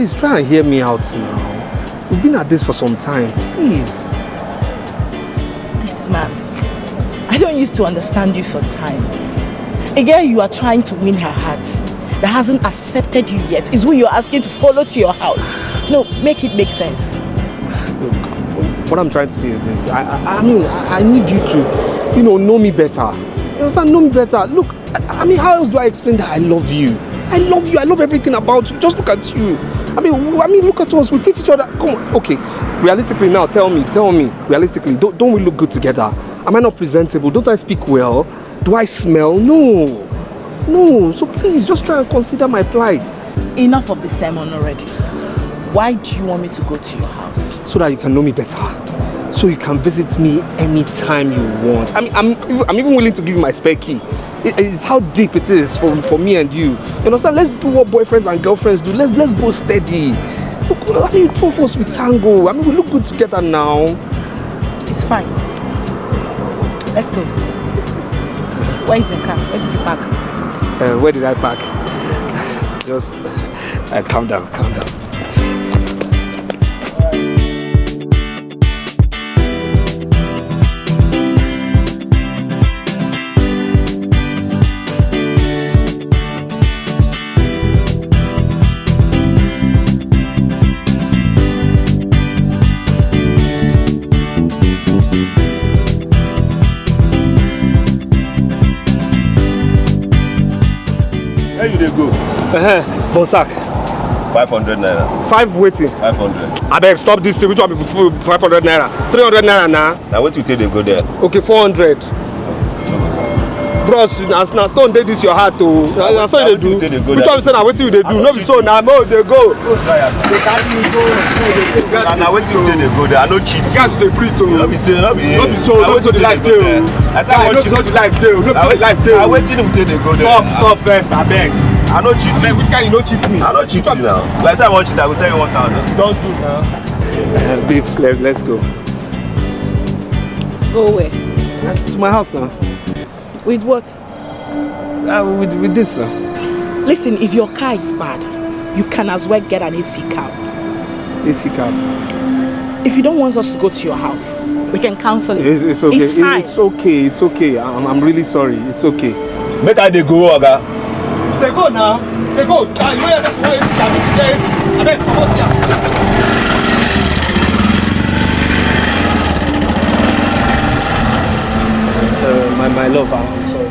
please try and hear me out now. We've been at this for some time, please. This man, I don't used to understand you sometimes. A girl you are trying to win her heart that hasn't accepted you yet is who you're asking to follow to your house. No, make it make sense. Look, what I'm trying to say is this. I mean, I need you to, know me better. You understand? Know me better. Look, I mean, how else do I explain that I love you? I love you. I love everything about you. Just look at you. I mean, look at us. We fit each other. Come on. Okay. Realistically now, tell me. Realistically, don't we look good together? Am I not presentable? Don't I speak well? Do I smell? No. So please, just try and consider my plight. Enough of the sermon already. Why do you want me to go to your house? So that you can know me better. So you can visit me anytime you want. I mean, I'm even willing to give you my spare key. It's how deep it is for me and you. You understand? Let's do what boyfriends and girlfriends do. Let's go steady. Look, I mean, two of us with tango. I mean, we look good together now. It's fine. Let's go. Where is your car? Where did you park? Where did I park? Just calm down. Where you dey go? Bonsac. 500 naira. 5 waiting. 500. I beg, stop this thing. Which one be 500 naira? 300 naira now. Now what you take they go there? Okay, 400. Bros, now stone dey this your heart too. Na so you dey do. Which one be say na wetin you dey do? No be so na mo dey go. They carry you go. Now wetin you take they go there? I no cheat. Guys dey breathe too. No be so. No be so the life dey. I say I want cheat. No be the life dey. No be so the life dey. I wetin you take they go there? Stop first, abeg. I no cheat you. Which kind you no cheat me? I no cheat you now. Like say I want cheat, I will tell you 1,000. Don't do now. Babe, let's go. Go where? To my house now. With what? With this now. Listen, if your car is bad, you can as well get an AC cab. AC cab. If you don't want us to go to your house, we can cancel it. It's okay. It's fine. It's okay. I'm really sorry. It's okay. Make I dey go, oga. They go now. They go. You know that's why it's I mean, come on here. My love, I'm sorry.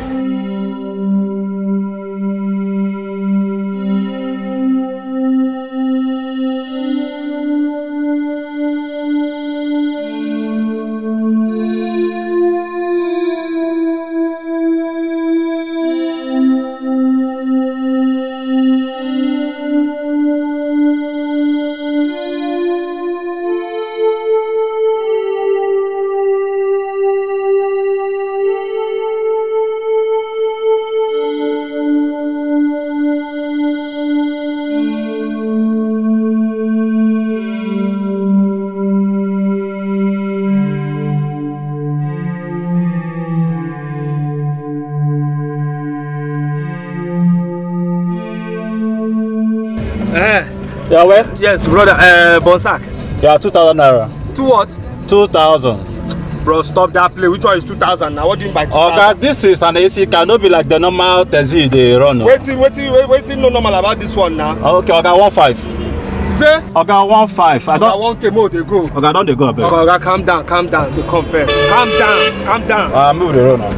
Yeah, where? Yes, brother. Bonsac. Yeah, 2,000 naira. 2 what? 2,000. Bro, stop that play. Which one is 2,000 now? What do you mean by 2,000? Okay, this is an AC car. No be like the normal taxi they run. No. Waiting, no normal about this one now. Okay, okay, 1.5. Say? Okay, 1.5. I don't. 1K more they go. Okay, don't they go up there? Okay, calm down. They come first. Calm down. Move the road now.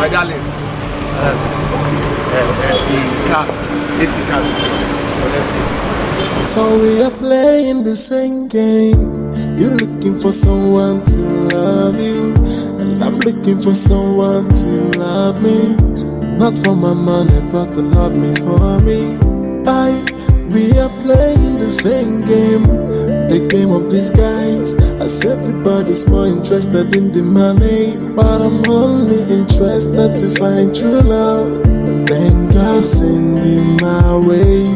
My darling. AC car. So we are playing the same game. You're looking for someone to love you, and I'm looking for someone to love me. Not for my money, but to love me for me. We are playing the same game, the game of disguise. As everybody's more interested in the money, but I'm only interested to find true love. And then God send you my way,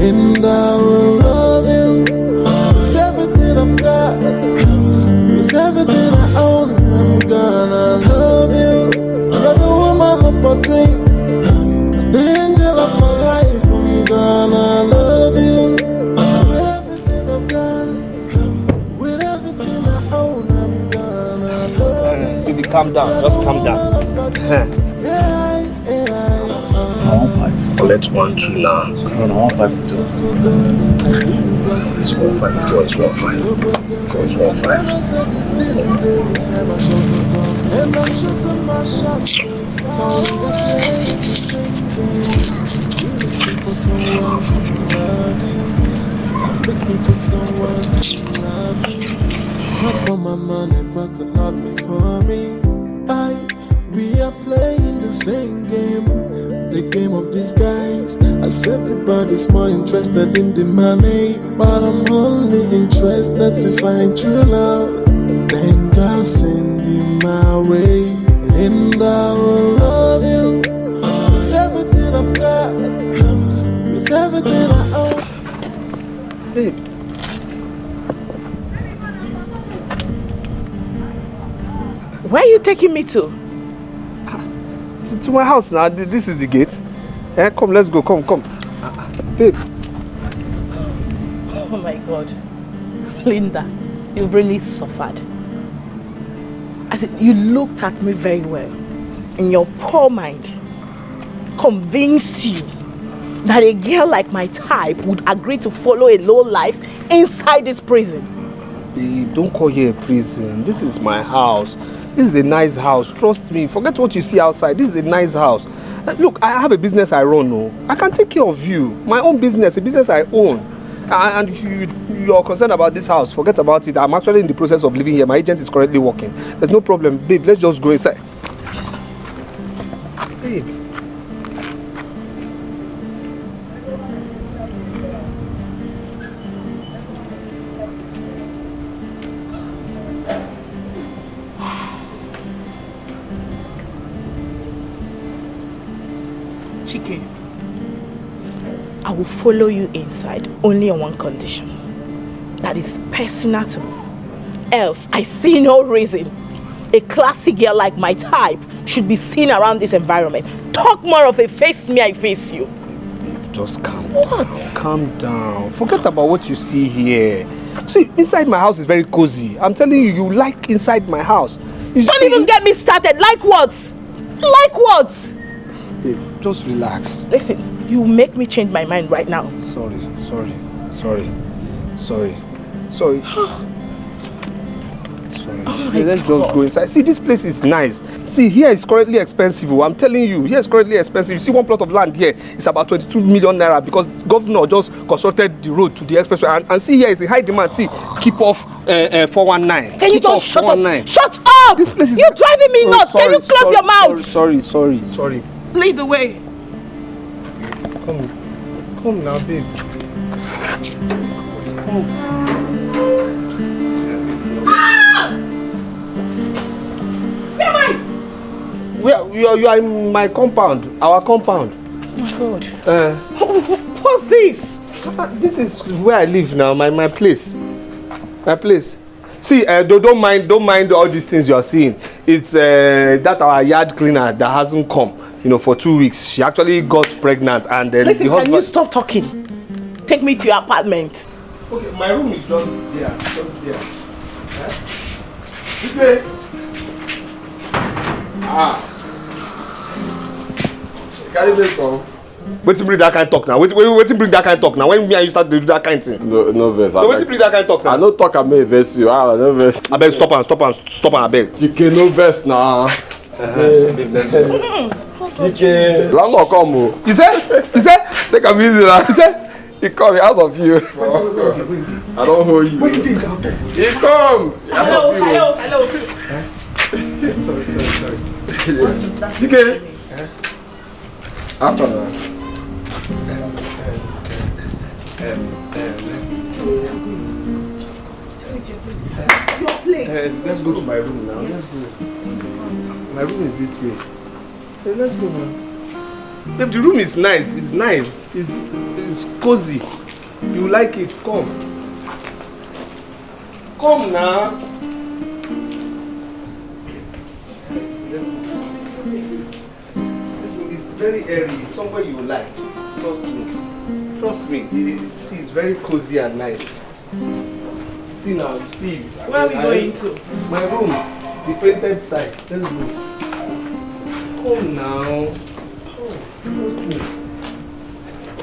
and I will love you with everything I've got, with everything I own. I'm gonna love you. calm down. Just calm down. Collect 1, 2 now. No, 1, 5, 2. It's 1, 5. Draw is 1, 5. Draw is 1, 5. And I'm shooting my shot. So we're playing the same game. You're looking for someone to love you. I'm looking for someone to love me. Not for my money, but to love me for me. We are playing the same game, the game of disguise. As everybody's more interested in the money, but I'm only interested to find true love. And then God send him my way, and I will love you with everything I've got, with everything I own. Babe. Where are you taking me to? To my house now. This is the gate. Come, let's go. Come. Babe. Oh my God. Linda, you've really suffered. I said, you looked at me very well. And your poor mind convinced you that a girl like my type would agree to follow a low life inside this prison. Babe, don't call here a prison. This is my house. This is a nice house. Trust me. Forget what you see outside. This is a nice house. Look, I have a business I run. No, I can take care of you. My own business, a business I own. And if you're concerned about this house, forget about it. I'm actually in the process of living here. My agent is currently working. There's no problem. Babe, let's just go inside. Excuse me. Babe. Keke, I will follow you inside only on one condition. That is personal to me. Else, I see no reason a classy girl like my type should be seen around this environment. Talk more of a face me, I face you. Just calm What? down. Calm down. Forget about what you see here. See, inside my house is very cozy. I'm telling you, you like inside my house. Don't even get me started. Like what? Like what? Babe, just relax. Listen, you make me change my mind right now. Sorry. Let's just go inside. See, this place is nice. See, here is currently expensive. I'm telling you, here is currently expensive. You see, one plot of land here is about 22 million naira because the governor just constructed the road to the expressway. And see, here is a high demand. See, keep off 419. Can you just shut up? Shut up! This place is. You're driving me nuts. Can you close your mouth? Sorry. Lead the way. Come now, babe. Come. You are in my compound, our compound. Oh my God. What's this? This is where I live now, my place. My place. See, don't mind all these things you are seeing. It's that our yard cleaner that hasn't come, for 2 weeks. She actually got pregnant and then Listen, the husband. can you stop talking? Take me to your apartment. Okay, my room is just there. This way. Carry this come. Wait till bring that kind of talk now. Wait till bring that kind of talk now. When me and you start to do that kind of thing. No verse. Wait till bring that kind of talk now. I no talk, I may verse you. I no verse. I beg, stop and I beg. Keke no verse now. Keke. Landlord come. He said, Take a easy now. He come out of you. I don't hold you. What you think now? He come. Hello. Sorry. Keke. After that. Your place. Let's go to my room now. Let's go. My room is this way. Let's go now. Babe, the room is nice. It's nice. It's cozy. You like it? Come. Come now. It's very airy. It's somewhere you like. Trust me. See, it's very cozy and nice. See now, see. Where are we going to? My room. The painted side. Let's go. Oh, now.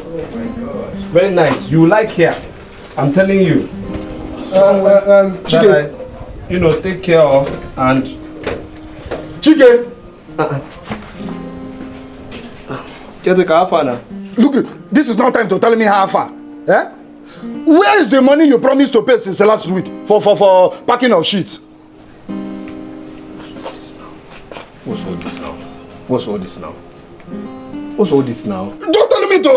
Oh my God. Very nice. You like here. I'm telling you. Chike. You know, take care of and... Chike! Look, this is not time to tell me how far. Eh? Where is the money you promised to pay since last week for packing of sheets? What's all this now? What's all this now? What's all this now? Don't tell me to...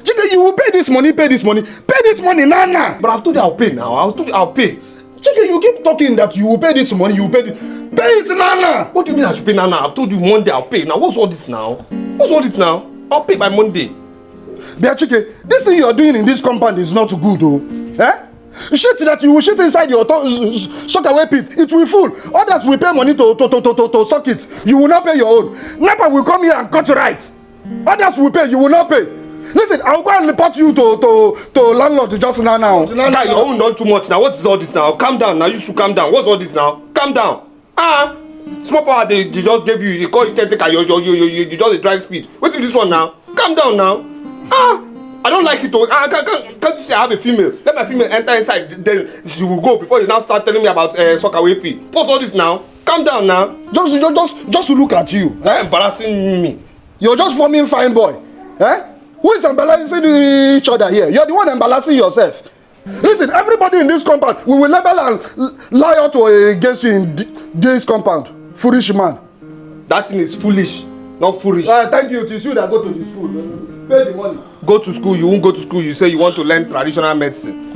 Chike, you will pay this money. Pay this money now. But I've told you I'll pay now. I'll pay. Chike, you keep talking that you will pay this money, you will pay this. Pay it now. What do you mean I should pay now? I've told you Monday I'll pay. Now what's all this now? What's all this now? I'll pay by Monday. Dear Chike, this thing you are doing in this compound is not good, though. Eh? Shit that you will shit inside your sock away pit, it will full. Others will pay money to suck it. You will not pay your own. NEPA will come here and cut you right. Others will pay, you will not pay. Listen, I'll go and report you to landlord just now. Guy, your own done too much now. What is all this now? Calm down now. You should calm down. What's all this now? Calm down. Small power they just gave you. They call you caretaker. You just a drive speed. What's this one now? Calm down now. I don't like it. Can't you say I have a female? Let my female enter inside. Then she will go before you now start telling me about soccer away fee. What's all this now? Calm down now. Just to look at you. Embarrassing me. You're just forming fine boy. Eh? Who is embarrassing each other here? You're the one embarrassing yourself. Listen, everybody in this compound, we will label and lie out against you in this compound. Foolish man. That thing is foolish, not foolish. Thank you. It is you that go to the school. Pay the money. Go to school. You won't go to school. You say you want to learn traditional medicine.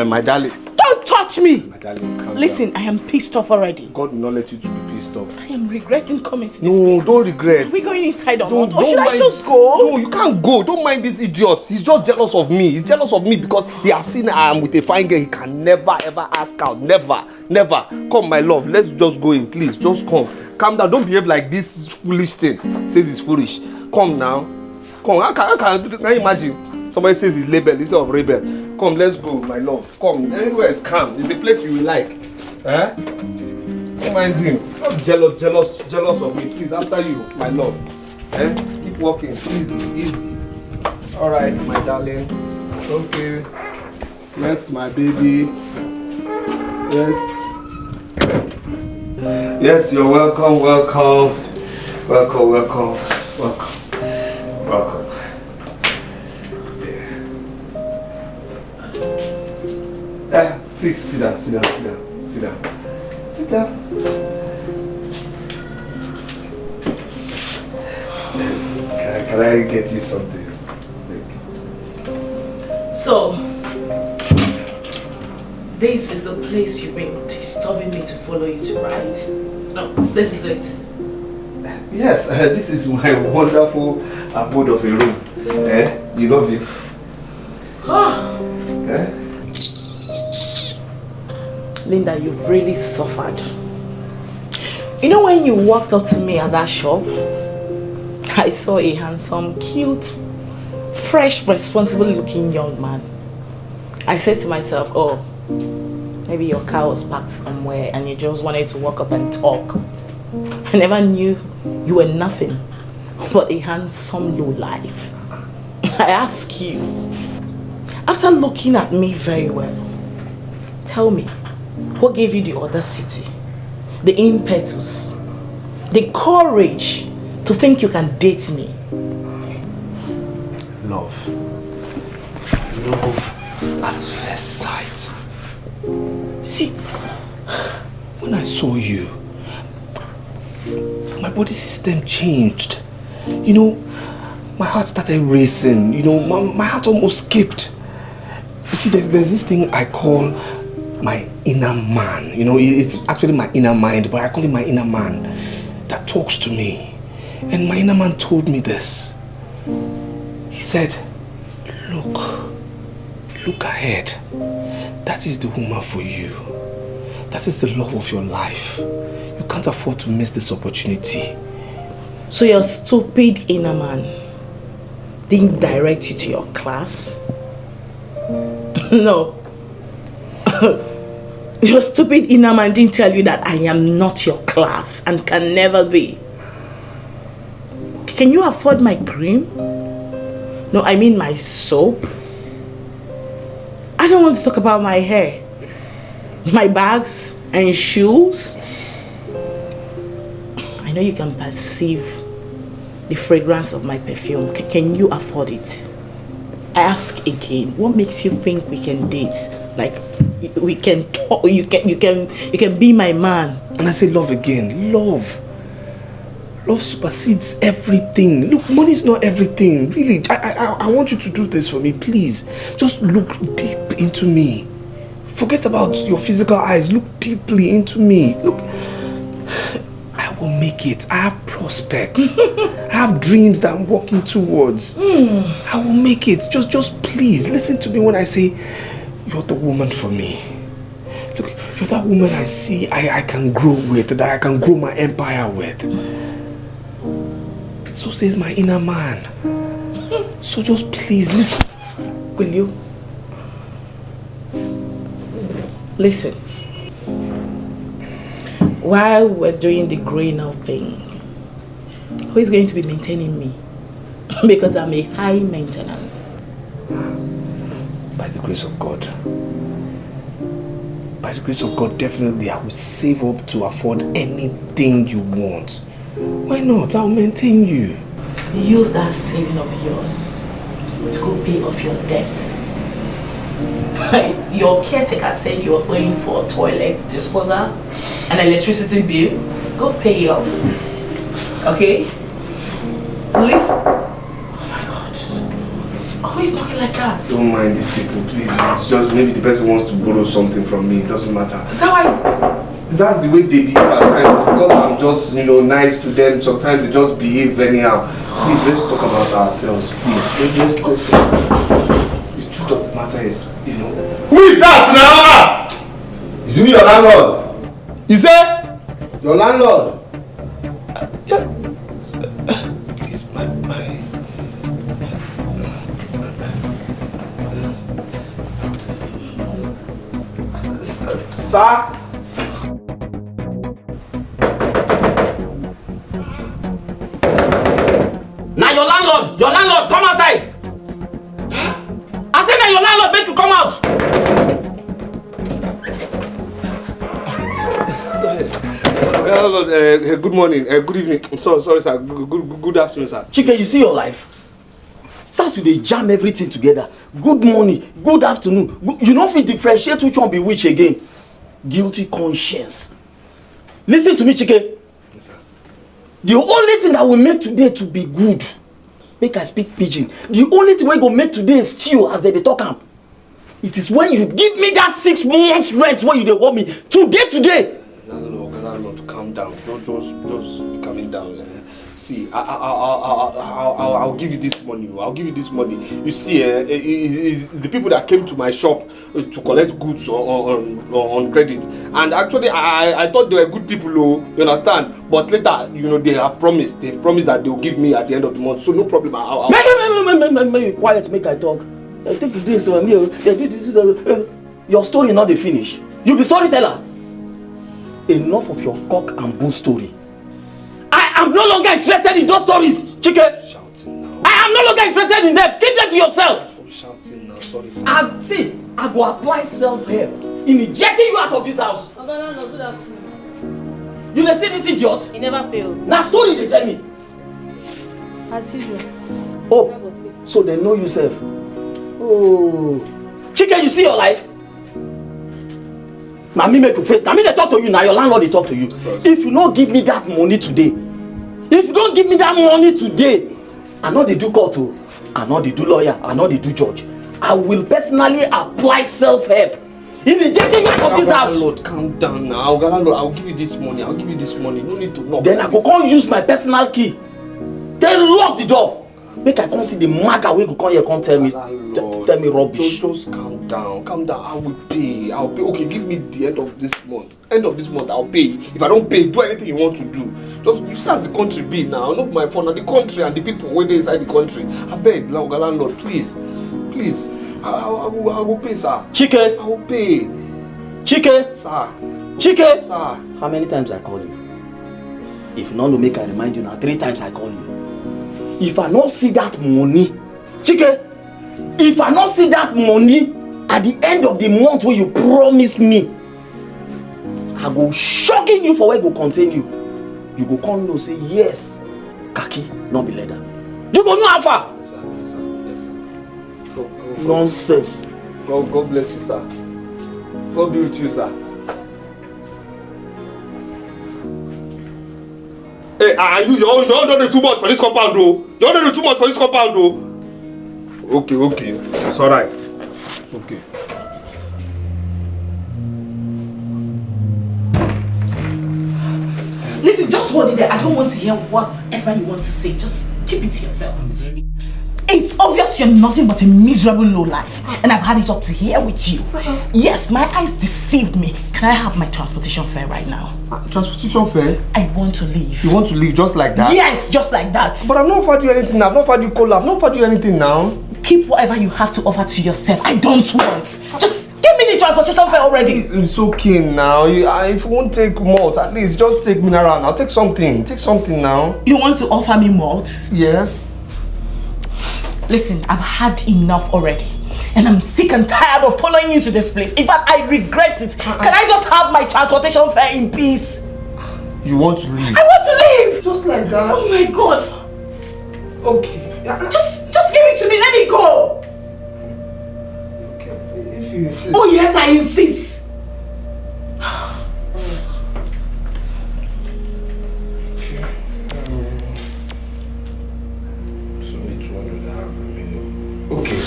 My darling. Don't touch me! My darling, calm Listen, down. I am pissed off already. God will not let you to be pissed off. I am regretting coming to this No, place. don't regret. Are we going inside or Don't not? Or should I mind. just go? No, you can't go. Don't mind this idiot. He's just jealous of me. He's jealous of me because he has seen I am with a fine girl. He can never ever ask out. Never. Come, my love. Let's just go in, please. Just come. Calm down. Don't behave like this foolish thing. Says it's foolish. Come now. Come. I can imagine. Somebody says it's label instead of rebel. Come, let's go, my love. Come. Everywhere is calm. It's a place you will like. Eh? Don't mind him. Not jealous of me. Please, after you, my love. Eh? Keep walking. Easy. All right, my darling. Okay. Yes, my baby. Yes, you're welcome. Please sit down. Can I get you something? So, this is the place you've been disturbing me to follow you to, right? No, this is it. Yes, this is my wonderful abode of a room. You love it? Linda, you've really suffered. You know, when you walked up to me at that shop, I saw a handsome, cute, fresh, responsible looking young man. I said to myself, oh, maybe your car was parked somewhere and you just wanted to walk up and talk. I never knew you were nothing but a handsome lowlife. I ask you, after looking at me very well, tell me, what gave you the audacity, the impetus, the courage to think you can date me? Love at first sight. See, when I saw you, my body system changed. You know, my heart started racing. You know, my heart almost skipped. You see, there's this thing I call my inner man. You know, it's actually my inner mind, but I call it my inner man that talks to me. And my inner man told me this. He said, look ahead. That is the woman for you. That is the love of your life. You can't afford to miss this opportunity. So your stupid inner man didn't direct you to your class? No. Your stupid inner man didn't tell you that I am not your class and can never be. Can you afford my cream? No, I mean my soap. I don't want to talk about my hair, my bags and shoes. I know you can perceive the fragrance of my perfume. Can you afford it? I ask again, what makes you think we can date? Like we can talk, you can be my man. And I say love again. Love supersedes everything. Look, money is not everything. Really, I want you to do this for me, please. Just look deep into me. Forget about your physical eyes. Look deeply into me. Look, I will make it. I have prospects. I have dreams that I'm working towards. I will make it. Just please listen to me when I say you're the woman for me. Look, you're that woman I see I can grow with, that I can grow my empire with. So says my inner man. So just please listen. Will you? Listen. While we're doing the growing up thing, who is going to be maintaining me? Because I'm a high maintenance. By the grace of God. By the grace of God, definitely I will save up to afford anything you want. Why not? I'll maintain you. Use that saving of yours to go pay off your debts. Your caretaker said you're going for a toilet disposal, an electricity bill. Go pay it off. Okay? Please. Oh my God. Always talking like that. Don't mind these people, please. It's just maybe the person wants to borrow something from me. It doesn't matter. Is that why it's... That's the way they behave at times. Because I'm just, nice to them. Sometimes they just behave anyhow. Please, let's talk about ourselves, please. Let's talk. The truth of the matter is, Who is that now? Is it your landlord? You say? Your landlord? Yeah. Please, Sir? Now your landlord, come outside. I said now your landlord make you come out. Sorry. Good morning. Good evening. Sorry, sir. Good afternoon, sir. Keke, you see your life? Start with they jam everything together. Good morning, good afternoon. You don't fit differentiate which one be which again. Guilty conscience. Listen to me, Keke. Yes, sir. The only thing that will make today to be good, make I speak pidgin. The only thing we go make today stew as they talk am. It is when you give me that 6 months rent when you dey owe me today. Landlord, calm down. Just be calming down. See, I'll give you this money. I'll give you this money. You see, is the people that came to my shop to collect goods on credit, and actually I thought they were good people, you understand? But later, they have promised. They've promised that they'll give me at the end of the month. So no problem. Make you quiet, make I talk. I think this your story not the finish. You be storyteller. Enough of your cock and bull story. I am no longer interested in those stories, Keke. Shouting now. I am no longer interested in them. Keep them to yourself. Stop shouting now. Sorry, sir. I go apply self-help in ejecting you out of this house. No, good afternoon. You dey see this idiot? He never failed. Na story they tell me. As usual. Oh, so they know you self. Oh, Keke, you see your life? Now me make you face. Now me they talk to you. Now your landlord they talk to you. Sorry. If you don't give me that money today, I know they do court, I know they do lawyer, I know they do judge. I will personally apply self-help in ejecting you out of this house. Landlord, calm down now. Landlord, I'll give you this money. No need to knock. Then I go come use my personal key. Then lock the door. Make I come see the maga wey go come here come tell me rubbish. Just calm down. I will pay. Okay, give me the end of this month. I'll pay. If I don't pay, do anything you want to do. Just you see as the country be now. Not my phone. The country and the people wey dey inside the country. I beg, landlord, please. I will pay, sir. Keke, I will pay. Chike! Sir. Chike! Sir. How many times I call you? If you not to make I remind you now, 3 times I call you. If I not see that money, Chike, if I not see that money at the end of the month where you promise me, I go shocking you for where I go contain you. You go come and say yes, khaki, not be leather. You go know how far. Yes, sir. Yes, sir. Nonsense. God bless you, sir. God be with you, sir. Hey, and you all don't do too much for this compound, though. You all don't do too much for this compound, though. Okay. It's alright. It's okay. Listen, just hold it there. I don't want to hear whatever you want to say. Just keep it to yourself. It's obvious you're nothing but a miserable lowlife, and I've had it up to here with you. Yes, my eyes deceived me. Can I have my transportation fare right now? Transportation fare? I want to leave. You want to leave just like that? Yes, just like that. But I've not offered you anything now. I've not offered you cola. I've not offered you anything now. Keep whatever you have to offer to yourself. I don't want. Just give me the transportation fare already. It's okay now. If you won't take malt, at least just take mineral now. Take something. Take something now. You want to offer me malt? Yes. Listen, I've had enough already. And I'm sick and tired of following you to this place. In fact, I regret it. Can I just have my transportation fare in peace? You want to leave? I want to leave! Just like that? Oh my God! Okay. Just give it to me, let me go! Okay, if you insist. Oh yes, I insist! Okay,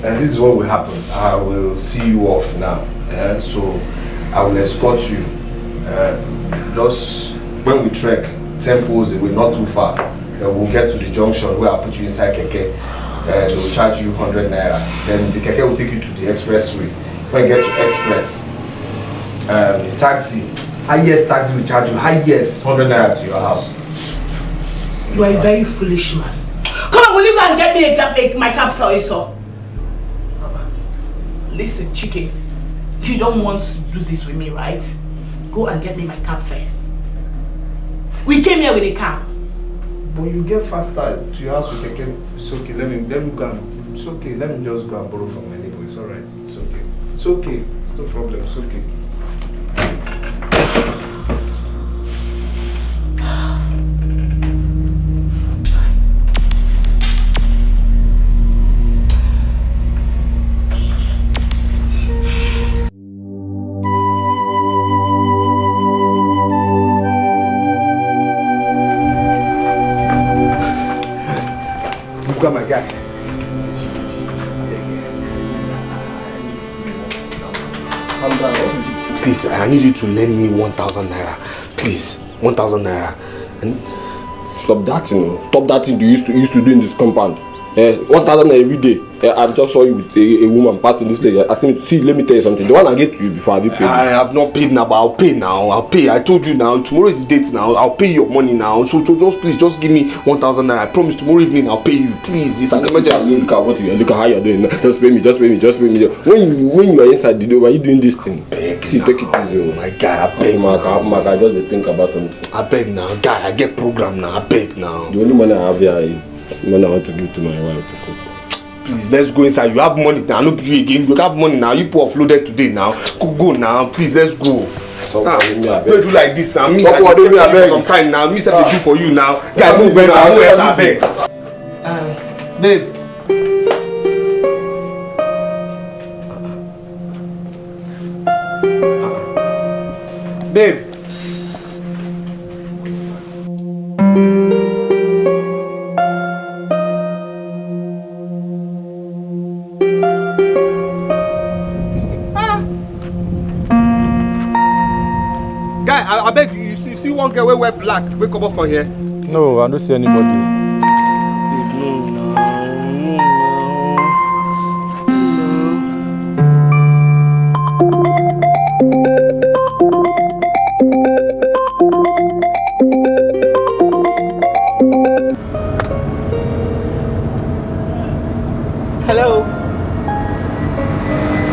and this is what will happen. I will see you off now. So I will escort you. Just when we trek 10 poles away, not too far, we'll get to the junction where I'll put you inside Keke. They will charge you 100 naira. Then the Keke will take you to the expressway. When you get to express, highest taxi will charge you highest 100 naira to your house. You are a very foolish man. Come on, will you go and get me my cab fare, sir? Listen, Chike, you don't want to do this with me, right? Go and get me my cab fare. We came here with a cab. But you get faster to your house with Keke. It's okay. Let me go and. It's okay. Let me just go and borrow from my neighbor. It's alright. It's okay. It's okay. It's no problem. It's okay. My guy. Please, I need you to lend me 1,000 naira. Please, 1,000 naira. And stop that thing. Stop that thing you used to do in this compound. 1,000 every day. I just saw you with a woman passing this place. I said, see, let me tell you something. The one I gave to you before, have you paid? I have not paid now, but I'll pay now. I'll pay. I told you now. Tomorrow is the date now. I'll pay your money now. So just give me 1,000 naira. I promise tomorrow evening I'll pay you. Please, it's an emergency. Look at how you're doing. Just pay me. When you are inside the door, why are you doing this thing? Beg. See, take it easy. Oh my God, I beg. I just think about something. I beg now, guy. I get programmed now. I beg now. The only money I have here is money I want to give to my wife to cook. Please, let's go inside. You have money now. No be you again. You have money now. You put offloaded today now. Go now. Please, let's go. Don't do like this now. Me, I beg. Some time now. Me, say do for you now. Guy, move now. I beg. Babe. Babe. I beg you, you see one girl wey wear black, wey come up from here? No, I don't see anybody. Hello?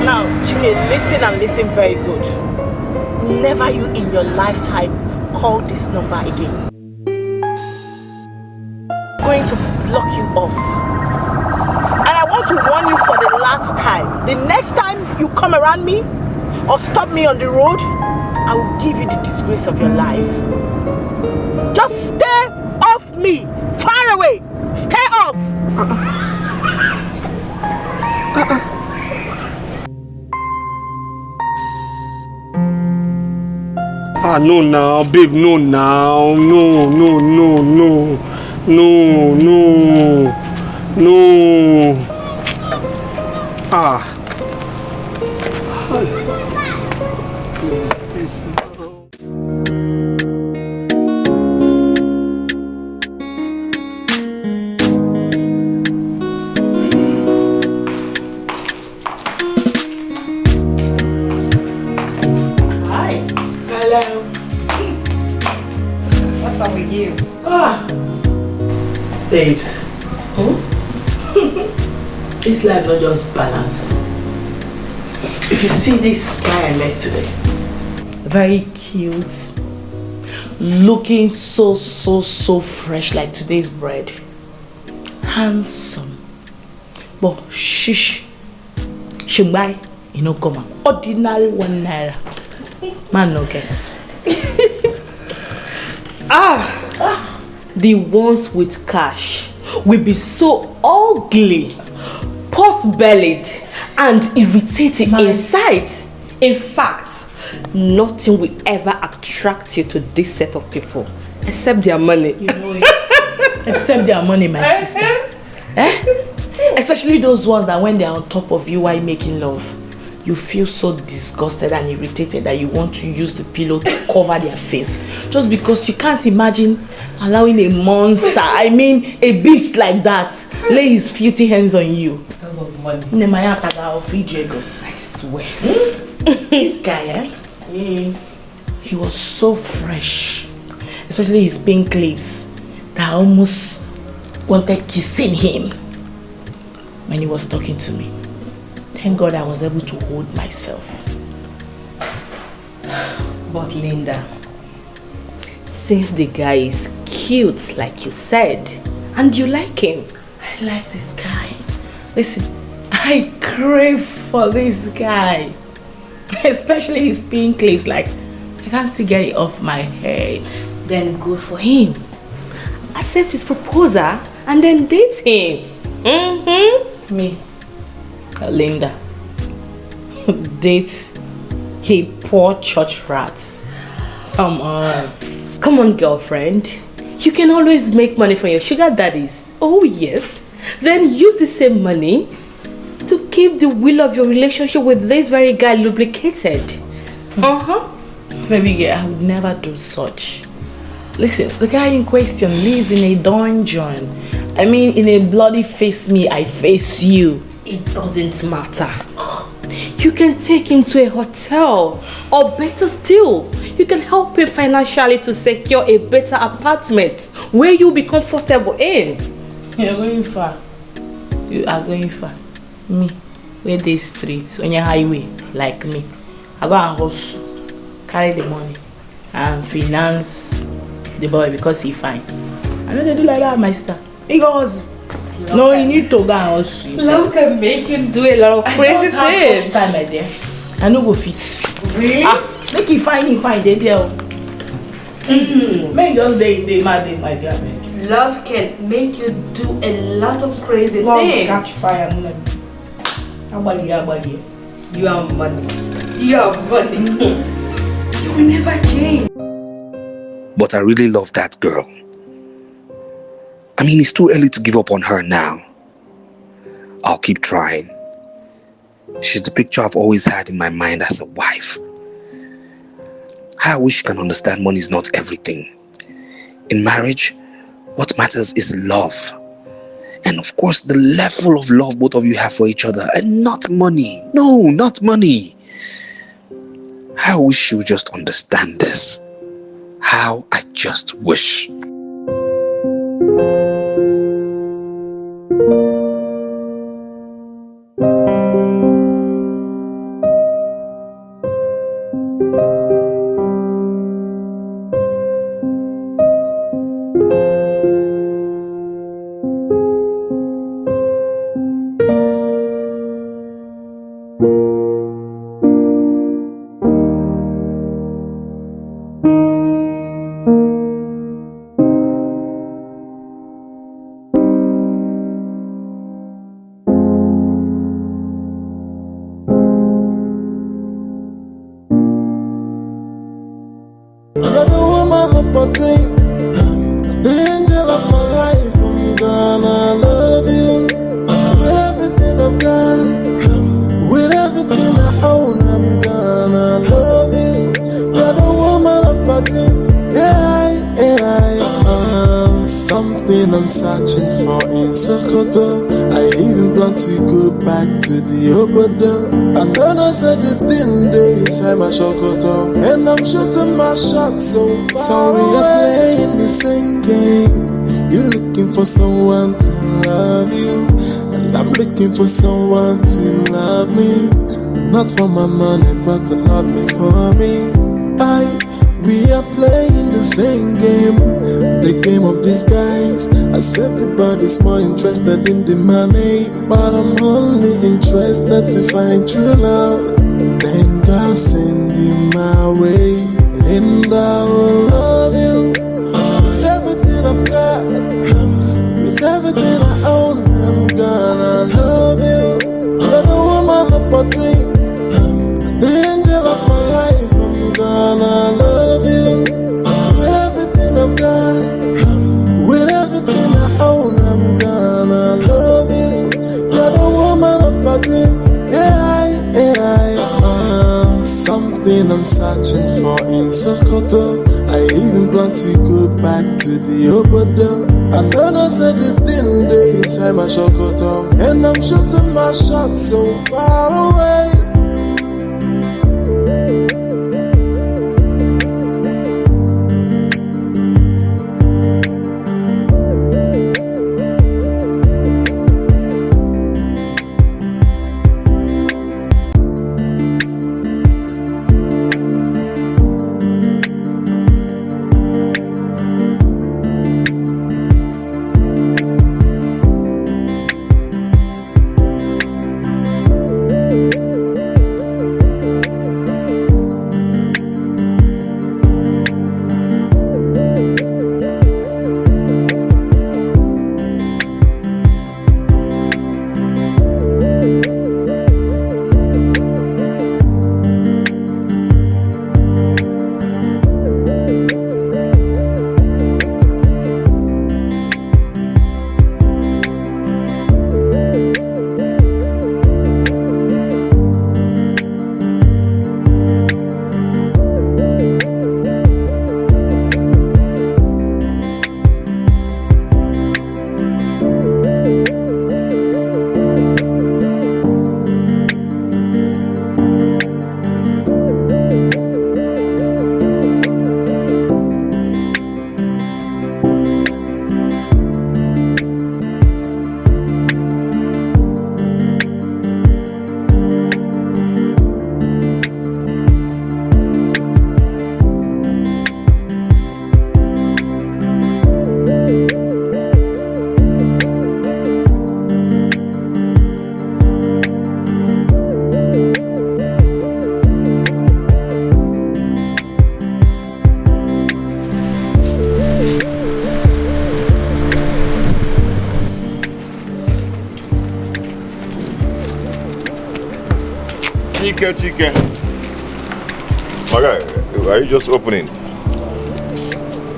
Now, Chike, listen and listen very good. in your lifetime call this number again. I'm going to block you off. And I want to warn you for the last time. The next time you come around me or stop me on the road, I will give you the disgrace of your life. Just stay off me. Far away. Stay off. No now, babe, no now. No. Close this now. Hello. What's up with you? Babes. This life not just balance. If you see this guy I met today, very cute, looking so fresh like today's bread, handsome, but shush, shimbai, you know, come on, ordinary 1 naira. Man no gets. The ones with cash will be so ugly, pot-bellied, and irritating inside. In fact, nothing will ever attract you to this set of people except their money. You know it. Except their money, my sister. Especially those ones that when they are on top of you while making love, you feel so disgusted and irritated that you want to use the pillow to cover their face. Just because you can't imagine allowing a monster, I mean a beast like that, lay his filthy hands on you. Because of money. I swear. This guy, he was so fresh. Especially his pink lips that I almost wanted kissing him when he was talking to me. Thank God I was able to hold myself. But Linda, since the guy is cute like you said, and you like him. I like this guy. Listen, I crave for this guy. Especially his pink lips, like I can't still get it off my head. Then good for him. Accept his proposal and then date him. Me, Linda, date a poor church rat. Come on, girlfriend. You can always make money from your sugar daddies. Oh yes. Then use the same money to keep the wheel of your relationship with this very guy lubricated. Baby girl, I would never do such. Listen, the guy in question lives in a dungeon. I mean, in a bloody face me, I face you. It doesn't matter. You can take him to a hotel, or better still, you can help him financially to secure a better apartment where you'll be comfortable in. You're going far. You are going far. Me, where they streets on your highway, like me. I go and hustle, carry the money, and finance the boy because he fine. I know they do like that, my sister. He goes. No, you need to go and hustle. Love can make you do a lot of crazy things. Time, my dear. I no go fit. Really? Make him fine, they there. Make just they mad, my dear. Love can make you do a lot of crazy Love things. catch fire. Everybody. You are money. You are money. You will never change. But I really love that girl. I mean, it's too early to give up on her now. I'll keep trying. She's the picture I've always had in my mind as a wife. I wish you can understand money is not everything. In marriage, what matters is love. And of course, the level of love both of you have for each other, and not money. No, not money. I wish you would just understand this. How I just wish. of my dreams. The angel of my life, I'm gonna love you. With everything I've got, with everything I own, I'm gonna love you. You're the woman of my dream. Something I'm searching for in Sokoto. I even plan to go back to the Obodo. Another said the thing they inside my Sokoto, and I'm shooting my shot so far. So we are playing the same game. You're looking for someone to love you, and I'm looking for someone to love me. Not for my money, but to love me for me. We are playing the same game, the game of disguise. As everybody's more interested in the money, but I'm only interested to find true love. And then God send you my way, and I will love you. With everything I've got, with everything I own, I'm gonna love you. You're the woman of my dreams, the angel of my life. I'm gonna love you. With everything I've got, with everything I own, I'm gonna love you. You're the woman of my dream. Something I'm searching for in Sokoto. I even plan to go back to the Obodo. Another said the thing they inside my Sokoto, and I'm shooting my shot so far away. Keke. My guy, are you just opening?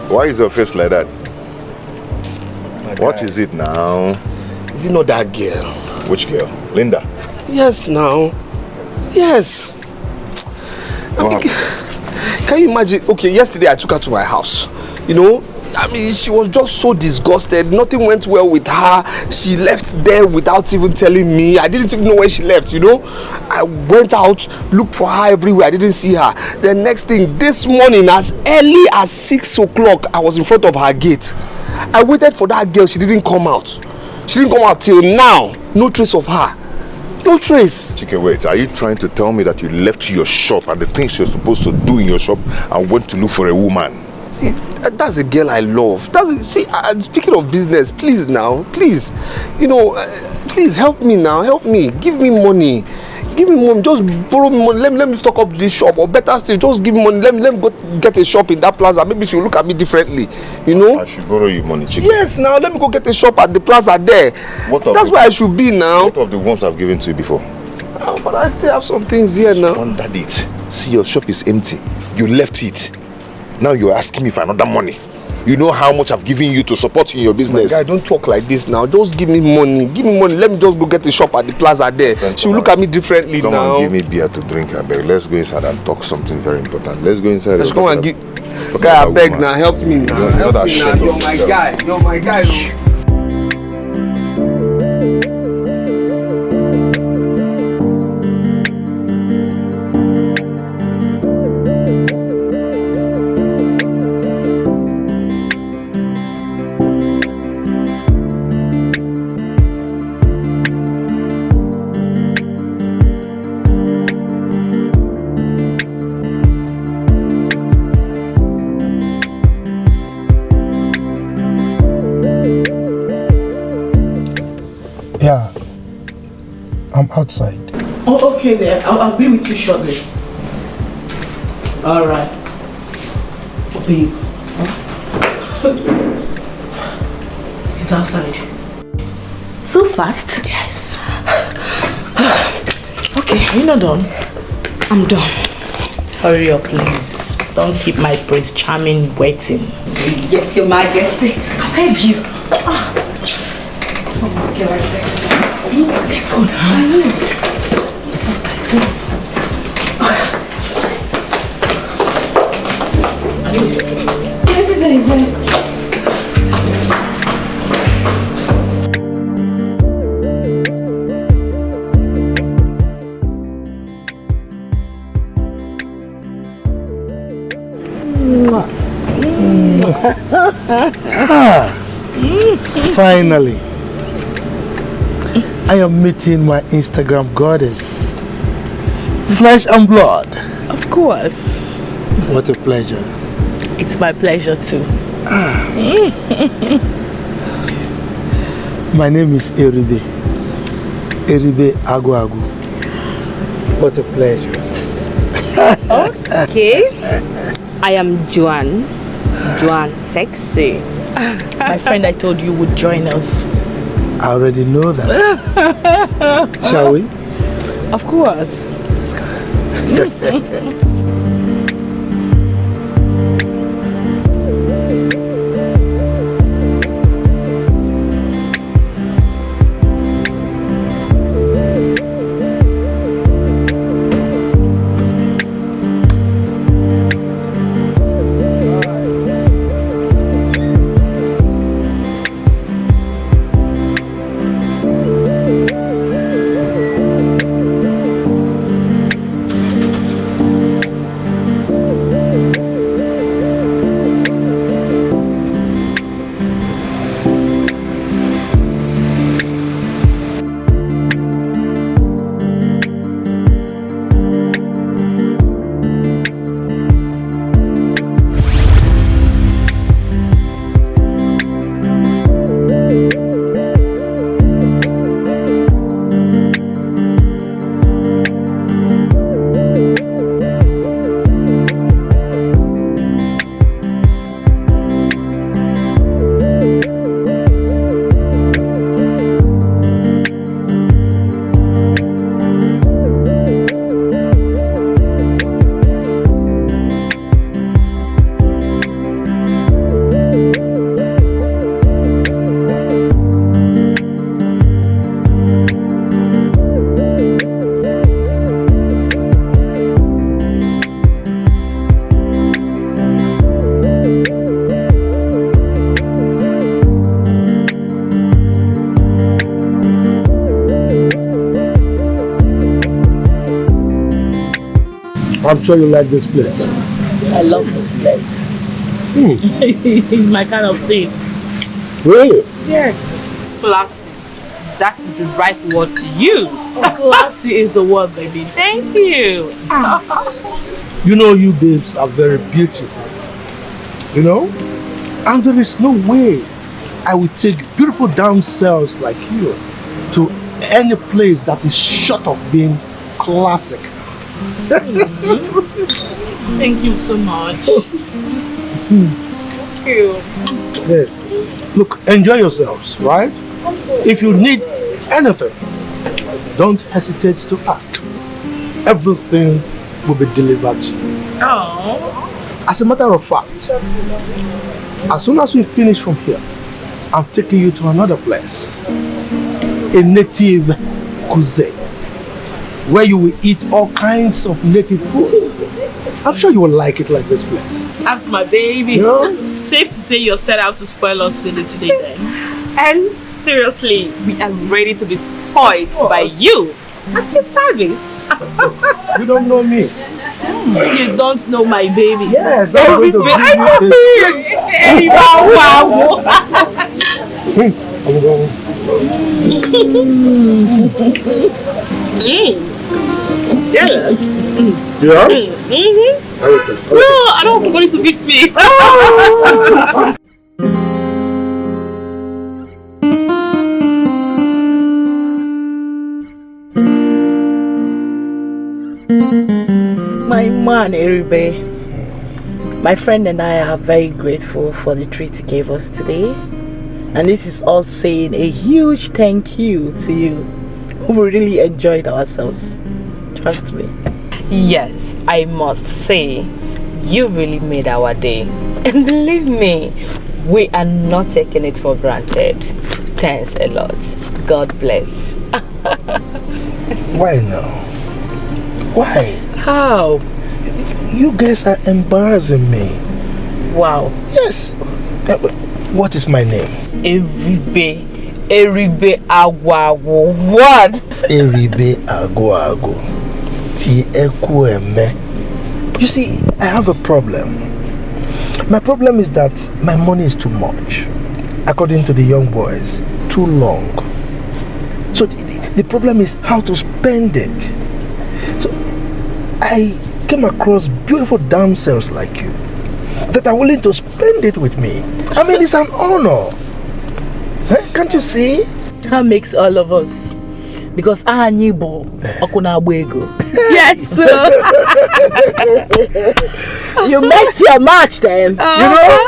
Why is your face like that? What is it now? Is it not that girl? Which girl? Linda? Yes, now. Yes. Can you imagine? Okay, yesterday I took her to my house. You know, I mean, she was just so disgusted. Nothing went well with her. She left there without even telling me. I didn't even know where she left, you know. I went out, looked for her everywhere. I didn't see her. The next thing, this morning, as early as 6 o'clock, I was in front of her gate. I waited for that girl. She didn't come out. She didn't come out till now. No trace of her. No trace. Keke, wait. Are you trying to tell me that you left your shop and the things you're supposed to do in your shop and went to look for a woman? See, that's a girl I love. Speaking of business, please now, please, you know, please help me now, help me, give me money, just borrow me money, let me stock up this shop, or better still, just give me money, let me go get a shop in that plaza, maybe she'll look at me differently, you know. I should borrow you money, Keke. Yes, now, let me go get a shop at the plaza there. That's where I should be now. What of the ones I've given to you before? But I still have some things here now. Squandered it. See, your shop is empty. You left it. Now you're asking me for another money. You know how much I've given you to support you in your business. My guy, don't talk like this now. Just give me money. Give me money. Let me just go get a shop at the plaza there. She will look at me differently now. Come on, give me beer to drink. I beg. Let's go inside and talk something very important. Let's go inside. Let's go and give. Okay, I beg now. Help me now. Help me now. You're my guy. You're my guy. Yeah, I'm outside. Oh, okay then. I'll be with you shortly. All right. Babe. He's outside. So fast? Yes. Okay, you're not done. I'm done. Hurry up, please. Don't keep my Prince Charming waiting. Please. Yes, Your Majesty. I've heard you. Oh my God, let's go now. Everything is there. Finally, I am meeting my Instagram goddess. Flesh and blood. Of course. What a pleasure. It's my pleasure too. My name is Eribe. Eribe Agu Agu. What a pleasure. Okay. I am Joanne. Joanne Sexy. My friend I told you would join us. I already know that. Shall we? Of course. Let's go. I'm sure you like this place. I love this place. It's my kind of thing. Really? Yes. Classy. That is the right word to use. Classy is the word, baby. Thank you. You know, you babes are very beautiful. You know? And there is no way I would take beautiful damsels like you to any place that is short of being classic. Thank you so much. Thank you. Yes. Look, enjoy yourselves, right? If you need anything, don't hesitate to ask. Everything will be delivered to you. Oh, As a matter of fact, as soon as we finish from here, I'm taking you to another place. A native cuisine, where you will eat all kinds of native food. I'm sure you will like it like this place. That's my baby. Yeah. Safe to say you're set out to spoil us silly today then. And seriously, we are ready to be spoiled by you. At your service. You don't know me. You don't know my baby. Yes, I'm going to give you Yes. Yeah? No, I don't want somebody to beat me. My man, Eribe. My friend and I are very grateful for the treat he gave us today. And this is all saying a huge thank you to you. We really enjoyed ourselves. Trust me. Yes, I must say, you really made our day. And believe me, we are not taking it for granted. Thanks a lot. God bless. Why now? Why? How? You guys are embarrassing me. Wow. Yes. What is my name? Eribe Agwago. What? Eribe Agwago. You see, I have a problem. My problem is that my money is too much. According to the young boys, too long. So the problem is how to spend it. So I came across beautiful damsels like you that are willing to spend it with me. I mean, it's an honor. Can't you see? That makes all of us. Because Anibo Okuna Buego. Yes, sir. You met your match then.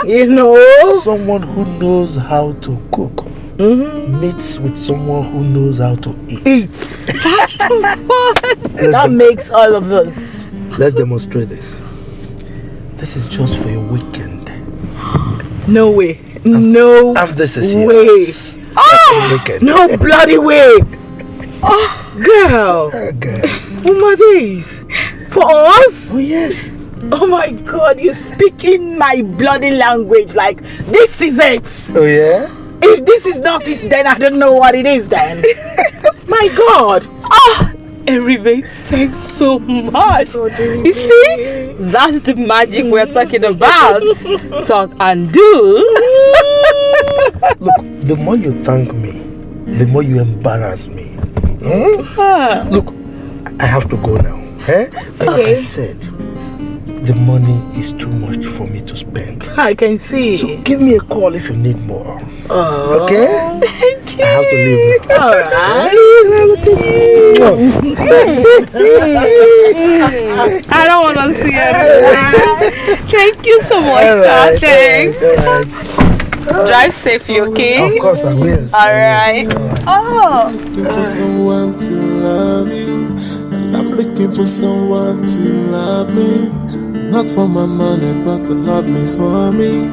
You know? Someone who knows how to cook meets with someone who knows how to eat. That makes all of us. Let's demonstrate this. This is just for a weekend. No way. No and this is way. Yours. No bloody way. Oh, girl. Girl. Oh my days. For us? Oh, yes. Oh my God, you're speaking my bloody language. Like, this is it. Oh, yeah? If this is not it, then I don't know what it is then. My God. Oh, Eribe, thanks so much. You see, that's the magic we're talking about. Talk and do. Look, the more you thank me, the more you embarrass me. Look, I have to go now. Like I said, the money is too much for me to spend. I can see. So give me a call if you need more. Okay? Thank you. I have to leave now. Alright. I don't want to see it. Thank you so much, sir. Thanks. Drive safely, okay? Of course I will. Alright. I'm looking for someone to love you, and I'm looking for someone to love me. Not for my money, but to love me for me.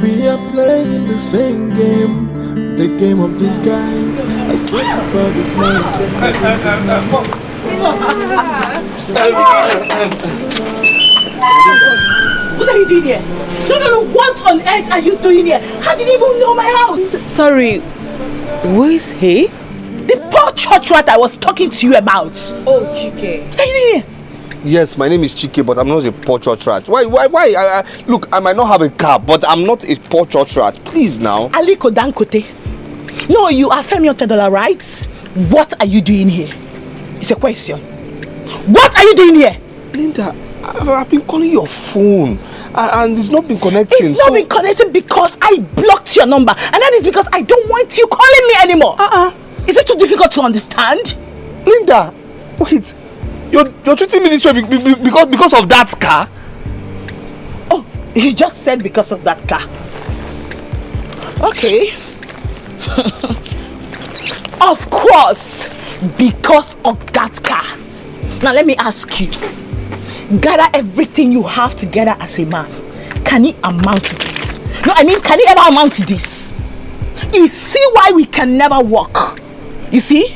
We are playing the same game, the game of disguise. I see everybody's more interested What are you doing here? No, what on earth are you doing here? How did you even know my house? Sorry, who is he? The poor church rat I was talking to you about. Oh, Keke. What are you doing here? Yes, my name is Keke, but I'm not a poor church rat. Why? Look, I might not have a car, but I'm not a poor church rat. Please now. Aliko Dankote. No, you are Femi Otedola, right? What are you doing here? It's a question. What are you doing here? Linda, I've been calling your phone and it's not been connecting. It's not been connecting because I blocked your number, and that is because I don't want you calling me anymore. Is it too difficult to understand? Linda, wait. You're treating me this way because of that car? Oh, you just said because of that car. Okay. Of course, because of that car. Now let me ask you. gather everything you have together as a man, can it amount to this? No, I mean, can it ever amount to this? You see why we can never work? You see?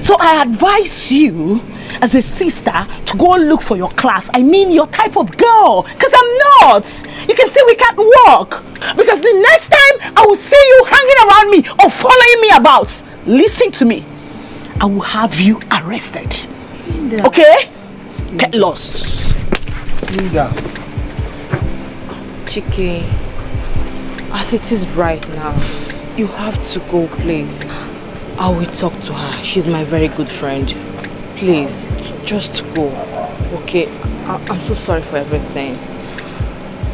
So I advise you, as a sister, to go and look for your class. I mean, your type of girl. Because I'm not. You can say we can't work. Because the next time I will see you hanging around me or following me about, listen to me, I will have you arrested. Linda. Okay? Get lost. Linda. Keke, as it is right now, you have to go, please. I will talk to her. She's my very good friend. Please, just go. Okay? I'm so sorry for everything.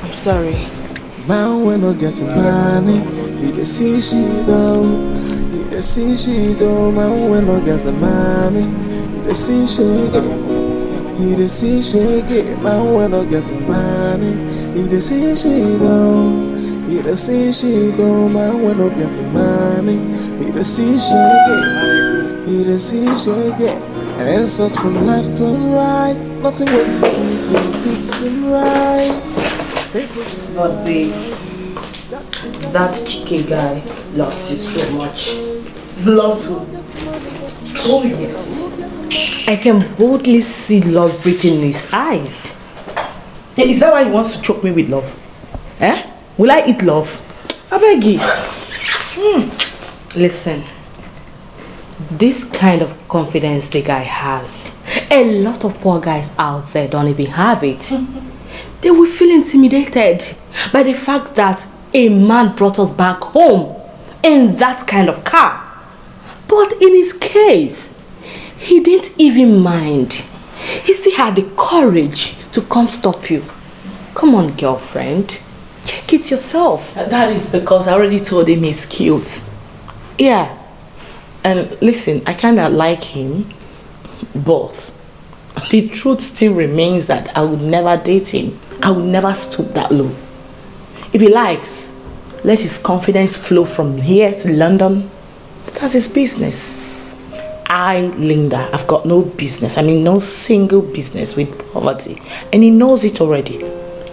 I'm sorry. Man, when I get money, he dey see she though. He dey see she though. Man, when I get money, he dey see she though. He dey see she get. Man, when I get money, he dey see she though. He dey see she though. Man, when I get money, he dey see she get. He dey see she get. And search from left and right. Nothing what you do can fit him right. But babes, that Keke guy loves you so much. Loves who? Oh yes. I can boldly see love written in his eyes. Is that why he wants to choke me with love? Eh? Will I eat love? I beg you. Listen, this kind of confidence the guy has, a lot of poor guys out there don't even have it. They will feel intimidated by the fact that a man brought us back home in that kind of car. But in his case, he didn't even mind. He still had the courage to come stop you. Come on, girlfriend. Check it yourself. That is because I already told him he's cute. Yeah. And listen, I kind of like him, both. The truth still remains that I would never date him. I would never stoop that low. If he likes, let his confidence flow from here to London. That's his business. I, Linda, I've got no business. I mean, no single business with poverty. And he knows it already.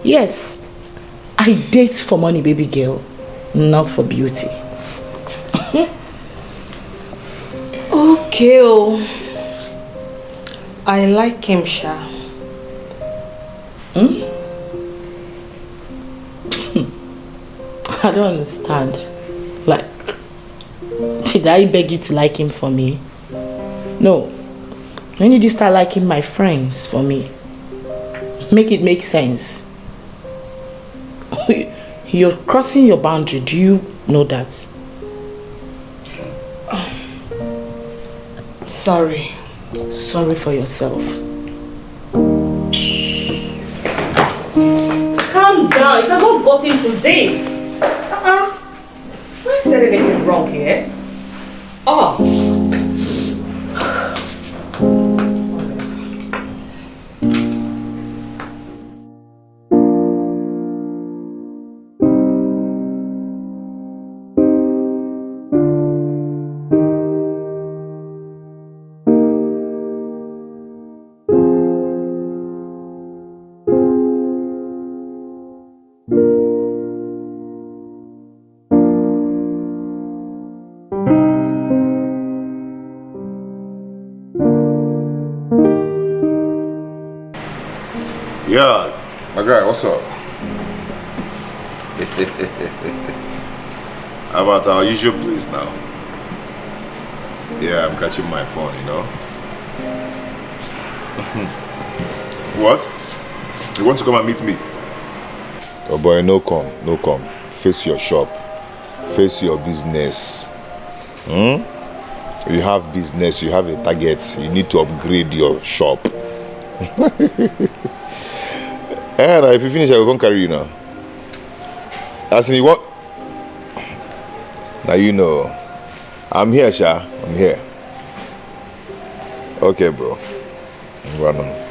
Yes, I date for money, baby girl, not for beauty. Okay, oh. I like him, Sha. I don't understand. Like, did I beg you to like him for me? No. When did you start liking my friends for me? Make it make sense. You're crossing your boundary. Do you know that? Sorry. Sorry for yourself. Calm down. It has not gotten to this. I said anything wrong here. Oh. Yeah, my guy, what's up? How about our usual place now? Yeah, I'm catching my phone, you know. What? You want to come and meet me? Oh boy, no come, no come. Face your shop. Face your business. You have business, you have a target, you need to upgrade your shop. And if you finish, I will come carry you now. As in, you want? Now you know. I'm here, Sha. I'm here. Okay, bro. I'm running.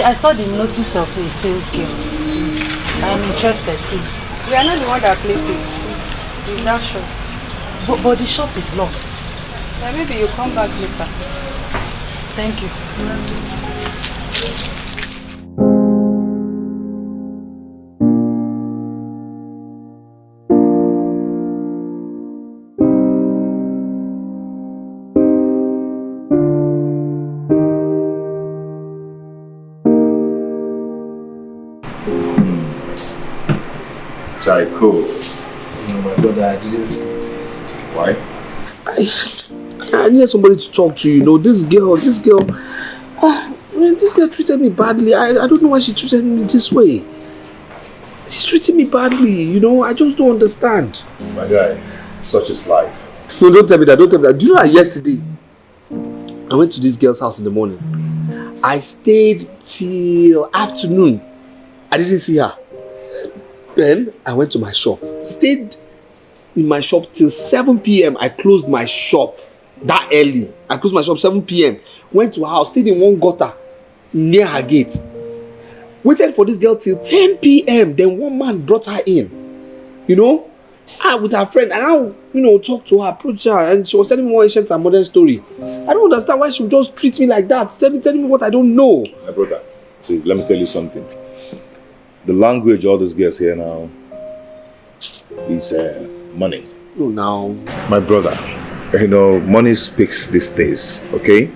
I saw the notice of a sales girl. Please. I am interested, please. We are not the one that placed it. It's that shop. But the shop is locked. Yeah, maybe you come back later. Thank you. Psycho. No, my brother, I didn't sleep yesterday. Why? I needed somebody to talk to, you know. This girl, this girl treated me badly. I don't know why she treated me this way. She's treating me badly, you know. I just don't understand. My guy, such is life. No, don't tell me that, don't tell me that. Do you know that yesterday, I went to this girl's house in the morning. I stayed till afternoon. I didn't see her. Then I went to my shop. Stayed in my shop till 7 p.m. I closed my shop that early. I closed my shop 7 p.m. Went to her house, stayed in one gutter near her gate. Waited for this girl till 10 p.m. Then one man brought her in. You know? With her friend. And I, talked to her, approached her, and she was telling me more ancient and modern story. I don't understand why she would just treat me like that. Telling me what I don't know. My brother, see, let me tell you something. The language all these girls here now is money. No, now. My brother, money speaks these days, okay?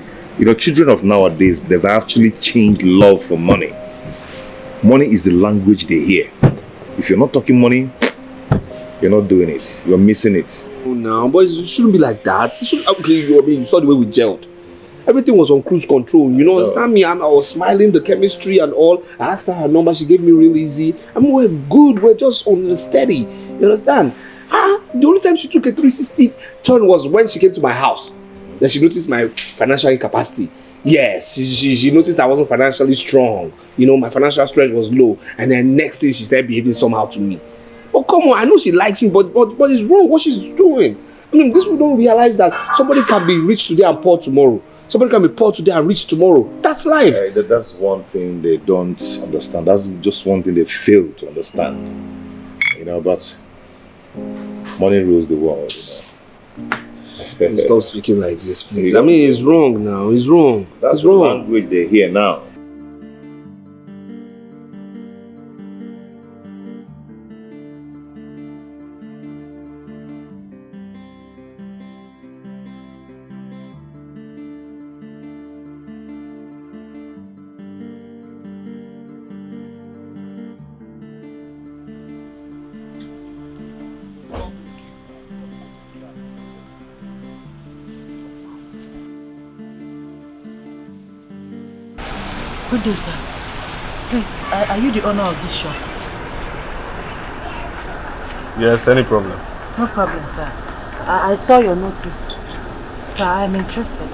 Children of nowadays, they've actually changed love for money. Money is the language they hear. If you're not talking money, you're not doing it. You're missing it. Oh, no, but it shouldn't be like that. It should, you saw the way we gelled. Everything was on cruise control, understand me? And I was smiling, the chemistry and all. I asked her number, she gave me real easy. We're good, we're just on the steady. You understand? The only time she took a 360 turn was when she came to my house. Then she noticed my financial incapacity. Yes, she noticed I wasn't financially strong. My financial strength was low. And then next day she started behaving somehow to me. Oh, come on, I know she likes me, but it's wrong what she's doing. These people don't realize that somebody can be rich today and poor tomorrow. Somebody can be poor today and rich tomorrow. That's life. That's one thing they don't understand. That's just one thing they fail to understand. But money rules the world. Stop speaking like this, please. It's wrong now. It's wrong. That's it's the wrong. language they hear now. Good day, sir. Please, are you the owner of this shop? Yes, any problem? No problem, sir. I saw your notice. Sir, I am interested.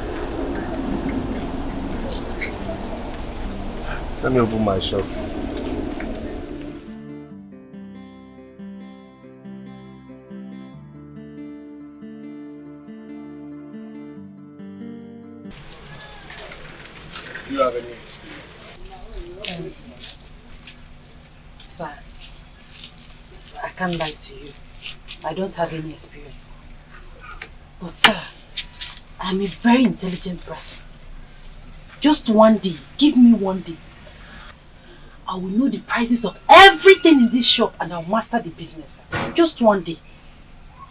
Let me open my shop. Do you have any experience? Sir, I can't lie to you. I don't have any experience. But sir, I'm a very intelligent person. Just one day, give me one day. I will know the prices of everything in this shop and I'll master the business. Just one day.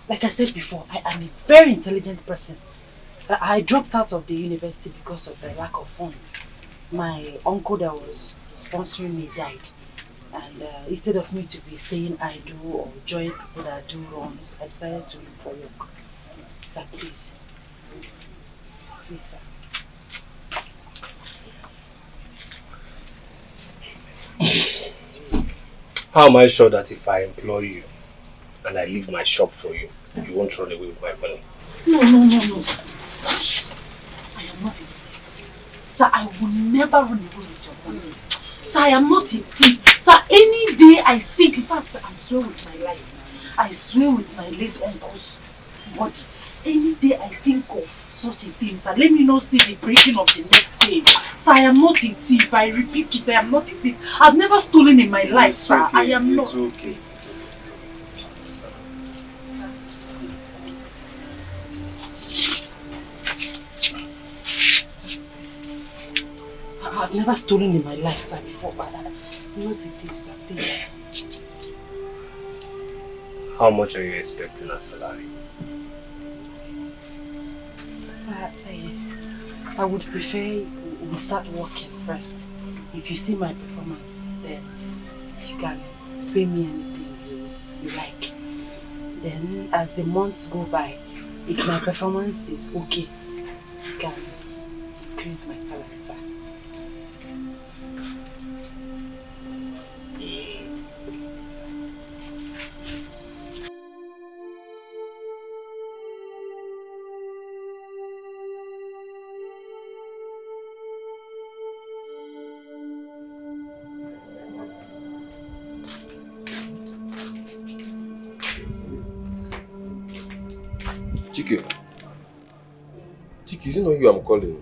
Like I said before, I am a very intelligent person. I dropped out of the university because of the lack of funds. My uncle that was sponsoring me died. And instead of me to be staying idle or join people that do runs, I decided to look for work. Sir, please. Please, sir. How am I sure that if I employ you and I leave my shop for you, you won't run away with my money? No. Sir, I am not a thief. Sir, I will never run away with your money. Sir, I am not a thief. Sir, any day I think, in fact, sir, I swear with my life, I swear with my late uncle's body, any day I think of such a thing, sir, let me not see the breaking of the next shame. Sir, I am not a thief. I repeat it, I am not a thief. I've never stolen in my life, sir. Okay. I am not. It's okay. I've never stolen in my life, sir, before, but I'm not a thief, sir, please. How much are you expecting as salary? Sir, I would prefer we start working first. If you see my performance, then you can pay me anything you like. Then, as the months go by, if my performance is okay, you can increase my salary, sir. Keke, is it not you I'm calling?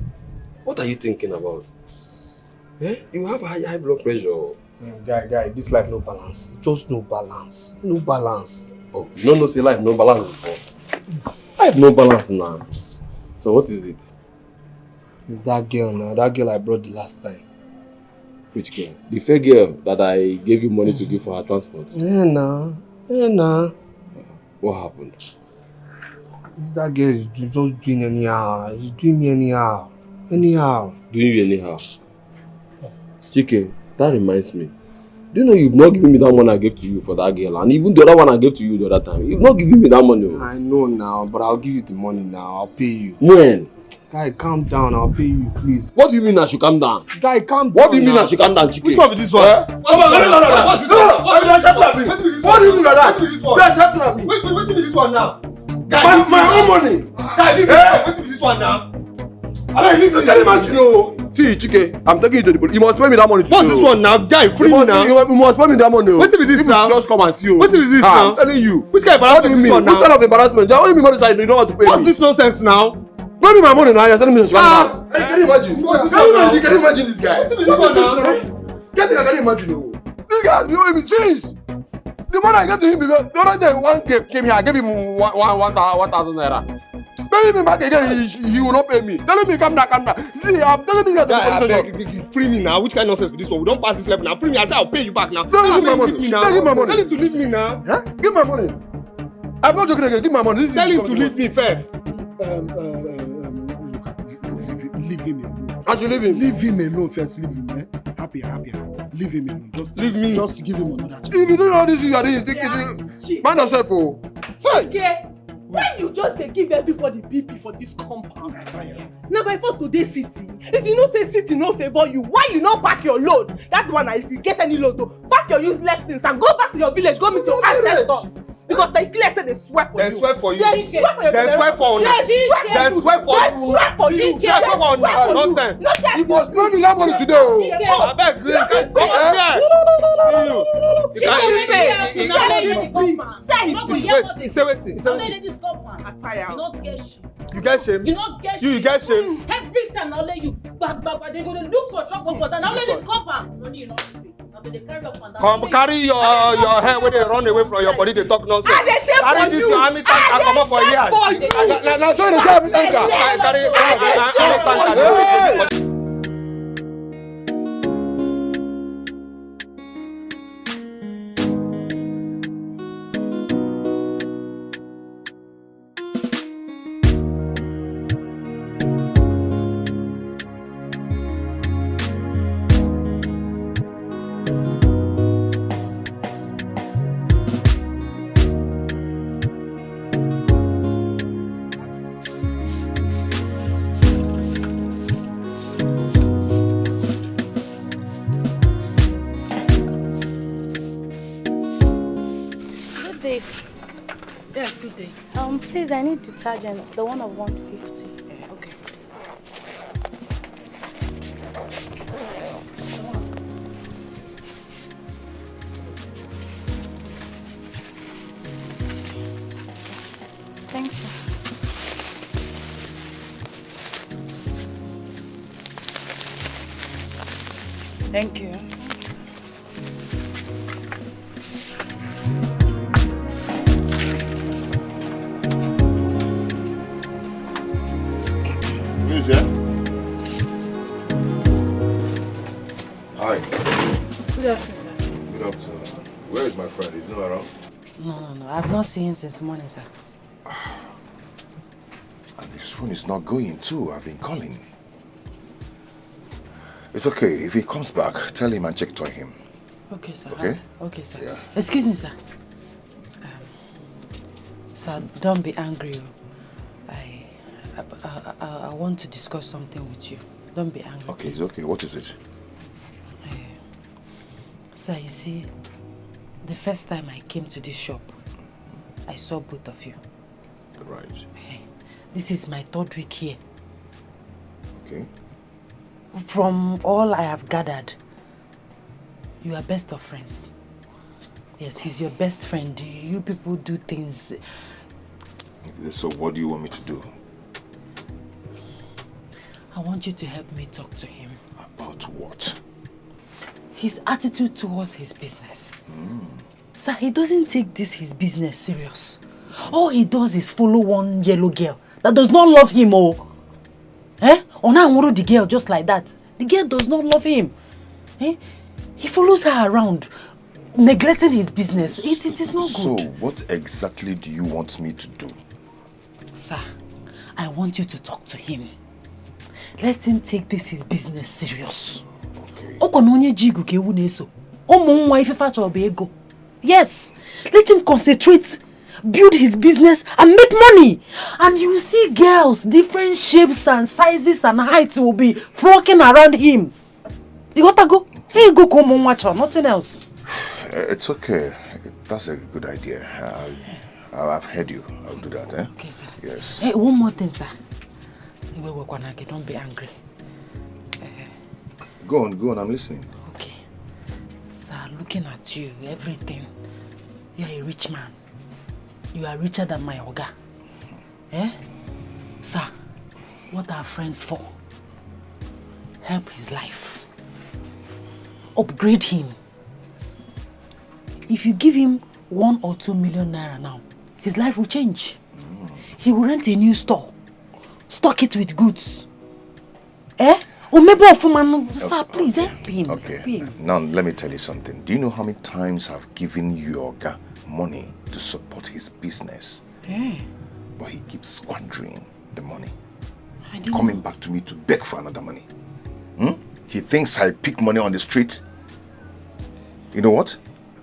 What are you thinking about? Eh? You have high blood pressure. Guy, this life no balance. Just no balance. No balance. Oh, you don't know say life no balance before. Life no balance now. So what is it? It's that girl now. That girl I brought the last time. Which girl? The fair girl that I gave you money to give for her transport. Yeah, nah. What happened? This that girl is just doing anyhow. She's doing me anyhow. Anyhow. Doing you anyhow? Keke, that reminds me. Do you know you've not given me that money I gave to you for that girl? And even the other one I gave to you the other time. You've not given me that money. I know now, but I'll give you the money now. I'll pay you. When? Guy, calm down. I'll pay you, please. What do you mean I should calm down? Guy, calm down. What do you mean I should calm down, Keke? Which one is this one? What's this one? What do you mean like that? You are shouting at me. Wait till this one now. Guy, my own money. Guy, leave this one now. You can imagine, oh. See, Keke, I'm taking you to the police. You must pay me that money today. What's this one now? Guy, free me now. You must pay me that money. What's this now? Just come and see you. What's this now? I'm telling you. Which kind of embarrassment is this one now? What kind of embarrassment? What do you mean money side? You don't want to pay me. What's this nonsense now? Pay me my money now. You're telling me to shut down. Can you imagine? You can imagine this guy. What's this one now? Can you imagine? This guy, you know him since. The money I gave to him because the other day one came here, I gave him 1,000 naira. Pay me back again, he will not pay me. Telling me come down. See, I'm telling you that. Free me now. Which kind of nonsense with this one? We don't pass this level now. Free me. I say I'll pay you back now. Give me my money. Give my money. Tell him to leave me now. Huh? Give my money. I'm not joking again. Give my money. Tell him to leave me first. Leave him alone. I should leave him. Leave him alone first. Leave him. Eh? Happy. Leave him alone. Just leave me. Just to give him another chance. If you do all this, you are doing it. Mind yourself, oh. Chike, when you just give everybody BP for this compound. Now by force to this city. If you know say city no favor you, why you not pack your load? That one, if you get any load, pack your useless things and go back to your village. Go meet your ancestors. Because they clear say they swear for you. They swear for you. They swear for you. They swear for you. They swear for you. Nonsense. You must pay me that money today. Oh, I beg you. Come here. Say wait. You get shame? You get shame? Every time now let you back, they go to look for trouble for that. Now let it come back. No need, they carry up and down. Come carry your hair when they run away from your body, they talk nonsense. Carry this your army tank and come up for years. Now show the army tank. Carry army tank. Yes, good day. Please, I need detergent, the one of 150. Yeah, okay. Thank you. Thank you. Who's there? Hi. Good afternoon, sir. Good afternoon. Where is my friend? Is he not around? No. I've not seen him since morning, sir. And his phone is not going too. I've been calling. It's okay. If he comes back, tell him and check to him. Okay, sir. Okay? Okay, sir. Yeah. Excuse me, sir. Sir, don't be angry. I want to discuss something with you. Don't be angry. Okay, please. it's okay. What is it? Sir, you see, the first time I came to this shop, I saw both of you. Right. This is my 3rd week here. Okay. From all I have gathered, you are best of friends. Yes, he's your best friend. You people do things. So what do you want me to do? I want you to help me talk to him. About what? His attitude towards his business. Sir, he doesn't take his business serious. All he does is follow one yellow girl that does not love him. Or now the girl just like that. The girl does not love him. He follows her around, neglecting his business. It is not good. So what exactly do you want me to do? Sir, I want you to talk to him. Let him take his business serious. Yes, let him concentrate, build his business and make money. And you will see girls, different shapes and sizes and heights will be flocking around him. You gotta go. Hey, go come on, watch her, nothing else. It's okay. That's a good idea. I've heard you. I'll do that, eh? Okay, sir. Yes. Hey, one more thing, sir. Don't be angry. Go on, I'm listening. Okay. Sir, looking at you, everything. You are a rich man. You are richer than my Oga. Sir, what are friends for? Help his life. Upgrade him. If you give him 1 or 2 million naira now, his life will change. He will rent a new store. Stock it with goods. Sir, please help him. Okay. Now, let me tell you something. Do you know how many times I've given Yoga money to support his business? But he keeps squandering the money. Coming back to me to beg for another money. He thinks I pick money on the street. You know what?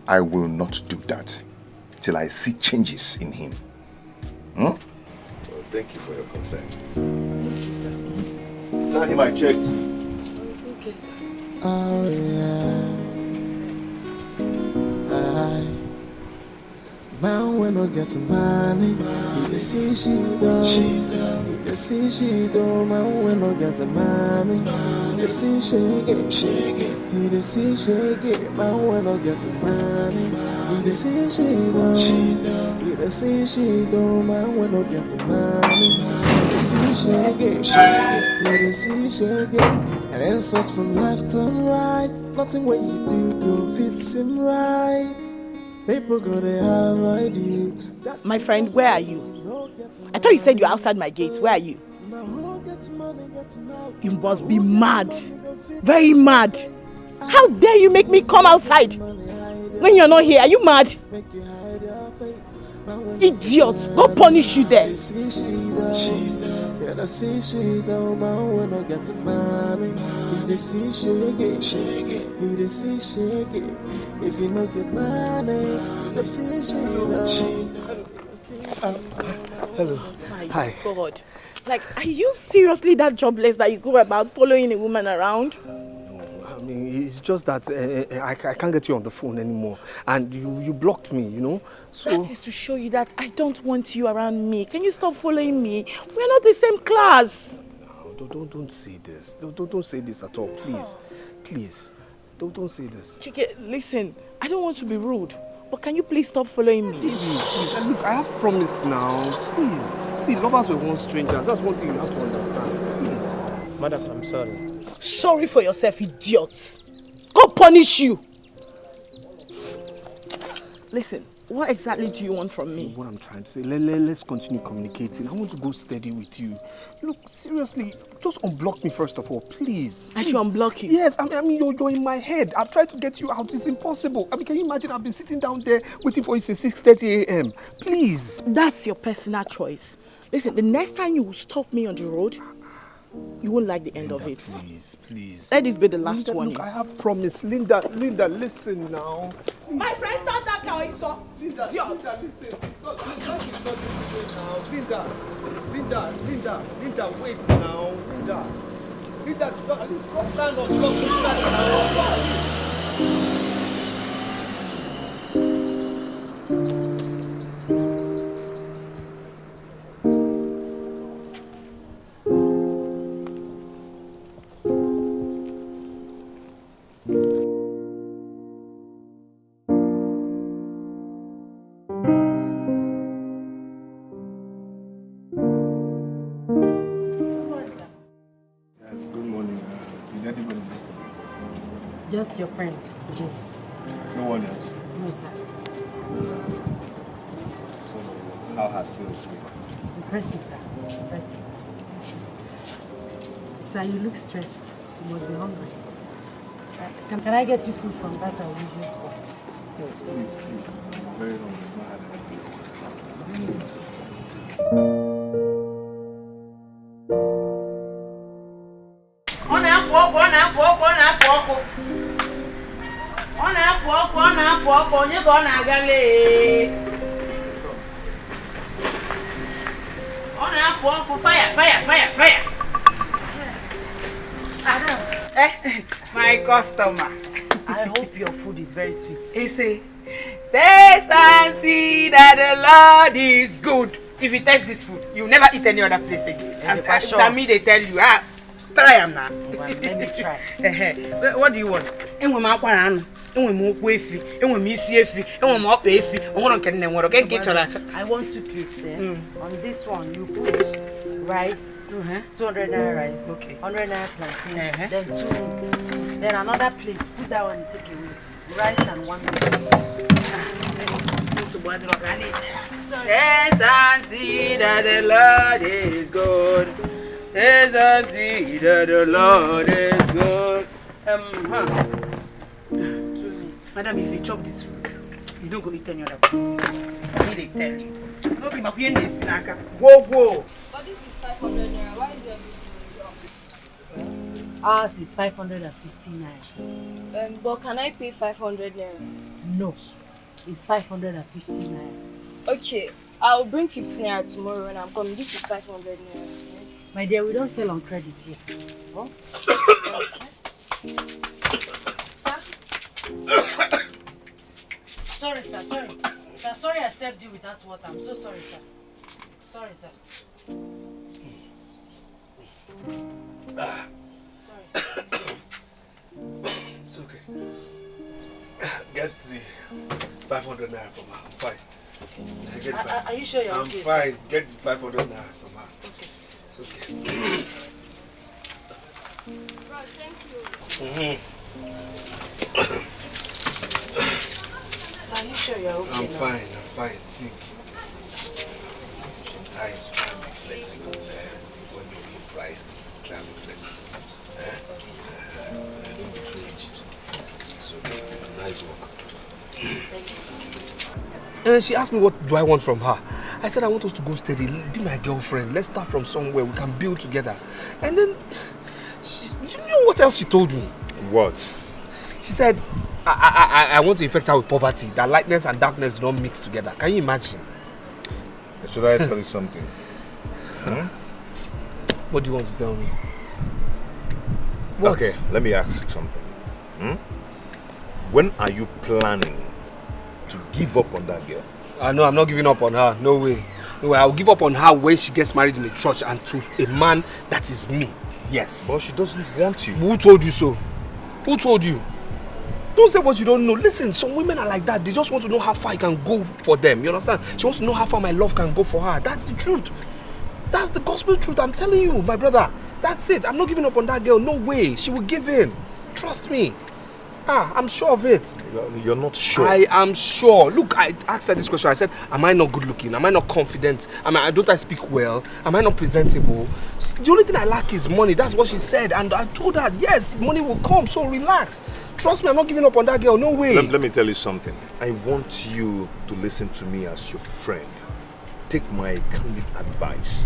I will not do that till I see changes in him. Well, thank you for your concern. Thank you, sir. Tell him I checked. Okay, sir. Oh yeah. Man, when I get money, he see she do. He see she do. Man, when I get money, he see she get. He see she get. Man, when I get money, he see she do. He see she do. Man, when I get money, he see she get. He see she get. And then search from left and right. Nothing what you do go fits him right. People gonna avoid you. My friend, where are you? I thought you said you're outside my gate. Where are you? You must be mad. Very mad. How dare you make me come outside when you're not here? Are you mad? Idiot. Go punish you there. Yeah, see she don't man when I get money. He see shake he see shake. If you no get money, he see Hello. Hi. God. Like, are you seriously that jobless that you go about following a woman around? I mean, it's just that I can't get you on the phone anymore. And you blocked me, you know? So that is to show you that I don't want you around me. Can you stop following me? We're not the same class. No, don't say this. Don't say this at all, please. Please. Don't say this. Keke, listen. I don't want to be rude. But can you please stop following me? Please. Look, I have promised now. Please. See, lovers were once strangers. That's one thing you have to understand. Please. Madam, I'm sorry. Sorry for yourself, idiot. punish you. Listen, what exactly do you want from me? What I'm trying to say, let's continue communicating. I want to go steady with you. Look, seriously, just unblock me first of all, please. I should unblock you? Yes, I mean you're in my head. I've tried to get you out. It's impossible. I mean, can you imagine? I've been sitting down there waiting for you since 6:30 a.m. Please. That's your personal choice. Listen, the next time you stop me on the road, you won't like the end of it. Please. Let this be the last Linda, one. Look, I have promised. Linda, listen now. My friend, stop that car, Linda, listen. It's not this way now. Linda, wait now. Linda, at least come stand on block now. Just your friend, James. No one else? No, sir. So, how has sales been? Impressive, sir. Impressive. Sir, you look stressed. You must be hungry. Can I get you food from that our usual spot? Yes, please. I'm very hungry. I've not had anything. Ọ na-apụ ọkụ onye ka ọ na-aga lee ọ na-apụ ọkụ fire My customer. I hope your food is very sweet. He say, taste and see that the Lord is good. If you taste this food, you never eat any other place again. And me, they tell you, try them now. Well, let me try. What do you want? I want 2 plates. On this one, you put rice, 200 naira rice, 100 naira plantain, then 2 meats. Then another plate, put that one and take away. Rice and 1 meat. Taste and see that the Lord is good. Taste and see that the Lord is good. Madam, if you chop this food, you don't go eat any other place. I need to tell you. Whoa. But this is 500 naira. Why is there Ours is 550 naira. but can I pay 500 naira? No, it's 550 naira. Okay, I'll bring 50 naira tomorrow when I'm coming. This is 500 naira. My dear, we don't sell on credit here. Oh? Sorry, sir. Sorry I served you without water. I'm so sorry, sir. Sorry, sir. Sorry, sir. It's okay. Get the 500 naira from her. I'm fine. Are you sure you're I'm okay, fine. sir? Get the 500 naira from her. Okay. It's okay. Bros, thank you. Sir, are you sure you're okay I'm now? fine. See, sometimes try and be flexible when you're being priced. Try and be flexible. Don't be too rigid. It's okay. Nice work. Thank you, sir. And then she asked me what do I want from her. I said I want us to go steady, be my girlfriend. Let's start from somewhere we can build together. And then, you know what else she told me? What? She said, I want to infect her with poverty, that lightness and darkness do not mix together. Can you imagine? Should I tell you something? What do you want to tell me? What? Okay, let me ask you something. When are you planning to give up on that girl? No, I'm not giving up on her. No way. I'll give up on her when she gets married in a church and to a man that is me. Yes. But she doesn't want you. Who told you so? Who told you? Don't say what you don't know. Listen, some women are like that. They just want to know how far I can go for them. You understand? She wants to know how far my love can go for her. That's the truth. That's the gospel truth. I'm telling you, my brother. That's it. I'm not giving up on that girl. No way. She will give in. Trust me. I'm sure of it. You're not sure? I am sure. Look, I asked her this question. I said, am I not good looking? Am I not confident? Don't I speak well? Am I not presentable? The only thing I lack is money. That's what she said. And I told her, yes, money will come, so relax. Trust me, I'm not giving up on that girl. No way. Let me tell you something. I want you to listen to me as your friend. Take my candid advice.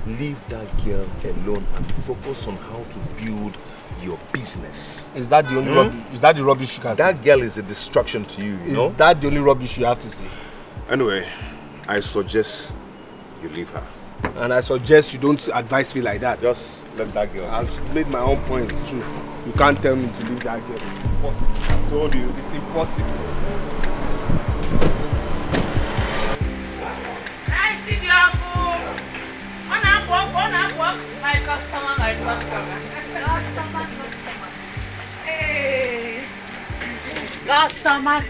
Leave that girl alone and focus on how to build your business. Is that the only rubbish? Is that the rubbish you can say? That girl is a distraction to you, you know? Is that the only rubbish you have to say? Anyway, I suggest you leave her. And I suggest you don't advise me like that. Just let that girl. I've made my own points too. You can't tell me to leave that girl. It's impossible. I told you, it's impossible. I see the apple. My customer. Hey. Customer.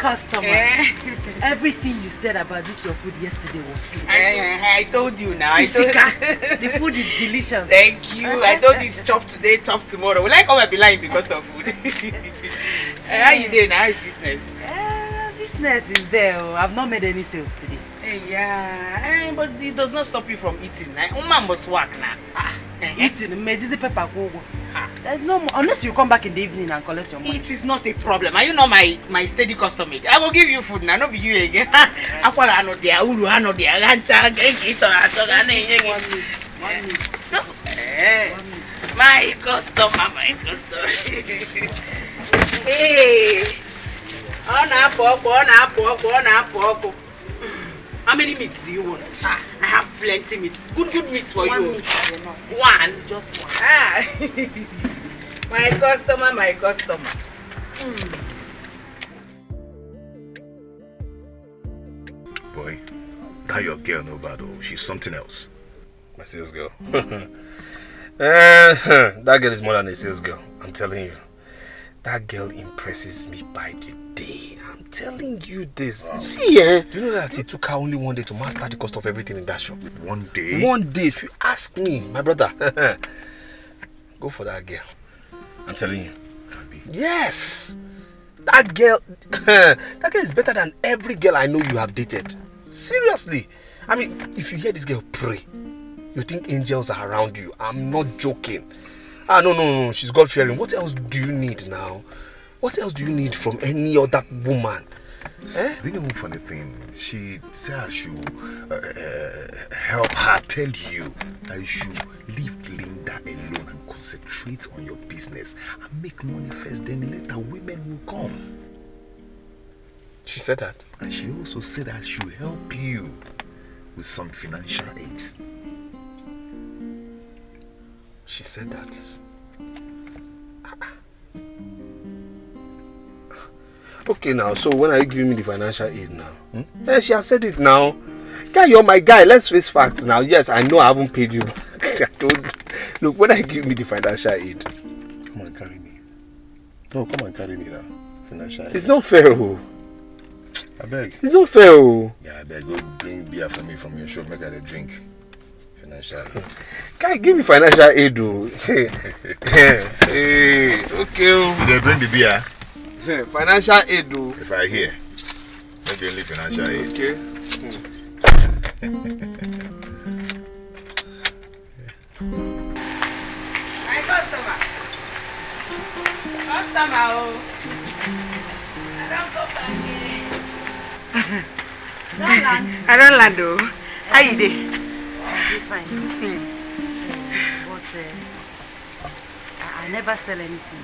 Everything you said about this your food yesterday was true. I told you now. The food is delicious. Thank you. I told you it's chop today, chop tomorrow. Will I come and be lying because of food? How you doing? How is business? Business is there. I've not made any sales today. Yeah, but it does not stop you from eating. Woman must work now. Eating, pepper. There's no more, unless you come back in the evening and collect your money. It is not a problem. Are you not my steady customer? I will give you food now, not be you again. One minute. My customer. Hey. How many meats do you want? I have plenty meat. Good meat for you. One meat. One? Just one. My customer. Boy, that your girl no bad oh. She's something else. My sales girl. That girl is more than a sales girl. I'm telling you. That girl impresses me by the day. I'm telling you this. Wow. See, do you know that it took her only one day to master the cost of everything in that shop? 1 day? 1 day. If you ask me, my brother, go for that girl. I'm telling you. Yes. That girl is better than every girl I know you have dated. Seriously. I mean, if you hear this girl pray, you think angels are around you. I'm not joking. No. She's God-fearing. What else do you need now? What else do you need from any other woman? Do you know funny thing? She said I should help her tell you that you should leave Linda alone and concentrate on your business and make money first, then later women will come. She said that? And she also said I should help you with some financial aid. She said that? Okay now, so when are you giving me the financial aid now? Yeah, she has said it now. Guy, you're my guy. Let's face facts now. Yes, I know I haven't paid you back. I told you. Look, when are you giving me the financial aid? Come and carry me. No, come and carry me now. Financial aid. It's not fair, oh. I beg. It's not fair, oh. Yeah, I beg. Go bring beer for me from your shop. Make her a drink. Financial aid. Guy, give me financial aid, oh. Hey, okay. They bring the beer. Financial aid, though. If I hear, maybe only financial aid. Okay. My customer, oh. I don't go back here. I don't land, though. How you doing? I'm fine. But I never sell anything.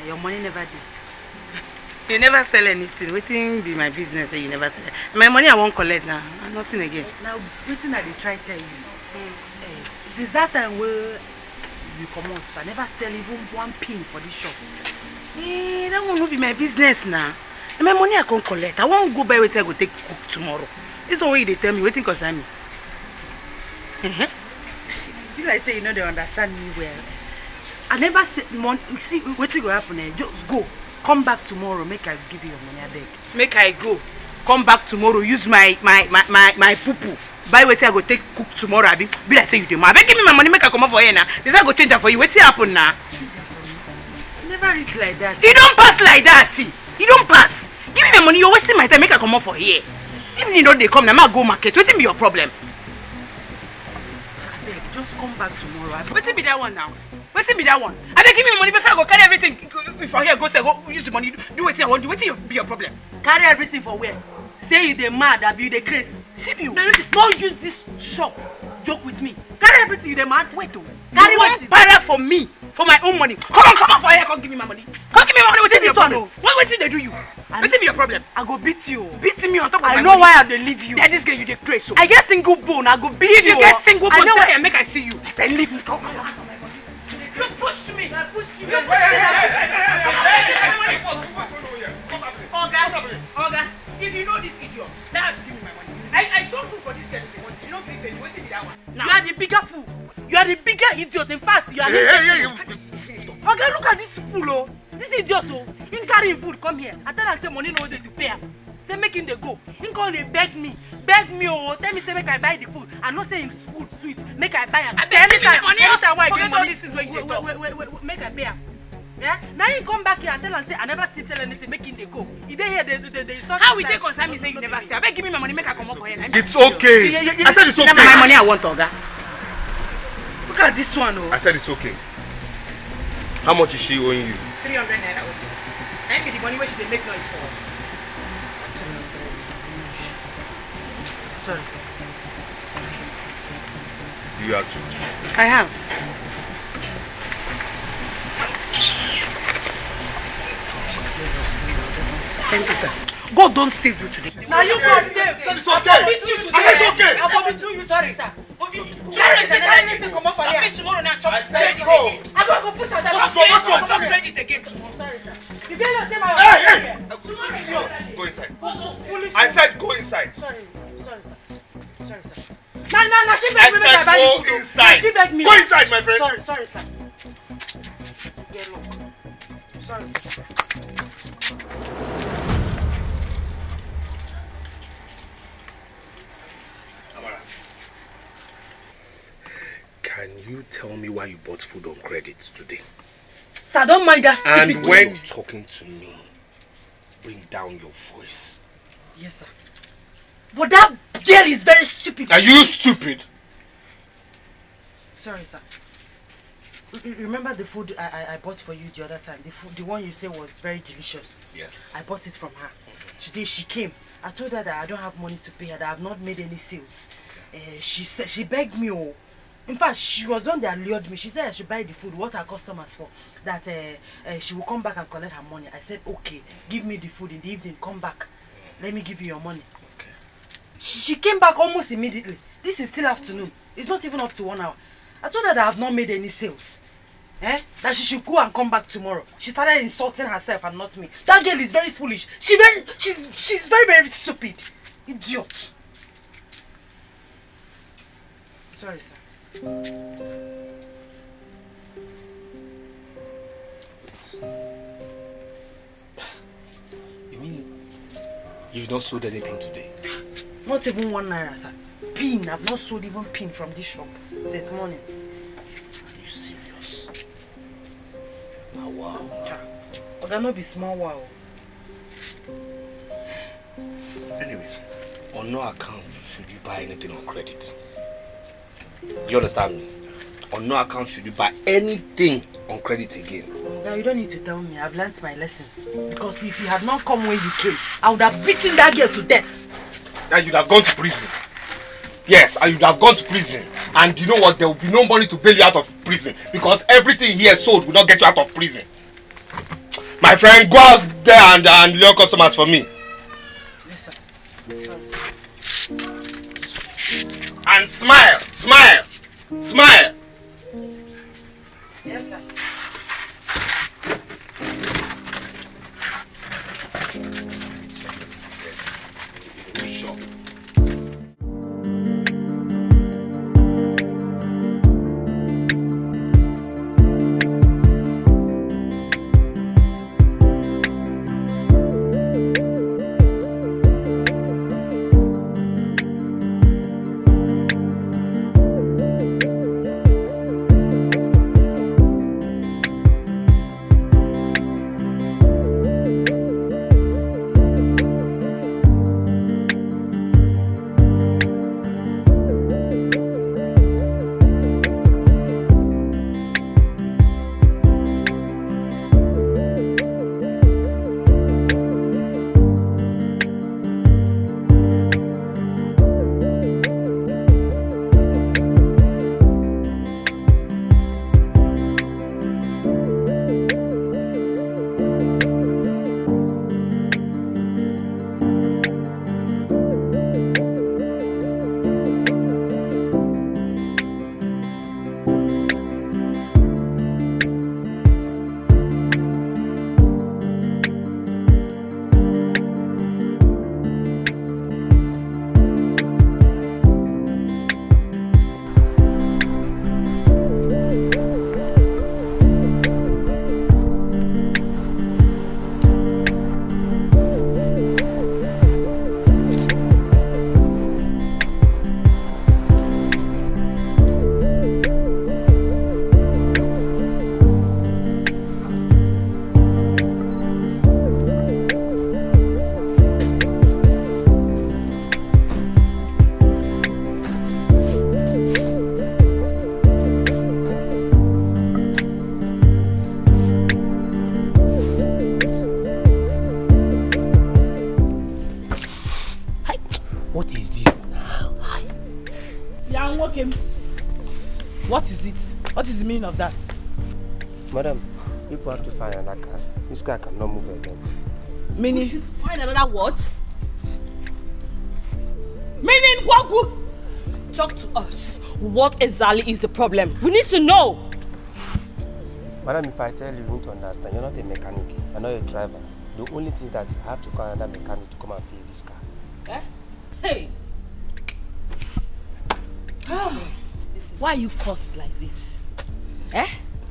Your money never did. You never sell anything. Waiting be my business and you never sell it. My money I won't collect now. Nothing again. Now waiting I dey try tell you. Since that time where you come out, so I never sell even one pin for this shop. That won't be my business now. And my money I can't collect. I won't go buy what I go take cook tomorrow. This is the way they tell me waiting concern me. You like say you know they understand me well. I never said money. See what will happen? Just go. Come back tomorrow. Make I give you your money. I beg. Make I go. Come back tomorrow. Use my poo poo. Buy what I go take cook tomorrow. I be like say you do. I beg give me my money. Make I come up for here now. This I go change it for you. What will happen now? Never never reach like that. You don't pass like that, see. You don't pass. Give me my money, you're wasting my time, make I come up for here. Even you know they come, now I go market. What be your problem? Babe, just come back tomorrow. What be that one now? What be that one? I beg, give me money before I go carry everything. If I here go say go use the money, do what I want, do what be your problem? Carry everything for where? Say you the mad, I be the craze. See you. Don't use this shop. Joke with me. Carry everything, you the mad. Wait, oh. Carry one barrel for me, for my own money. Come on for here, come give me my money. Come give me my money. What's your problem? What did they do you? What's your problem? I go beat you. Beat me on top of my I money. know why I dey leave you. That this girl you dey crazy so. I get single bone, I go beat you. If you get single bone, I know I make I see you. Then leave me. Come on. You pushed me. I pushed you. Oga, if you know this idiot, now have to give me my money. I saw food for this girl. You don't think they waiting that one. You are the bigger fool. You are the bigger idiot. In fact, you are Okay, look at this fool, oh. This idiot, oh. You carry him food, come here. I tell him say money no dey to pay. Say make him dey go. He come dey beg me, oh. Tell me say make I buy the food. I know say him food sweet. Make I buy am. Say anytime why I get money, wait, make I pay am. Yeah? Now he come back here and tell him say I never still sell anything. Make him dey go. He dey here. They how we dey concern me say you never sell? I beg give me my money, make I come up for here. It's okay. I said it's okay. My money I want, Oga. Look at this one, oh. I said it's okay. How much is she owing you? 300 naira. And be the money where she dey make noise for. Sorry, sir. Do you have to? I have. Thank you, sir. God don't save you today. Now you can't save. It's okay. It's okay. I'm going you. Sorry, sir. Tomorrow is another thing. Come up for here. Tomorrow now chop credit again. I go push out that. Chop credit again tomorrow. Sorry, sir. You better say my. Hey! Go inside. I said go inside. Sorry, sir. No, she begged me to buy go inside. She begged me. Go inside, my friend. Sorry, sir. Get look. Sorry, sir. Can you tell me why you bought food on credit today? Sir, don't mind that stupid And when talking to me, bring down your voice. Yes, sir. But that girl is very stupid. Are you stupid? Sorry, sir. Remember the food I bought for you the other time? The one you say was very delicious. Yes. I bought it from her. Today she came. I told her that I don't have money to pay her, that I have not made any sales. She said she begged me, oh. In fact, she was the one that lured me. She said I should buy the food, what her customers for. That she will come back and collect her money. I said, okay, give me the food in the evening, come back. Let me give you your money. Okay. She came back almost immediately. This is still afternoon. It's not even up to 1 hour. I told her that I have not made any sales. That she should go and come back tomorrow. She started insulting herself and not me. That girl is very foolish. She's very, very stupid. Idiot. Sorry, sir. You mean you've not sold anything today? Not even 1 naira, sir. Pin. I've not sold even pin from this shop since morning. Are you serious? Now, wow. But that not be small wow. Anyways, on no account should you buy anything on credit. You understand me? On no account should you buy anything on credit again. Now you don't need to tell me. I've learnt my lessons. Because if you had not come when you came, I would have beaten that girl to death. And you'd have gone to prison. Yes, and you'd have gone to prison. And you know what? There will be no money to bail you out of prison. Because everything here sold will not get you out of prison. My friend, go out there and lure customers for me. Yes, sir. Sorry, sir. And smile, smile, smile. Yes, sir. What is it? What is the meaning of that? Madam, people have to find another car. This car cannot move again. Meaning? We should find another what? Meaning, Kwaku! Talk to us. What exactly is the problem? We need to know. Madam, if I tell you, you need to understand. You're not a mechanic. You're not a driver. The only thing is that I have to call another mechanic to come and fix this car. Eh? Hey! Why are you cursed like this? Eh?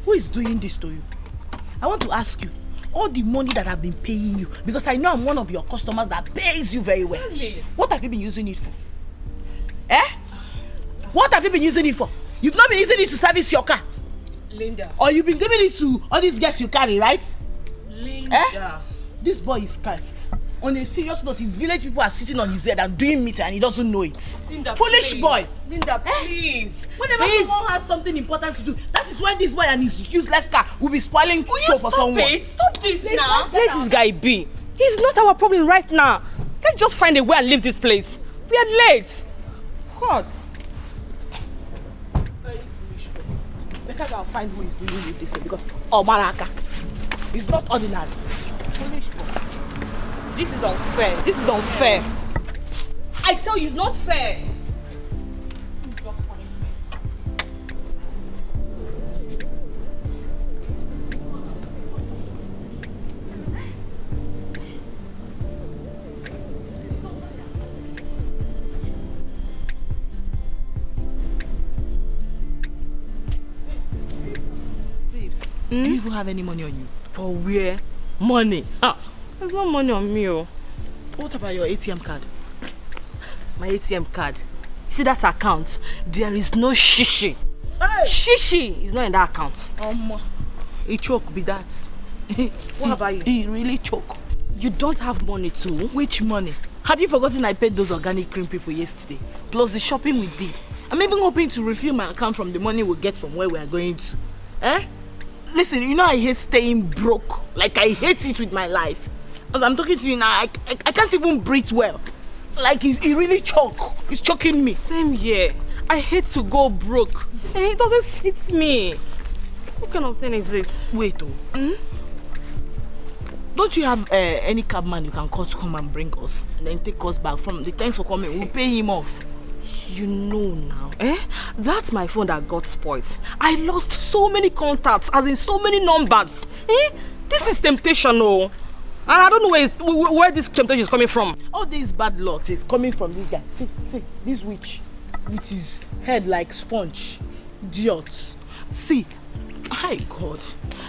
Who is doing this to you? I want to ask you, all the money that I've been paying you, because I know I'm one of your customers that pays you very well. Exactly. What have you been using it for? Eh? What have you been using it for? You've not been using it to service your car. Linda. Or you've been giving it to all these guests you carry, right? Linda. Eh? This boy is cursed. On a serious note, his village people are sitting on his head and doing meeting and he doesn't know it. Linda, foolish please. boy. Linda, please. Whenever someone has something important to do, that is when this boy and his useless car will be spoiling show for someone. Stop this now. Let this guy be. He's not our problem right now. Let's just find a way and leave this place. We are late. What? Very foolish boy. Because I'll find who is doing with this thing because Maraka is not ordinary. Foolish boy. This is unfair. This is unfair. I tell you, it's not fair. Babes, do you even have any money on you? For where? Money? There's no money on me. What about your ATM card? My ATM card. You see that account? There is no shishi. Hey! Shishi is not in that account. He choke be that. What about you? He really choke. You don't have money too? Which money? Have you forgotten I paid those organic cream people yesterday? Plus the shopping we did. I'm even hoping to refill my account from the money we get from where we are going to. Eh? Listen, you know I hate staying broke. Like I hate it with my life. As I'm talking to you now, I can't even breathe well. Like he really choke. He's choking me. Same here. I hate to go broke. It doesn't fit me. What kind of thing is this? Wait, Don't you have any cabman you can call to come and bring us and then take us back from the thanks for coming? We'll pay him off. You know now. That's my phone that got spoiled. I lost so many contacts, as in so many numbers. This is temptation, And I don't know where this temptation is coming from. All these bad luck is coming from this guy. See, this witch with his head like sponge. Idiots. See, my God,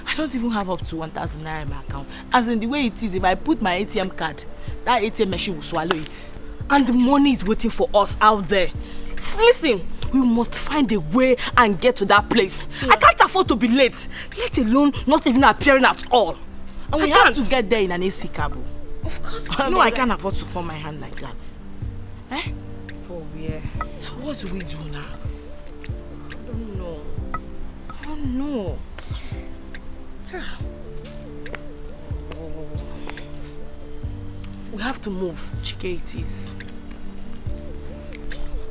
I don't even have up to 1,000 naira in my account. As in the way it is, if I put my ATM card, that ATM machine will swallow it. And the money is waiting for us out there. Listen, we must find a way and get to that place. I can't afford to be late, let alone not even appearing at all. And we have to get there in an AC cab. Of course. No, I can't afford to fall my hand like that. For where? So what do we do now? I don't know. We have to move. Chike it is.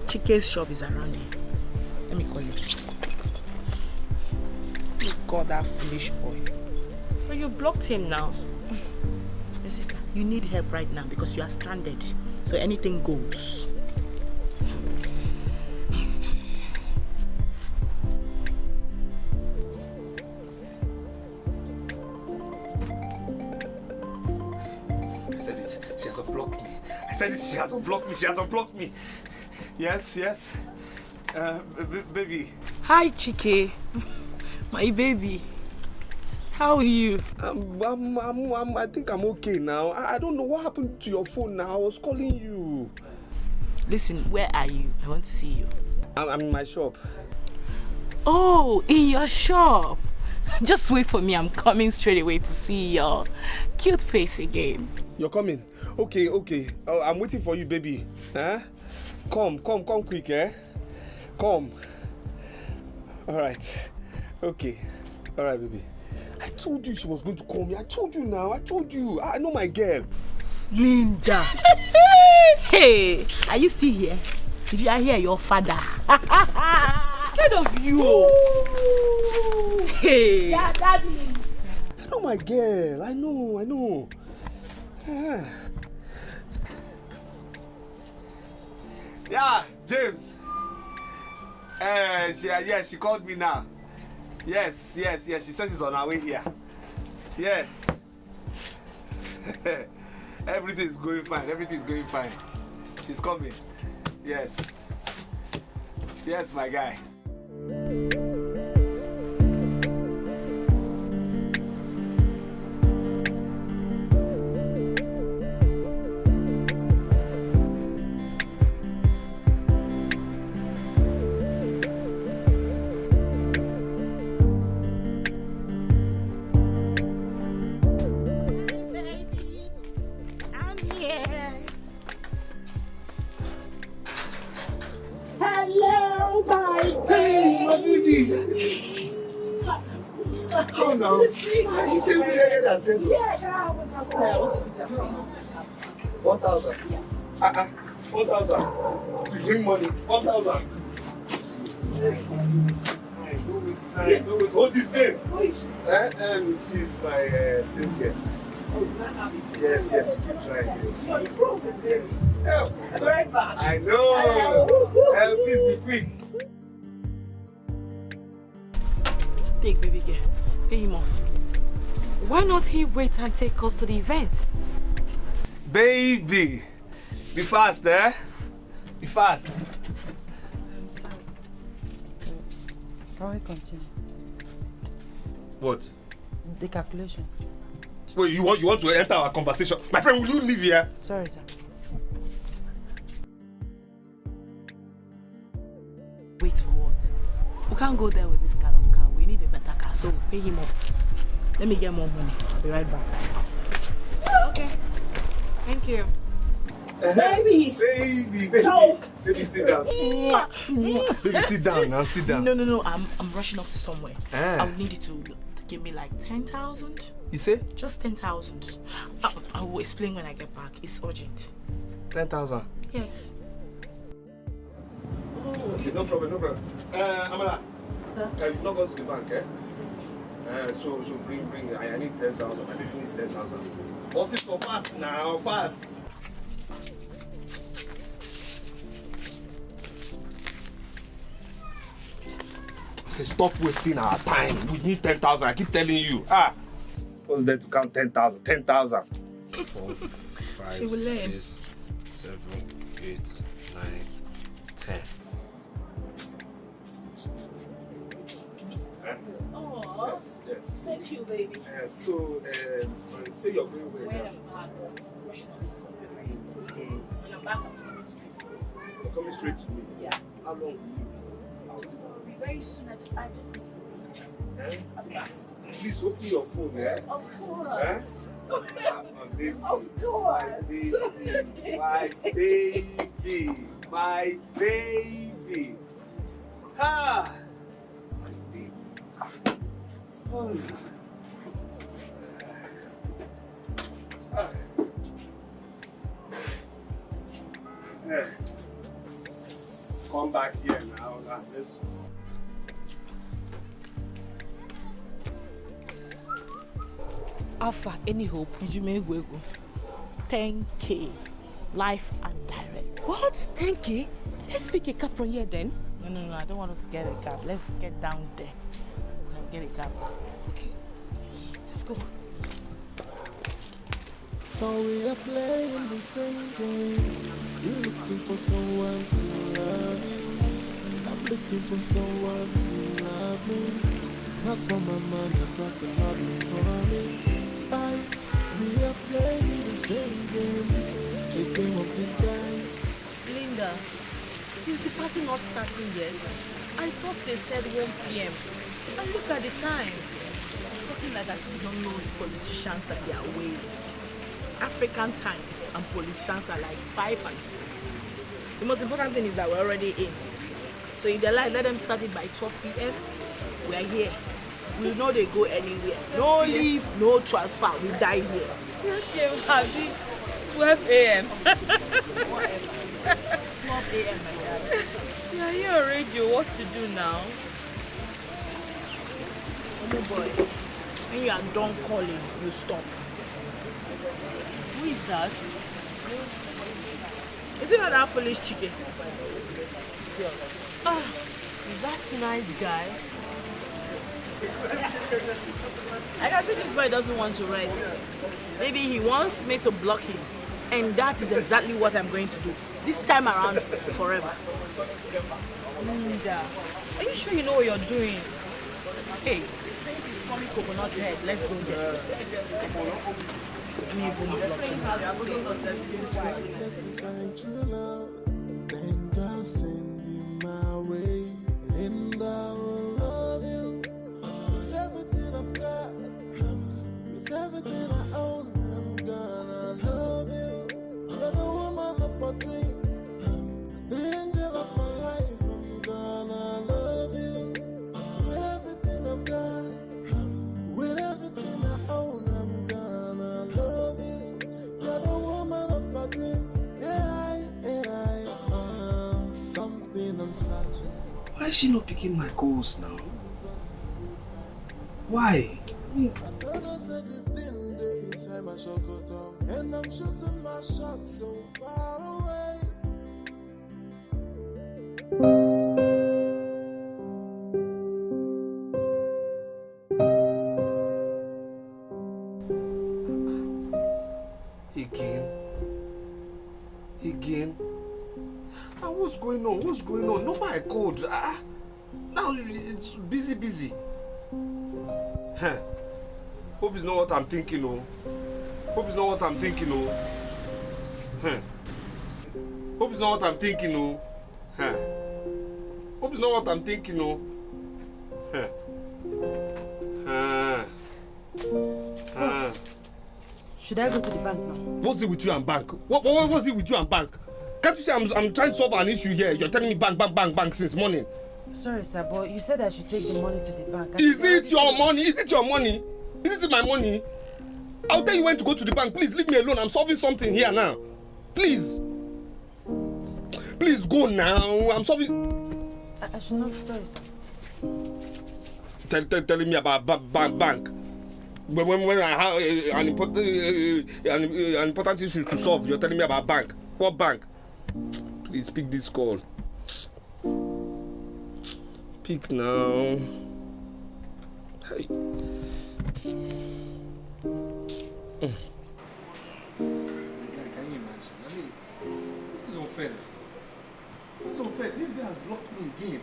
Chike's shop is around here. Let me call you. God, that foolish boy. But you blocked him now. My sister, you need help right now because you are stranded. So anything goes. She has unblocked me. She has unblocked me. Yes. Baby. Hi, Chike. My baby. How are you? I think I'm okay now. I don't know what happened to your phone now. I was calling you. Listen, where are you? I want to see you. I'm in my shop. Oh, in your shop. Just wait for me. I'm coming straight away to see your cute face again. You're coming? Okay. I'm waiting for you, baby. Huh? Come quick, Come. All right. Okay. All right, baby. I told you she was going to call me. I told you now. I told you. I know my girl. Linda. Hey, are you still here? If you are here, your father. Scared of you. Hey. Yeah, daddy. I know my girl. I know. Yeah, James. She called me now. Yes. She says she's on her way here. Yes. Everything's going fine. She's coming. Yes, my guy. Hello, my Hey, my baby. Oh no. You tell me that said. Yeah, 1,000. 1,000. You bring money. 1,000. Don't hold this thing. She's my sales girl. Yes, keep trying. Yes. Help. Right back. I know. Please be quick. Take baby girl. Pay him off. Why not he wait and take us to the event? Baby, be fast, eh? Be fast. I'm sorry. Can we continue? What? The calculation. Wait, you want to enter our conversation? My friend, will you leave here? Sorry, sir. Wait for what? We can't go there with this kind of car. We need a better car, so pay him off. Let me get more money. I'll be right back. Okay. Thank you. Baby! Baby, sit down. Baby, sit down now, sit down. No. I'm rushing off to somewhere. Ah. I would need you to give me like 10,000. You say? Just 10,000. I will explain when I get back. It's urgent. 10,000. Yes. Okay, no problem. Amala. Sir? You've not gone to the bank, eh? So bring. I need 10,000. My baby needs 10,000. What's it so fast now? Fast. I say stop wasting our time. We need 10,000. I keep telling you. What's there to count 10,000? 10,000. 4, 5, She will learn. 6, 7, 8, 9, 10. Yes. Thank you, baby. So, say you're going where? When I'm back, rushing off to somewhere. When I'm back, I'm coming straight to you. You're coming straight to me? Yeah. How long will you be out? It'll be very soon. I just need some money. I'll be back. Please open your phone, eh? Of course. My baby. Of course. My baby. My baby. Oh. Come back here now. Let's. Alpha, any hope? 10K. Life and direct. What? 10K? Let's pick a cab from here then. No. I don't want us to get a cab. Let's get down there. Get a cab. Okay. Let's go. So we are playing the same game. You're looking for someone to love you, and I'm looking for someone to love me. Not for my money, but to love me for me. We are playing the same game, the game of disguise. Linda, is the party not starting yet? I thought they said 1 p.m. And look at the time. Talking like that, you don't know the politicians and their ways. African time and politicians are like 5 and 6. The most important thing is that we're already in. So if they like, let them start it by 12 p.m. We're here. We know they go anywhere. No leave, no transfer. We die here. Okay, Abby. 12 a.m. 12 a.m. my dad. Yeah, you're on radio. What to do now? Oh boy, when you are done calling, you stop. Who is that? Is it not that foolish chicken? Ah, that's a nice guy. I can see this boy doesn't want to rest. Maybe he wants me to block him. And that is exactly what I'm going to do. This time around, forever. Linda, are you sure you know what you're doing? Hey, it's funny coconut head. Let's go there. Let me even block him. Trusted to find true love, then God send him my way, and I will love you with everything I've got, with everything I own. I'm gonna love you. You're the woman of my dreams, the angel of my life. I'm gonna love you with everything I've got, with everything I own. I'm gonna love you. You're the woman of my dream. Something I'm searching for. Why is she not picking my calls now? Why? I don't say the thing they inside my chocolate, and I'm shooting my shot so far away. Again? What's going on? What's going on? No, I called. Now it's busy. Huh. Hope it's not what I'm thinking, oh. Hope it's not what I'm thinking, oh. Huh. Hope it's not what I'm thinking, oh. Huh. Hope it's not what I'm thinking, oh. Huh. Boss, should I go to the bank now? What's it with you and bank? What's it with you and bank? Can't you see I'm trying to solve an issue here? You're telling me bank since morning. Sorry, sir, but you said I should take the money to the bank. Is it your money? Is it your money? Is it my money? I'll tell you when to go to the bank. Please leave me alone. I'm solving something here now. Please. Please go now. I'm solving. I should not. Sorry, sir. Telling me about bank. When I have an important issue to solve, you're telling me about bank. What bank? Please pick this call. Pick now. Hey. Can you imagine? I mean, this is unfair. This is unfair. This girl has blocked me again.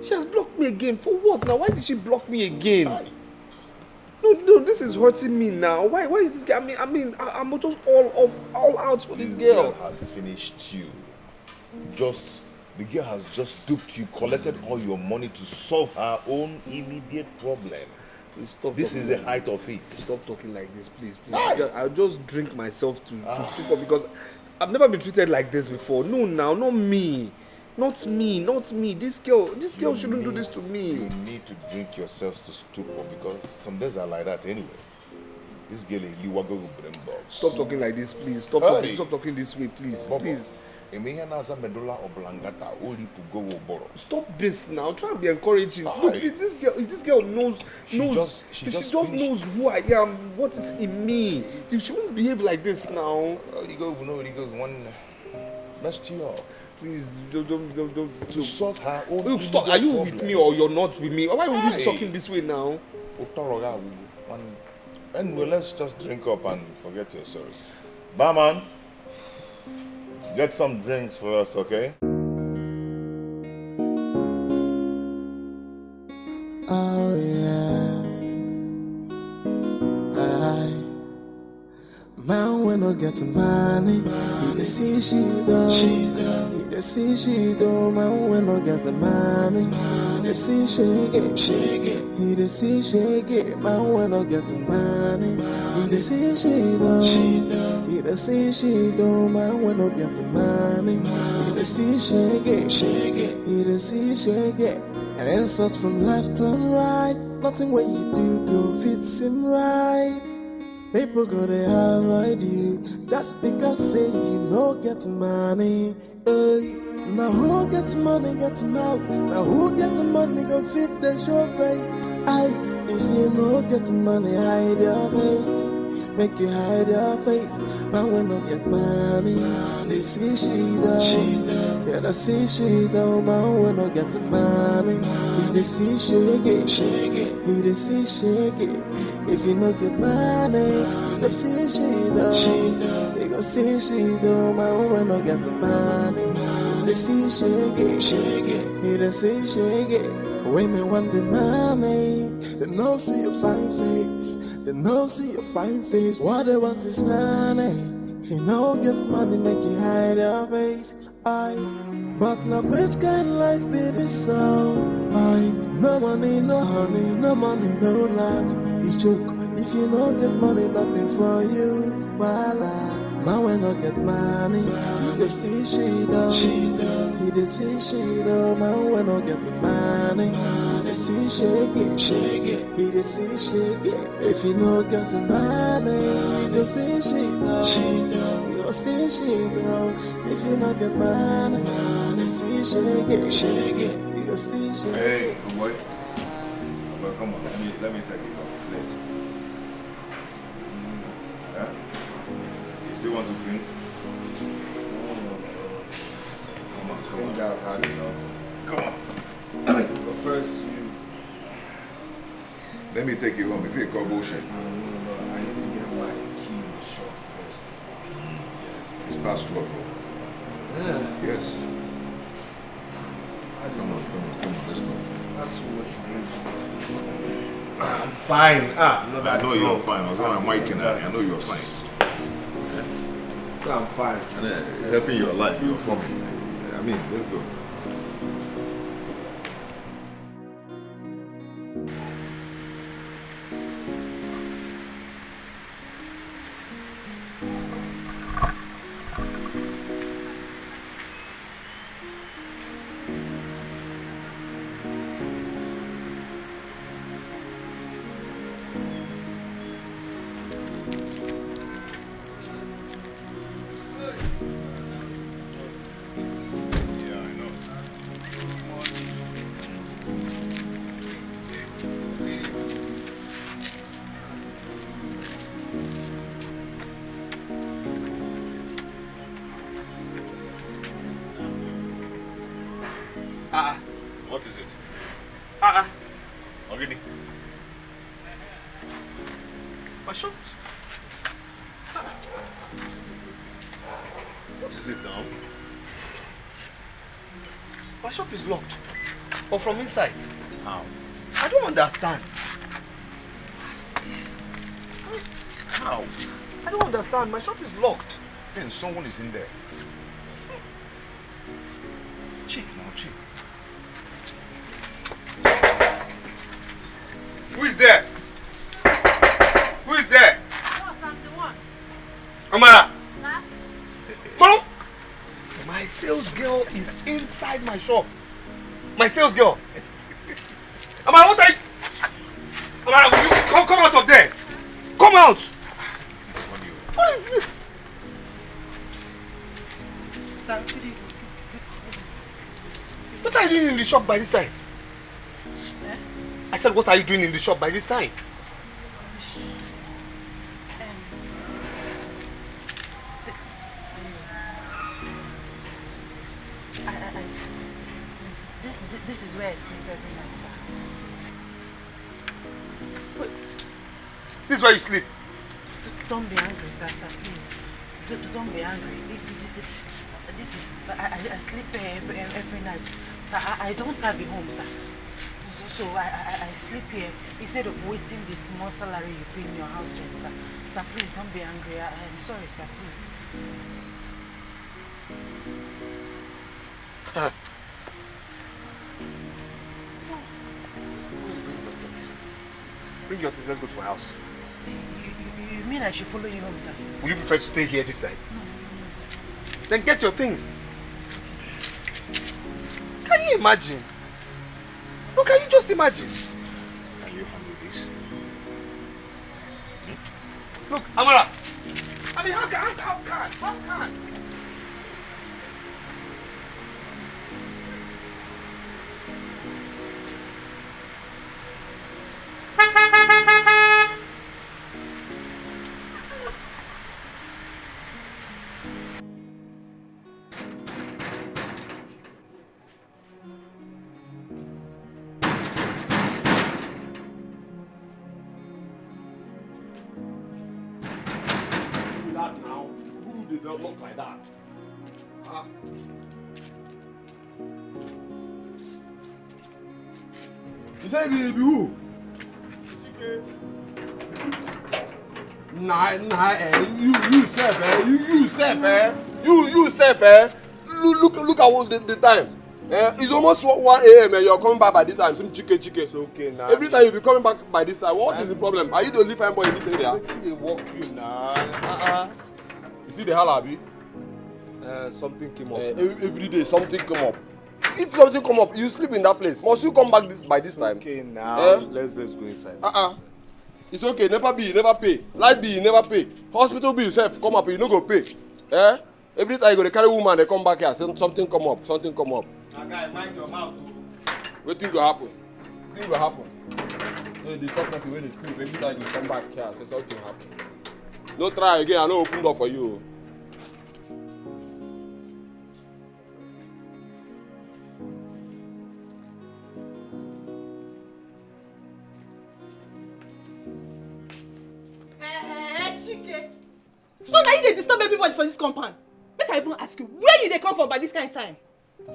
She has blocked me again. For what now? Why did she block me again? No, this is hurting me now. Why is this girl? I mean, I'm just all out for this girl. The girl has finished you. The girl has just duped you, collected all your money to solve her own immediate problem. This is the height of it. Stop talking like this, please. I'll just drink myself to stupor because I've never been treated like this before. No, now, not me. Not me. This girl shouldn't do this to me. You need to drink yourselves to stupor because some days are like that anyway. This girl is Liwago with brain box. Stop talking like this, please. Stop talking this way, please. Please. Stop this now. Try and be encouraging. Look, if this girl knows she just knows who I am, what is in me. She won't behave like this now. One messed you up. Please don't solve her own. Look, stop. Are you with me or you're not with me? Why are you talking this way now? Anyway, let's just drink up and forget your sorrows. Barman, get some drinks for us, okay? Oh yeah. Man, when I get money, he dey see she do. He dey see she do. Man, when I get money, he dey see she get. He dey see she get. Man, when I get money, he dey see she do. He dey see she do. Man, when I get money, he dey see she get. He dey see she get. And then search from left and right. Nothing what you do go fits him right. People gonna avoid you just because say you no get money. Hey. Now who gets money gets mouth. Now who gets money go fit the show face. If you no get money, hide your face. Make you hide your face. Man, we no get money. They see she though. Yeah, they see she though. Man, we no get money. He they see shake it. He they see shake it. If you no get money, you go see she though. You go see she though. Man, we no get money. They see shake it. He they see shake it. When me want the money, they no see your fine face. They no see your fine face. What they want is money. If you no get money, make you hide your face. But now which kind of life be this so? No money, no honey, no money, no life. It's joke. If you no get money, nothing for you. Voila. Man, we no get money. You go see she though. He dey see she though. Man, we no get money. He dey see shake it. He dey see shake it. If you no get money, you go see she though. You go see she though. If you no get money, you dey see shake it. You go see shake it. Hey, boy. Well, come on. Let me take it off. It's late. Yeah? Still want to drink? Come on, come on. I've had enough. Come on. But first, let me take you home before you call bullshit. No, I need to get my key in the shop first. Yes. It's past 12. Yeah. Yes. Come on, let's go. Not too much drink. I'm fine. I know you're fine. I was on my mic and I know you're fine. I'm fine. And helping your life, you're for me. I mean, let's go. What is it? Ogini. My shop. What is it now? My shop is locked. Or from inside. How? I don't understand. How? I don't understand. My shop is locked. Then someone is in there. Check now, check. Who is there? Who is there? Amara! Sir? Mom! My sales girl is inside my shop. My sales girl. Amara, what are you? Amara, will you come out of there? Come out! This is funny. What is this? Sir, what are you doing in the shop by this time? Eh? I said, what are you doing in the shop by this time? This is where I sleep every night, sir. Wait. This is where you sleep? Don't be angry, sir, please. Don't be angry. This is, I sleep every night. Sir, I don't have a home, sir. So I sleep here instead of wasting the small salary you pay in your house rent, sir. Sir, please don't be angry. I'm sorry, sir, please. Bring your things, let's go to my house. You mean I should follow you home, sir? Will you prefer to stay here this night? No, sir. Then get your things. Can you imagine? No, can you just imagine? Can you handle this? Look, Amara. I mean, how can? Don't look like that. You say be who? Nah, you self, you self, Look at what the time. It's almost 1 a.m. and you're coming back by this time. Some chicken. It's okay now. Every time you be coming back by this time, what is the problem? Are you the only fine boy in this area? They walk you now. You see the halabi? Something came up. Every day something come up. If something come up, you sleep in that place. Must you come back by this time? Okay, now let's go inside. It's okay. Never pay. Light bill, never pay. Hospital bill yourself come up, you no go pay. Every time you go to carry woman, they come back here. Something come up. Guy, mind your mouth. What thing go happen? The first person when they sleep, every time you come back here, say something happen. No try again. I no open door for you. Chike. So now you dey disturb everybody for this compound. Make I even ask you, where you dey come from by this kind of time?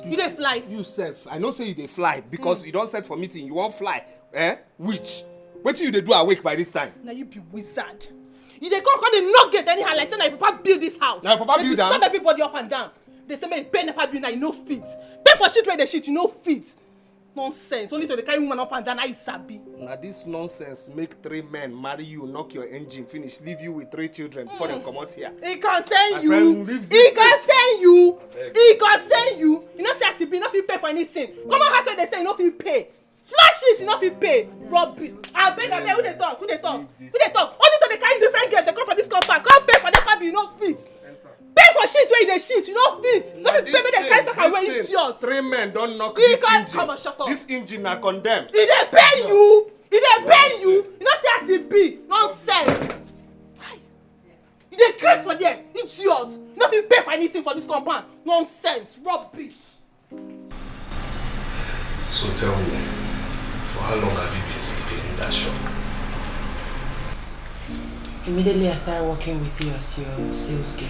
You dey fly? You self, I know say you dey fly because you don't set for meeting, you won't fly. Which? Wetin you dey do awake by this time? Now you be wizard. You dey come dey knock gate anyhow like say na your papa build this house. Na your papa build am? They disturb everybody up and down. They say make you pay nepa bill now you no fit. Pay for shit where they shit you no fit. Nonsense. Only to the carry woman up and down, I sabi. Now this nonsense make 3 men marry you, knock your engine, finish, leave you with 3 children before them come out here. He concern you. He concern you. He concern you. You know say as you be, you no fit pay for anything. Come on, house where they say you no fit pay. Flash it, you no fit pay. Rubbish. I beg, who they talk? Only to the carry different girls they come for this compound. Come pay for that family, you no fit. Pay for shit where you dey shit, you no fit. No fit pay me the carry stock away idiot. 3 men don't knock this engine. Come on, shut up. This engine are condemned. He dey pay you. He dey pay you. You know say as e be. Nonsense. You dey create for there, idiot. You no fit pay for anything for this compound. Nonsense. Rubbish. So tell me, for how long have you been sleeping in that shop? Immediately I started working with you as your sales girl.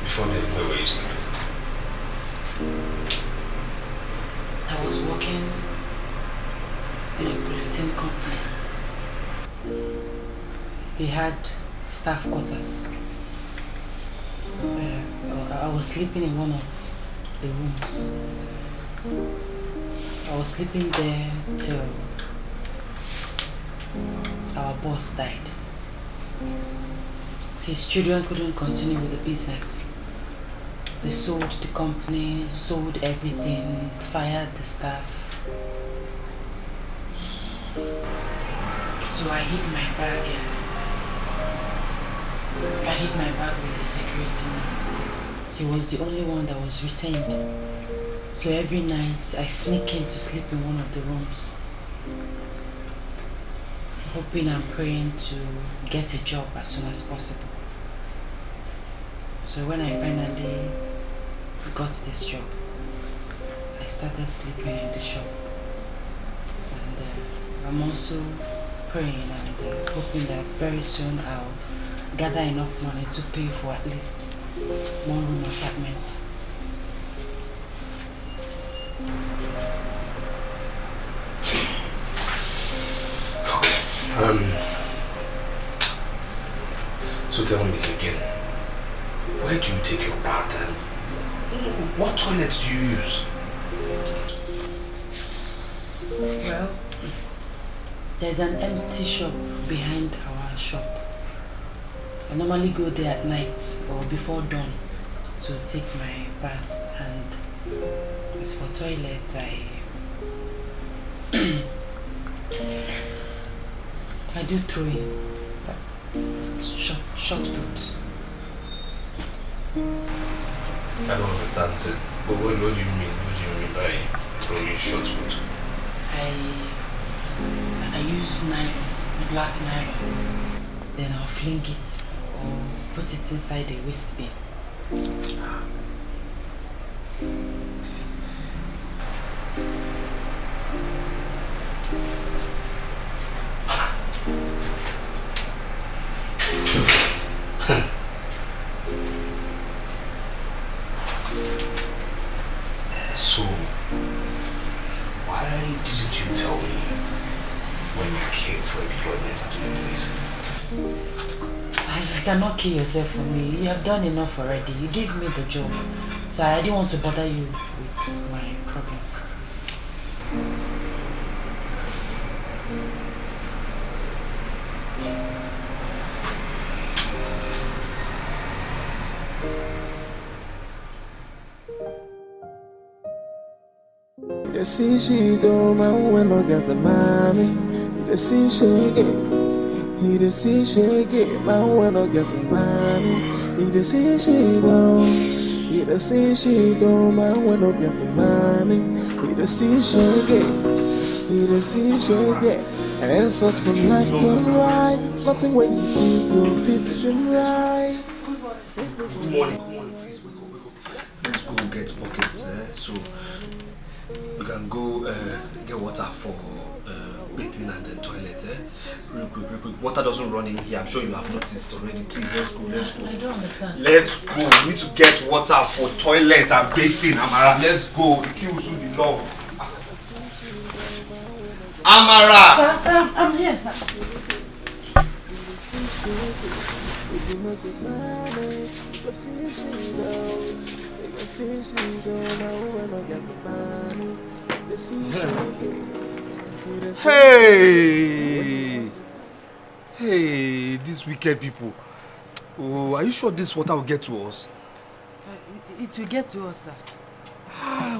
Before then, where were you sleeping? I was working in a bulletin company. They had staff quarters. I was sleeping in one of the rooms. I was sleeping there till our boss died. His children couldn't continue with the business. They sold the company, sold everything, fired the staff. So I hid my bag with the security man. He was the only one that was retained. So every night I sneak in to sleep in one of the rooms, hoping and praying to get a job as soon as possible. So when I finally got this job, I started sleeping in the shop. And I'm also praying and hoping that very soon I'll gather enough money to pay for at least 1-room apartment. So tell me again, where do you take your bath and what toilet do you use? Well, there's an empty shop behind our shop. I normally go there at night or before dawn to take my bath, and as for toilet, I do throw in short put. I don't understand it. But what do you mean? What do you mean by throwing short put? I use nylon, black nylon. Then I'll fling it or put it inside a waste bin. please. Sir, you cannot kill yourself for me. You have done enough already. You gave me the job. So I didn't want to bother you with my problems. You see she do man when no get the money. You see she get. You see she get man when no get the money. You see she do. You see she do man when no get the money. You see she get. You see she get. And such from left to right. Nothing what you do go fits him right. Good morning. Let's go get buckets, so we can go get water for bathing and the toilet. Real quick. Water doesn't run in here. I'm sure you have noticed already. Please, let's go. I don't understand. Let's go. We need to get water for toilet and bathing, Amara. Let's go. The queue will soon be long. Amara! Sir, I'm here, sir. If you not get money, you go see she down. You go see she down. Now when I get the money, you see she get. Hey, these wicked people. Oh, are you sure this water will get to us? It will get to us, sir.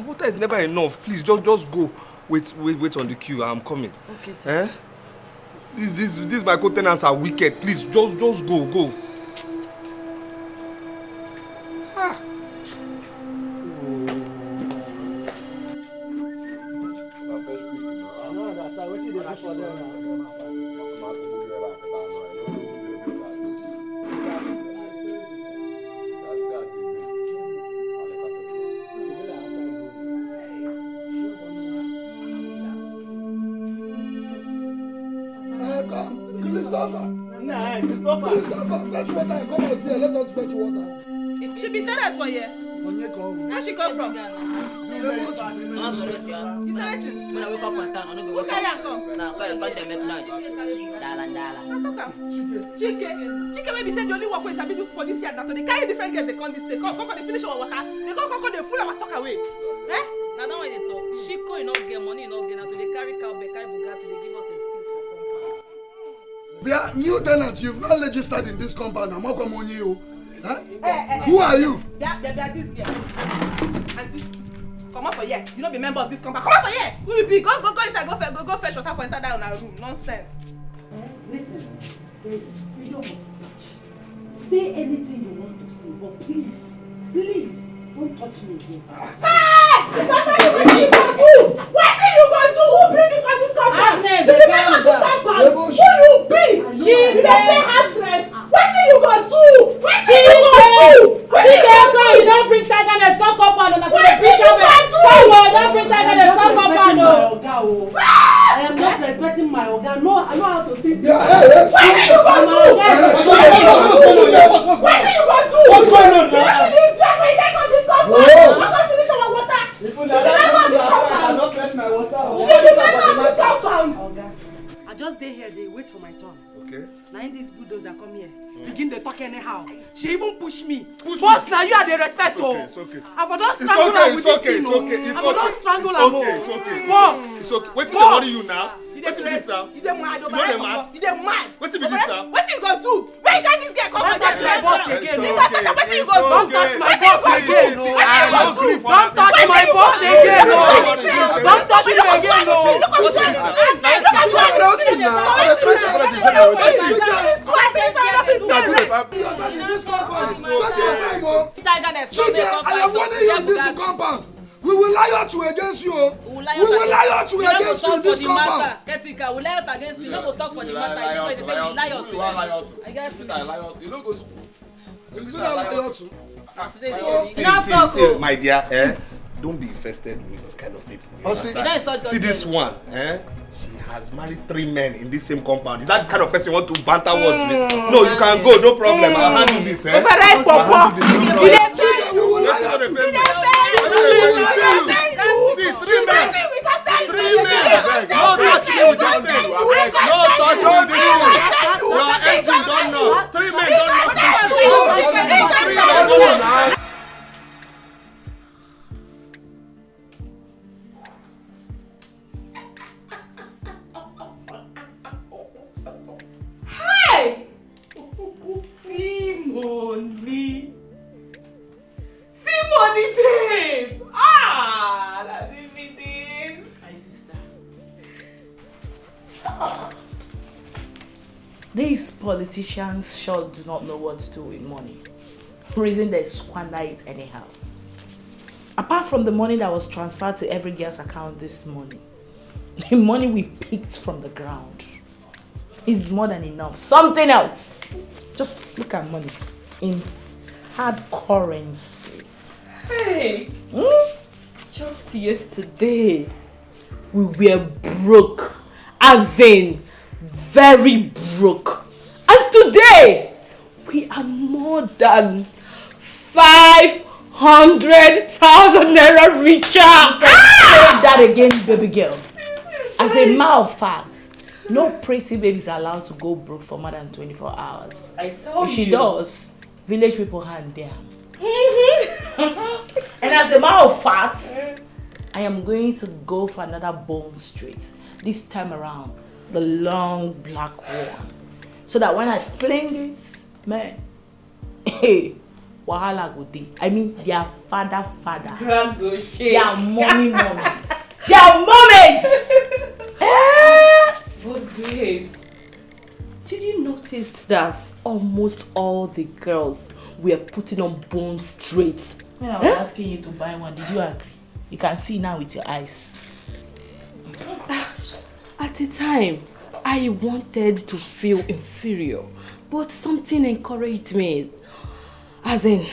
Water is never enough. Please, just go. Wait on the queue. I'm coming. Okay, sir. These my co-tenants are wicked. Please, just go. Christopher, fetch water and come out here. Let us fetch water. She be there for you. Where she come from? Lagos. You say it? When I wake up on town, I don't go. Who carry am come? Nah, call them make noise. Dala. Chike wey be say the only work wey sabi do for this year na to dey carry different girls dey come this place. Come dey finish our water. They come dey full our sock away. Eh? Na that way they talk. Shiko you no get money, you no get. Na to dey carry cow, carry Bugatti, they give us excuse for compound. They are new tenants. You've not registered in this compound. I'm not coming you. Who are you? They are this girl. Auntie, come out for here. You not be member of this compound. Come out for here. Who you be? Go inside. Go fetch water for inside that on our room. Nonsense. Listen, there is freedom of speech. Say anything you want to say, but please, don't touch me again. Hey! What are you going to do? What are you going to do? Who bring you from this compound? Who you be? You don't pay house rent. What are you going to do? You don't bring tiger stop compound. Don't bring tiger stop compound. I am not respecting my oga. No, I know how to think. What are you going to do? What's going on now? I'm going to finish our water. I just stay here, they wait for my turn. Okay. Now in this bulldozer come here, begin to talk anyhow. She even push me. Boss, now you are the respect. It's okay. I will not strangle her with this thing. I will not strangle her. It's okay. Boss. It's okay. Wait till they worry you now. What be this now? You dey mad over there. You dey mad. What be this now? What you gonna do? Where you carry this girl come from? Don't touch my boss again. What you gonna do? Don't touch my boss again. Don't touch my boss again. Don't touch him again. I am warning you in this compound. We will lie to against you. We will lie to against you in this compound. Ketika, we lie against you. No go talk for the matter. They say we lie to. I guess you no go school. Is it not lie to? See, my dear, don't be infested with this kind of people. See this one, she has married 3 men in this same compound. Is that the kind of person you want to banter words with? No, you can go, no problem. I'll handle this. You See, 3 men. 3 men. No touch me with this thing. No touch me with this thing. 3 men don't lost this. Hey! Simone! Simone, babe! Ah! Let me be this! My sister. These politicians sure do not know what to do with money. Reason they squander it anyhow. Apart from the money that was transferred to every girl's account this morning, the money we picked from the ground is more than enough. Something else. Just look at money in hard currencies. Hey! Just yesterday, we were broke. As in, very broke. And today, we are more than 500,000 naira richer. Say that again, baby girl. As a matter of fact, no pretty baby is allowed to go broke for more than 24 hours. I told if she you. does, village people hand there. And as a matter of fact, I am going to go for another Bond Street. This time around, the long black one. So that when I fling it, man, hey, wahala go dey. I mean, their fathers. Their mummies. Their moments! But babes, did you notice that almost all the girls were putting on Bond Street? When I was asking you to buy one, did you agree? You can see now with your eyes. At the time, I wanted to feel inferior, but something encouraged me. As in,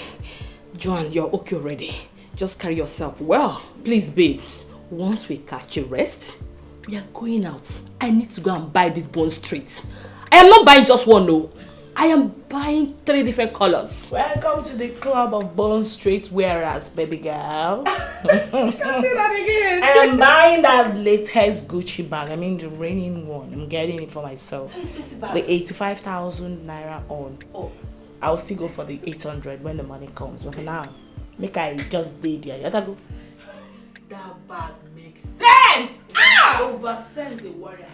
Joan, you're okay already. Just carry yourself well. Please, babes, once we catch a rest, we are going out. I need to go and buy this Bond Street. I am not buying just one, no. I am buying 3 different colors. Welcome to the club of Bond Street wearers, baby girl. You can say that again. I am buying that latest Gucci bag. I mean the reigning one. I'm getting it for myself. The 85,000 naira on. Oh. I'll still go for the 800 when the money comes. But for now, make I just did there. You gotta go. That bag makes sense. Over sense the warrior.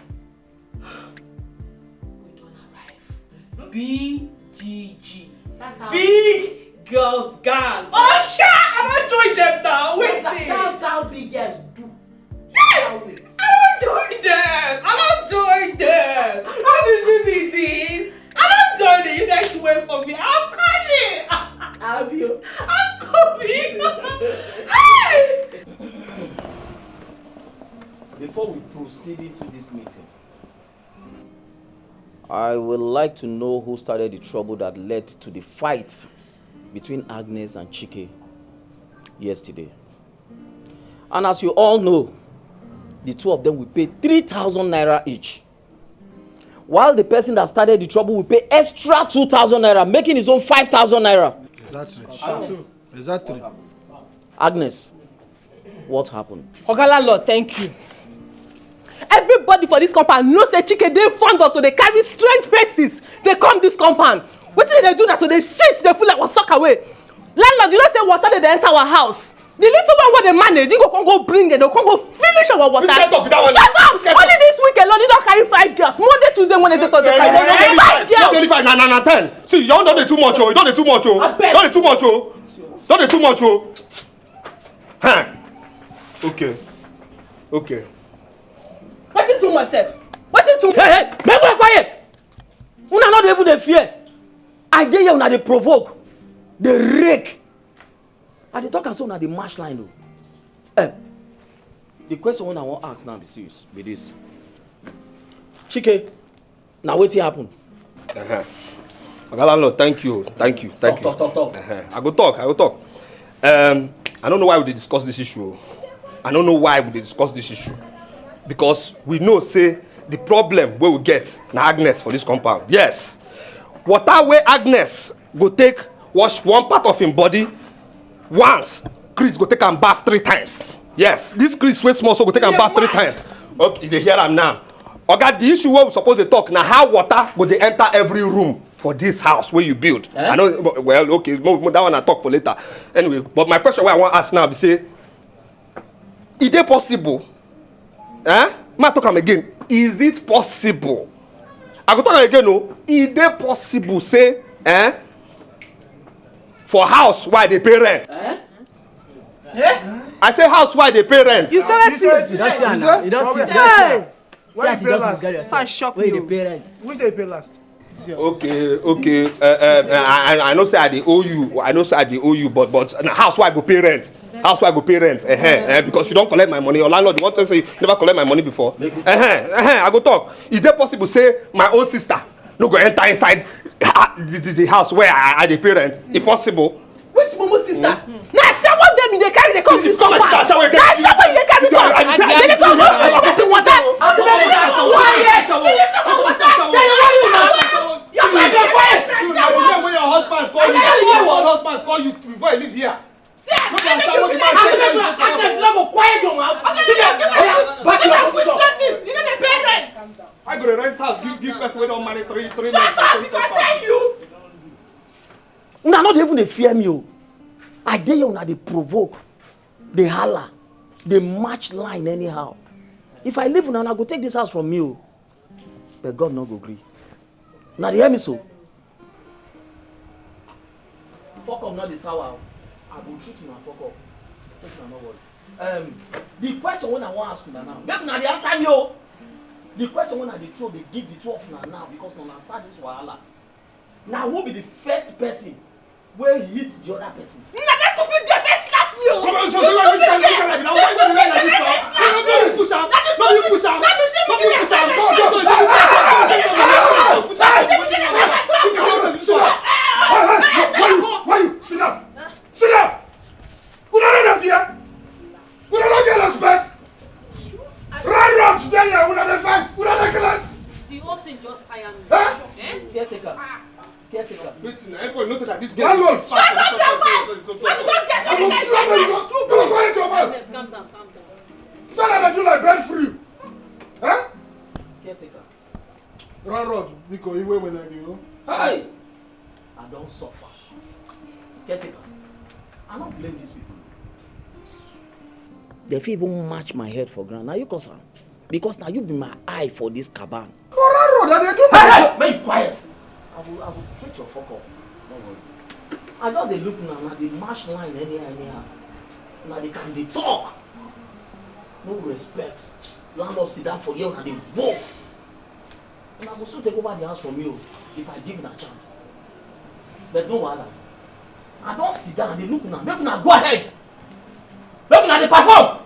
BGG. That's how Big Girls Gang. Oh shit! I'm not join them now. Wait. That's how big girls do. Yes! I don't join them. I don't join them. How did you be this? I don't join them. You guys should wait for me. I'm coming. I'll be. I'm coming. Hey! Before we proceed into this meeting, I would like to know who started the trouble that led to the fight between Agnes and Keke yesterday. And as you all know, the two of them will pay 3,000 naira each. While the person that started the trouble will pay extra 2,000 naira, making his own 5,000 naira. Exactly. Agnes, what happened? Oga landlord, thank you. Everybody for this compound knows that Keke dey fond of to dey carry strange faces. They come this compound. Wetin they do na to dey shit the fool like was suck away. Landlord, you know say water dey enter our house. The little one wey dey manage, he go come go bring them, they come go finish our water. Shut up! Only this week alone, you don carry 5 girls. Monday, Tuesday, Wednesday, Thursday, Friday. 5 girls. 25, na 10. See, you don't do too much, oh. You don't do too much, oh. Don't do too much, oh. Don't do too much, oh. Huh? Okay. Wetin too much sef? Wetin too much? Hey, make una quiet! Una not even dey fear. I dey here una dey provoke, dey rake. I dey talk am so una dey mash line o. The question wey I wan ask now be serious be this. Keke, na wetin happen? Oga landlord, thank you. Talk. I go talk. I don't know why we dey discuss this issue. Because we know say the problem wey we get na Agnes for this compound. Yes. Water wey Agnes go take wash one part of him body once, Chris go take am bath 3 times. Yes, this Chris wey small so go take am bath 3 times. Okay, you dey hear am now. Oga, the issue where we suppose to talk now, how water go dey enter every room for this house where you build. I know, well, okay, that one I talk for later. Anyway, but my question where I want to ask now be say, is it possible? Ma talk am again. Is it possible? I go talk am again. No, is it possible? Say, for house why they pay rent? I say house why they pay rent. You said it. You don't see her now. You don't see her. Hey! See as you just misguide yourself. I shock Where you. you dey pay rent? Which day pay last? Okay. I know say I dey owe you. I know say I dey owe you, but house why go pay rent? House why go pay rent? Because you don't collect my money. Your landlord want to say you never collect my money before. I go talk. Is it possible say my own sister no go enter inside the house where I dey pay rent? It's possible. Which Momo sister? Na shower dem dey carry dey come this compound. Na shower dey carry come. Dey come go person water. Your when your husband call you before you leave here. I go to rent house, give person wey don marry three men. Shut up, because I say you. Una not even dey fear me o. I dey here una dey provoke, dey holler, dey match line anyhow. If I leave una go take this house from me o. But God no go gree. Una dey hear me so? Fuck up not the sour. I go treat una fuck up. Make una no worry. The question when I wan ask una now, make una dey answer me o. The question when I dey throw, dey give the two of una now because una start this wahala. Now who be the first person where he hit the other person? Na that stupid girl dey slap me o. Come on, so you want to like now? Why you like this now? No, push am. No, you push am. No, you push am. Why you? Sit down. Sit down. We don't have fear. We don't get respect. Run today here. We don't fight. We don't class. The whole thing just tire me. Caretaker. Caretaker. Listen, everyone knows that this girl is Shut up your mouth. Let me don't get me next time. Don't quiet your mouth. Yes, calm down. So that I do like bed free. Caretaker. Run, because he went when I you. Hey! I don't suffer. Caretaker. I don't blame these people. They fit even match my head for ground. Now you cause am. Because now you be my eye for this caban. Hey! Be quiet. I will treat your fuck up. Don't worry. I just dey look now they mash line anyhow. Now they can dey talk. No respect. Landlord sit down for you and they vote. And I will soon take over the house from you if I give them a chance. But no wahala. I don't sit down and they look now. Make una go ahead. Make una dey perform.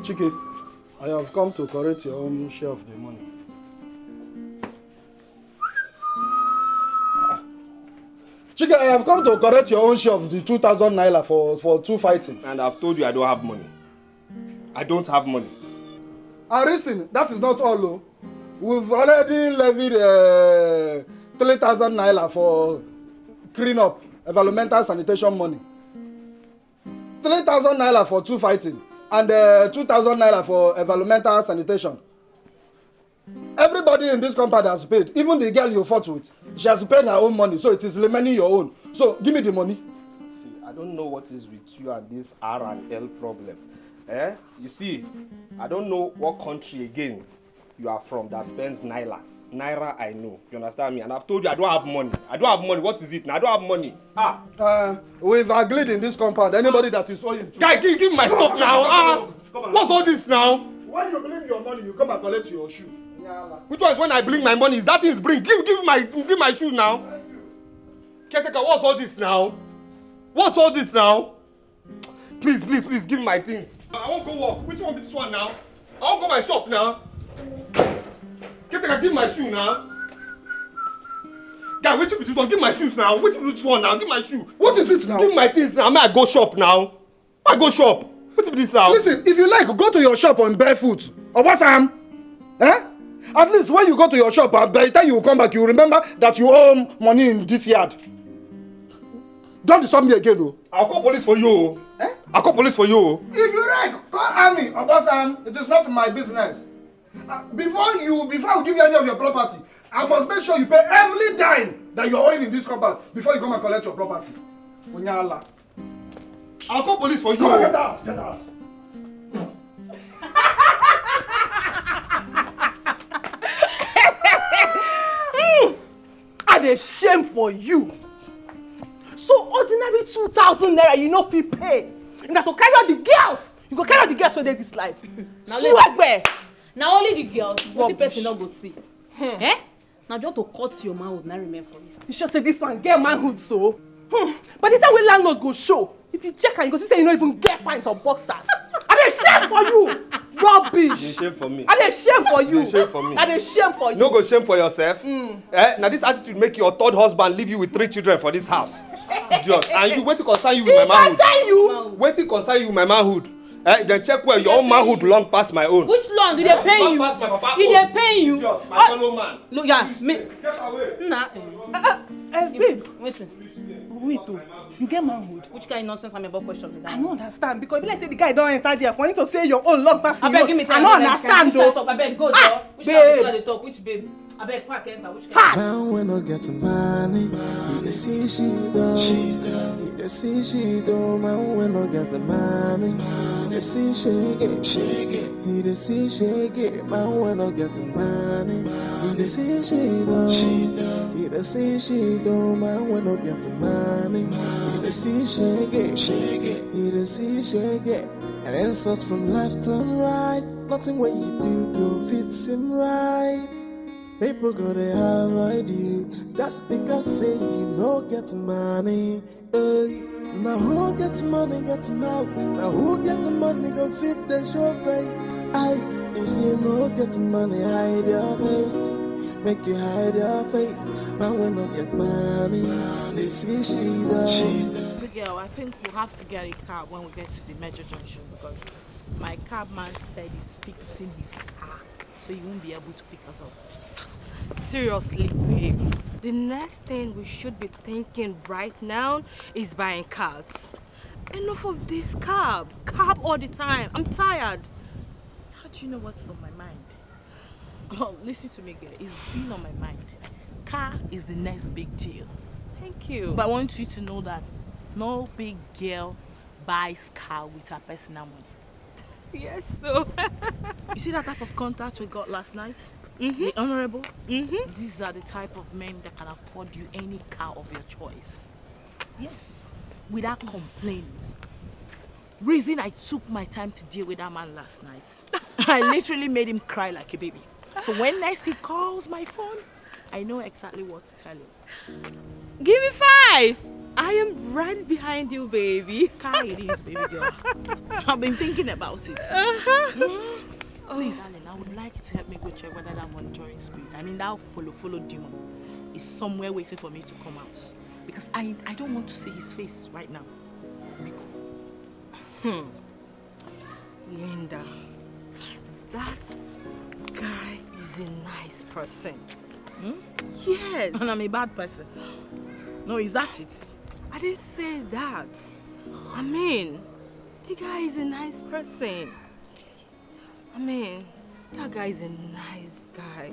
Keke, I have come to correct your own share of the money. Keke, I have come to correct your own share of the 2,000 naira for two fighting. And I've told you I don't have money. I don't have money. And listen, that is not all. Though. We've already levied 3,000 naira for clean up, environmental sanitation money. 3,000 naira for two fighting. And 2,000 naira for environmental sanitation. Everybody in this compound has paid. Even the girl you fought with, she has paid her own money, so it is remaining your own. So give me the money. See, I don't know what is with you and this R&L problem. You see, I don't know what country again you are from that spends naira. Naira, I know. You understand me? And I've told you I don't have money. I don't have money. What is it now? I don't have money. We've agreed in this compound. Anybody that is owing. Guy, give me my stuff now. What's all this now? When you bring your money, you come and collect your shoe. Which one is when I bring my money? Is that thing is bring? Give my shoe now. Caretaker, what's all this now? What's all this now? Please, give me my things. I won't go walk. Which one be this one now? I won't go my shop now. Caretaker, give my shoe now. Guy, wait till this one. Give my shoes now. Wait till this one now. Give my shoe. What is it now? Give my things now. I go shop now. I go shop. Wait till this now. Listen, if you like, go to your shop on barefoot. Or what's Sam? Eh? At least when you go to your shop, by the time you come back, you remember that you owe money in this yard. Don't disturb me again, though. I'll call police for you. Eh? I'll call police for you. If you like, call army. Or what's Sam? It is not my business. Before I give you any of your property, I must make sure you pay every dime that you're owing in this compound before you come and collect your property. Unyala. I'll call police for you. Come on, get out. Get out. I dey shame for you. So ordinary 2,000 naira you no fit pay. You got to carry out the girls. You go carry out the girls for this life. Now only the girls. What the person not go see? Eh? Now just to cut your manhood, not remain for you. You sure say this one get manhood so? But the time when landlord go show, if you check and you go see say you don't even get pints or boxers. I dey shame for you. Rubbish. You shame for me. I dey shame for you. You shame for me. I dey shame for you. No go shame for yourself. Now this attitude make your third husband leave you with 3 children for this house. Idiot. And you wait to concern you with my manhood. Concern you? Wait to concern you with my manhood. Then check where your own manhood long past my own. Which long did they pay you? Past my papa. Did they pay you? Idiot, my fellow man. Look, yeah, me. Get away. Nah. Babe. Wait, you get manhood. Which kind of nonsense am I about question with that? I don't understand because like say the guy don't enter there for him to say your own long pass. I beg, give me time. I don't understand though. I beg, go there. Which kind of talk? Which babe? I beg, quack enter. Which kind? Man, when I get money, he dey see she do. He dey see she do. Man, when I get money, he dey see shake it. He dey see shake it. Man, when I get money, he dey see she do. He dey see she do. Man, when I get money, he dey see shake it. He dey see shake it. And then search from left to right. Nothing what you do go fits him right. People gonna avoid you just because say you no get money. Hey, now who get money getting out? Now who get money go fit the show face? Aye, if you no get money, hide your face. Make you hide your face. Man, we no get money. They see she does. Big girl, I think we'll have to get a cab when we get to the major junction because my cabman said he's fixing his car, so he won't be able to pick us up. Seriously, babes, the next thing we should be thinking right now is buying cars. Enough of this cab all the time. I'm tired. How do you know what's on my mind? Oh, listen to me, girl. It's been on my mind. Car is the next big deal. Thank you. But I want you to know that no big girl buys car with her personal money. Yes, so. You see that type of contact we got last night? The honorable? These are the type of men that can afford you any car of your choice. Yes, without complaining. Reason I took my time to deal with that man last night. I literally made him cry like a baby. So when next he calls my phone, I know exactly what to tell him. Give me 5. I am right behind you, baby. Car it is, baby girl. I've been thinking about it. Please, darling, I would like you to help me go check whether that monitoring spirit, I mean that follow demon, is somewhere waiting for me to come out. Because I don't want to see his face right now. Linda, that guy is a nice person. Yes. And I'm a bad person. No, is that it? I didn't say that. I mean, the guy is a nice person. I mean, that guy is a nice guy.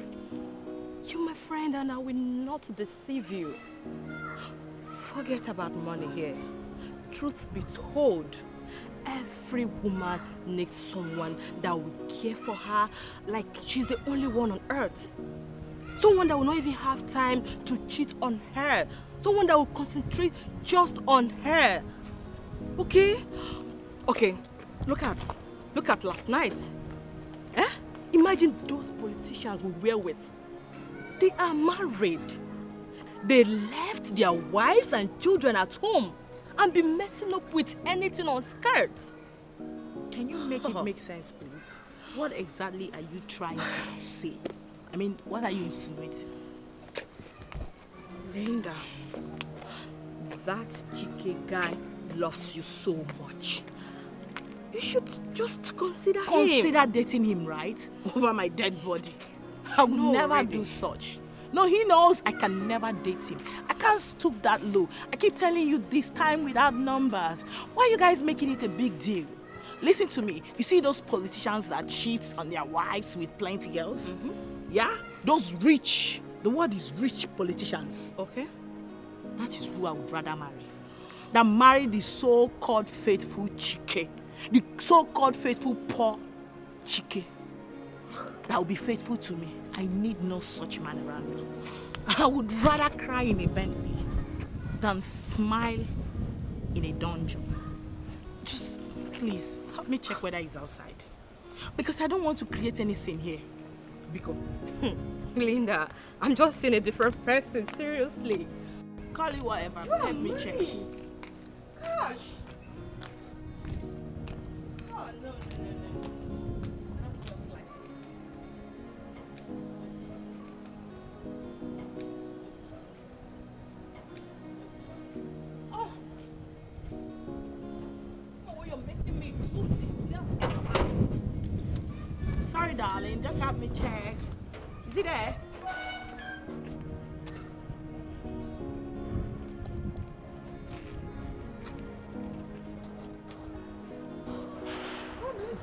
You're my friend and I will not deceive you. Forget about money here. Truth be told, every woman needs someone that will care for her like she's the only one on earth. Someone that will not even have time to cheat on her. Someone that will concentrate just on her. Okay? Okay, look at last night. Imagine those politicians we were with. They are married. They left their wives and children at home and be messing up with anything on skirts. Can you make it make sense, please? What exactly are you trying to say? I mean, what are you insinuating? Linda, that Keke guy loves you so much. You should just consider him. Consider dating him, right? Over my dead body. I would never do such. No, he knows I can never date him. I can't stoop that low. I keep telling you this time without numbers. Why are you guys making it a big deal? Listen to me. You see those politicians that cheat on their wives with plenty girls? Yeah? Those rich, the word is rich politicians. Okay. That is who I would rather marry. Than marry the so-called faithful Keke. The so-called faithful poor Keke. That will be faithful to me. I need no such man around me. I would rather cry in a Bentley than smile in a dungeon. Just please help me check whether he's outside. Because I don't want to create any scene here. Because Linda, I'm just seeing a different person, seriously. Call it whatever. Help me check. Gosh. Oh, no. Sorry, darling. Just help me check. Is he there?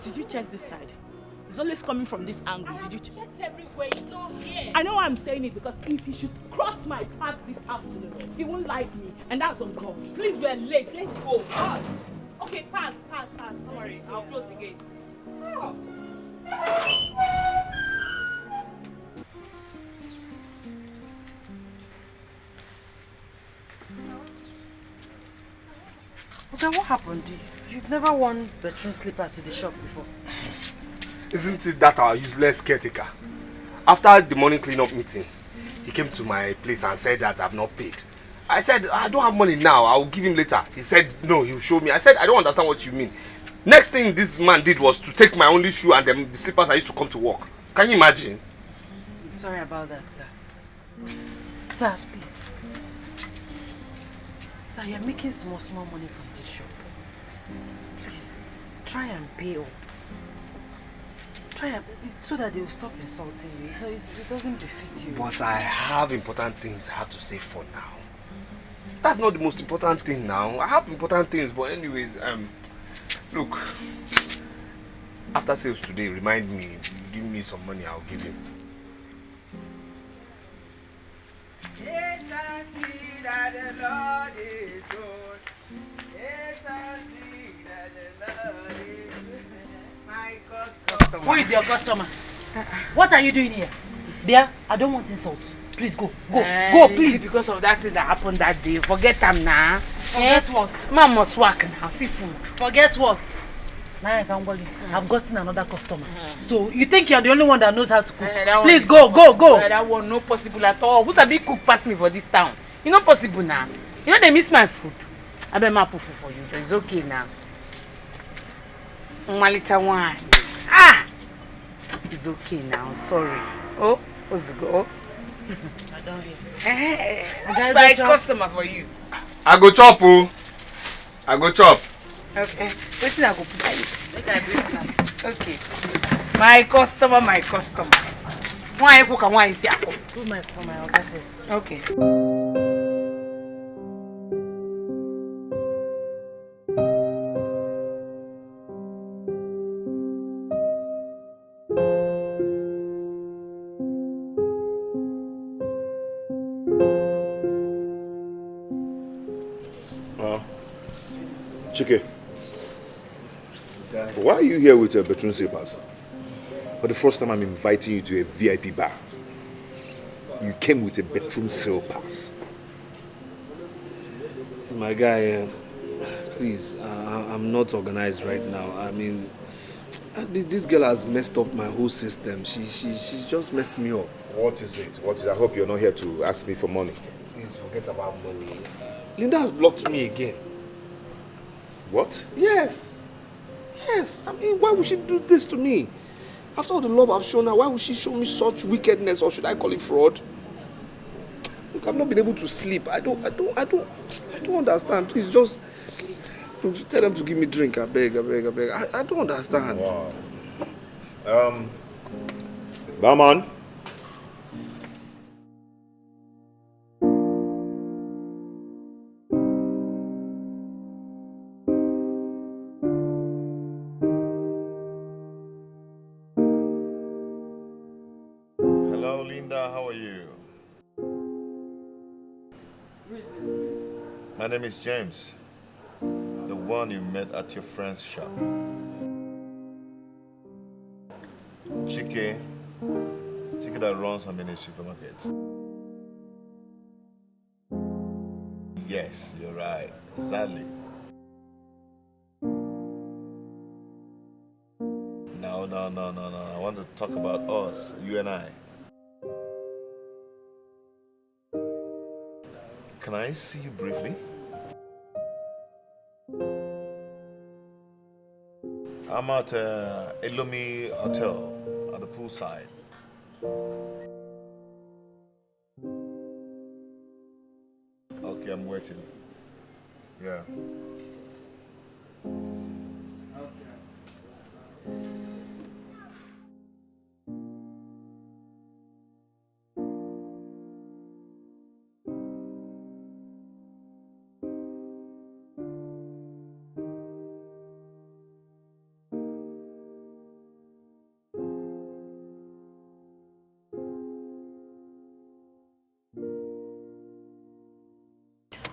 Did you check this side? It's always coming from this angle. Did you check? Everywhere, it's not here. I know why I'm saying it, because if he should cross my path this afternoon, he won't like me, and that's on God. Please, we're late. Let's go. Pass. Okay, pass. Don't worry. I'll close the gates. Oh. Okay, what happened? You've never worn bedroom slippers in the shop before. Isn't it that our useless caretaker? After the morning cleanup meeting, he came to my place and said that I've not paid. I said, I don't have money now, I'll give him later. He said, no, he'll show me. I said, I don't understand what you mean. Next thing this man did was to take my only shoe and the slippers I used to come to work. Can you imagine? I'm sorry about that, sir. Sir, please. Sir, you're making small money from this shop. Please, try and pay up. Try and, so that they will stop insulting you. So it doesn't befit you. But I have important things I have to save for now. That's not the most important thing now. I have important things, but anyways, look, after sales today, remind me, give me some money, I'll give him. Yes, I see that the Lord is good. Yes, I see that the Lord is good. My customer. Who is your customer? What are you doing here? Dear, I don't want insults. Please go. Go, please. Because of that thing that happened that day. Forget them now. Forget what? Man must work now. See food. Forget what? Now I can work. I've gotten another customer. So you think you're the only one that knows how to cook? Please go. That one no possible at all. Who's a big cook pass me for this town? You not possible now. You know they miss my food. I bet my put food for you. It's okay now. One little wine. It's okay now. Sorry. Oh, what's it go? I don't hear. My customer for you. I go chop, oh. I go chop. Okay. Wait till I go put that. Make I bring that. Okay. My customer. Why you cook and why you see? Put my for my order first. Okay. Keke, why are you here with a bedroom slippers? For the first time, I'm inviting you to a VIP bar. You came with a bedroom slippers. See, my guy, please, I'm not organized right now. I mean, this girl has messed up my whole system. She's just messed me up. What is it? I hope you're not here to ask me for money. Please forget about money. Linda has blocked me again. What? Yes. I mean, why would she do this to me? After all the love I've shown her, why would she show me such wickedness, or should I call it fraud? Look, I've not been able to sleep. I don't understand. Please just tell them to give me drink. I beg. I don't understand. Wow. Barman. Hello, Linda. How are you? Who is this, please? My name is James. The one you met at your friend's shop. Keke that runs a mini supermarket. Yes, you're right. Exactly. No. I want to talk about us, you and I. Can I see you briefly? I'm at Elomi Hotel at the poolside. Okay, I'm waiting. Yeah.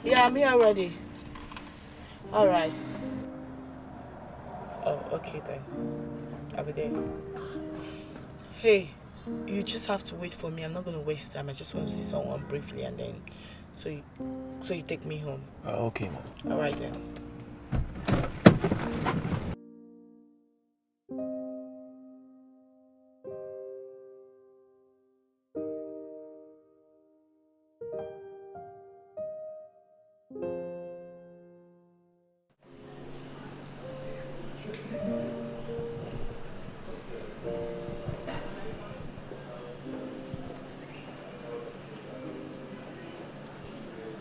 Yeah, I'm here already. All right. Oh, okay then. I'll be there. Hey, you just have to wait for me. I'm not going to waste time. I just want to see someone briefly and then so you take me home. Okay, Mom. All right then.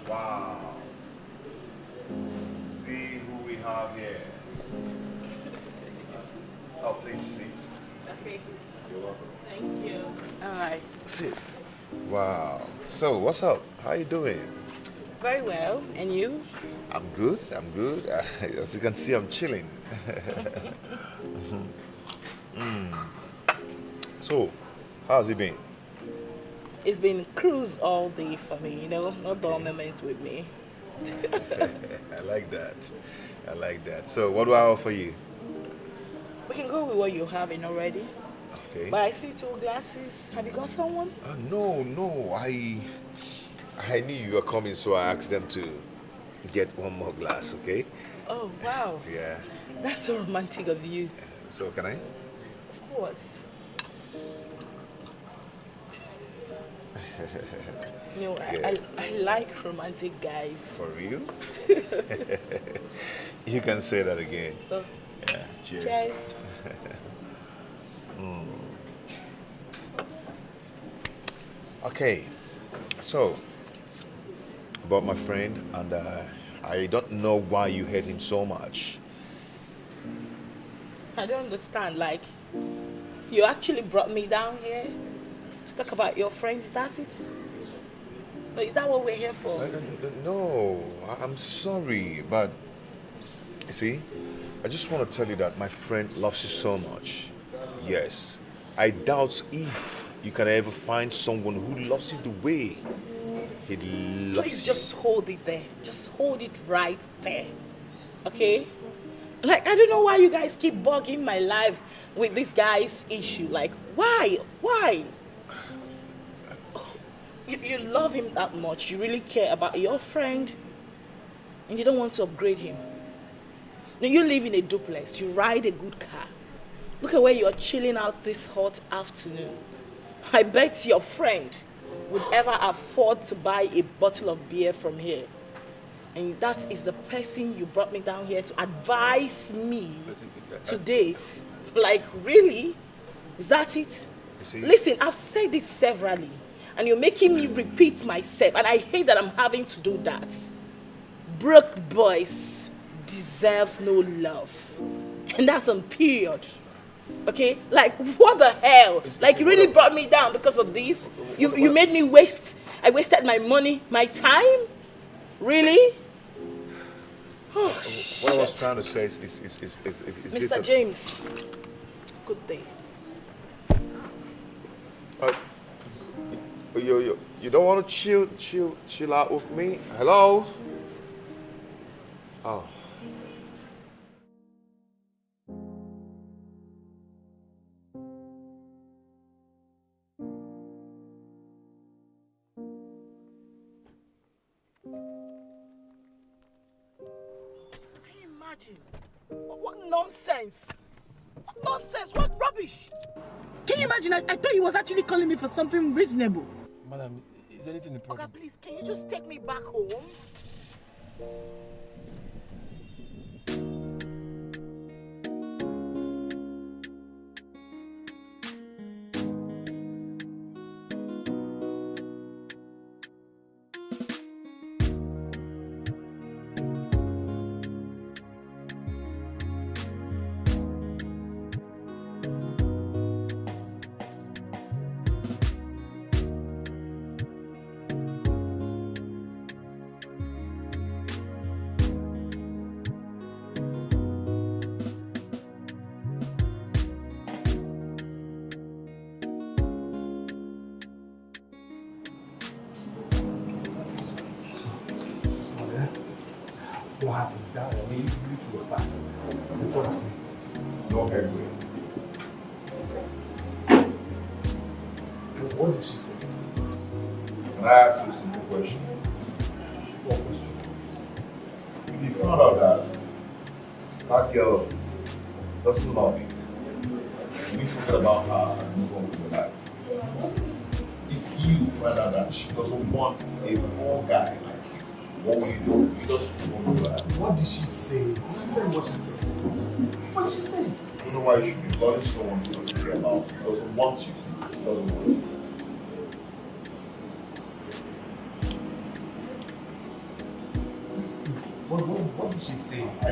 Wow. See who we have here. Oh, please sit. Okay. You're welcome. Thank you. All right. Sit. Wow. So, what's up? How you doing? Very well. And you? I'm good. As you can see, I'm chilling. So, how's it been? It's been cruise all day for me, no dull moments with me. I like that. So, what do I offer you? We can go with what you're having already. Okay. But I see 2 glasses. Have you got someone? No. I knew you were coming, so I asked them to get one more glass, okay? Oh, wow. Yeah. That's so romantic of you. So, can I? Of course. No, Yeah. I like romantic guys. For real? You can say that again. So, yeah. Cheers. Cheers. Okay. So, about my friend, and I don't know why you hate him so much. I don't understand. Like, you actually brought me down here to talk about your friend. Is that it? No, is that what we're here for? No, I'm sorry, but you see, I just want to tell you that my friend loves you so much. Yes, I doubt if you can ever find someone who loves you the way he loves Please you. just hold it there. Just hold it right there. Okay? Like, I don't know why you guys keep bugging my life with this guy's issue. Like, why? Why? You love him that much. You really care about your friend. And you don't want to upgrade him. Now, you live in a duplex. You ride a good car. Look at where you're chilling out this hot afternoon. I bet your friend would ever afford to buy a bottle of beer from here. And that is the person you brought me down here to advise me to date. Like, really? Is that it? Listen, I've said it severally. And you're making me repeat myself. And I hate that I'm having to do that. Broke boys deserves no love. And that's on period. Okay? Like, what the hell? Like, you really brought me down because of this? You made me waste. I wasted my money, my time? Really? Oh, what I was trying to say is this. Mr. James, good day. You don't want to chill out with me? Hello? Oh. What nonsense! What nonsense! What rubbish! Can you imagine? I thought he was actually calling me for something reasonable. Madam, is anything the problem? Okay, please, can you just take me back home? What happened? That I mean, you two were fast. You talk to me. No headway. What did she say? Can I ask you a simple question? What question? If you found out that girl doesn't love you, we forget about her and move on with your life. If you find out that she doesn't want a poor guy like you, what will you do? You just move on with your life. What did she say? Tell me what she said. What did she say? I don't know why you should be loving someone who doesn't care about you, doesn't want you, doesn't want you. What did she say? I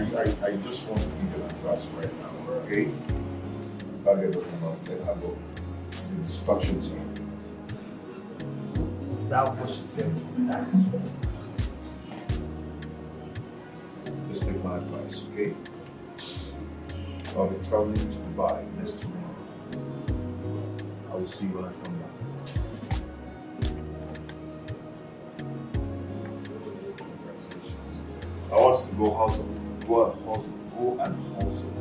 just want to give you an advice right now, okay? That girl doesn't love you. Let her go. She's a distraction to you. Is that what she said? That is what. Just take my advice, okay? I'll be traveling to Dubai next 2 months. I will see you when I come back. I want you to go hustle, go and hustle,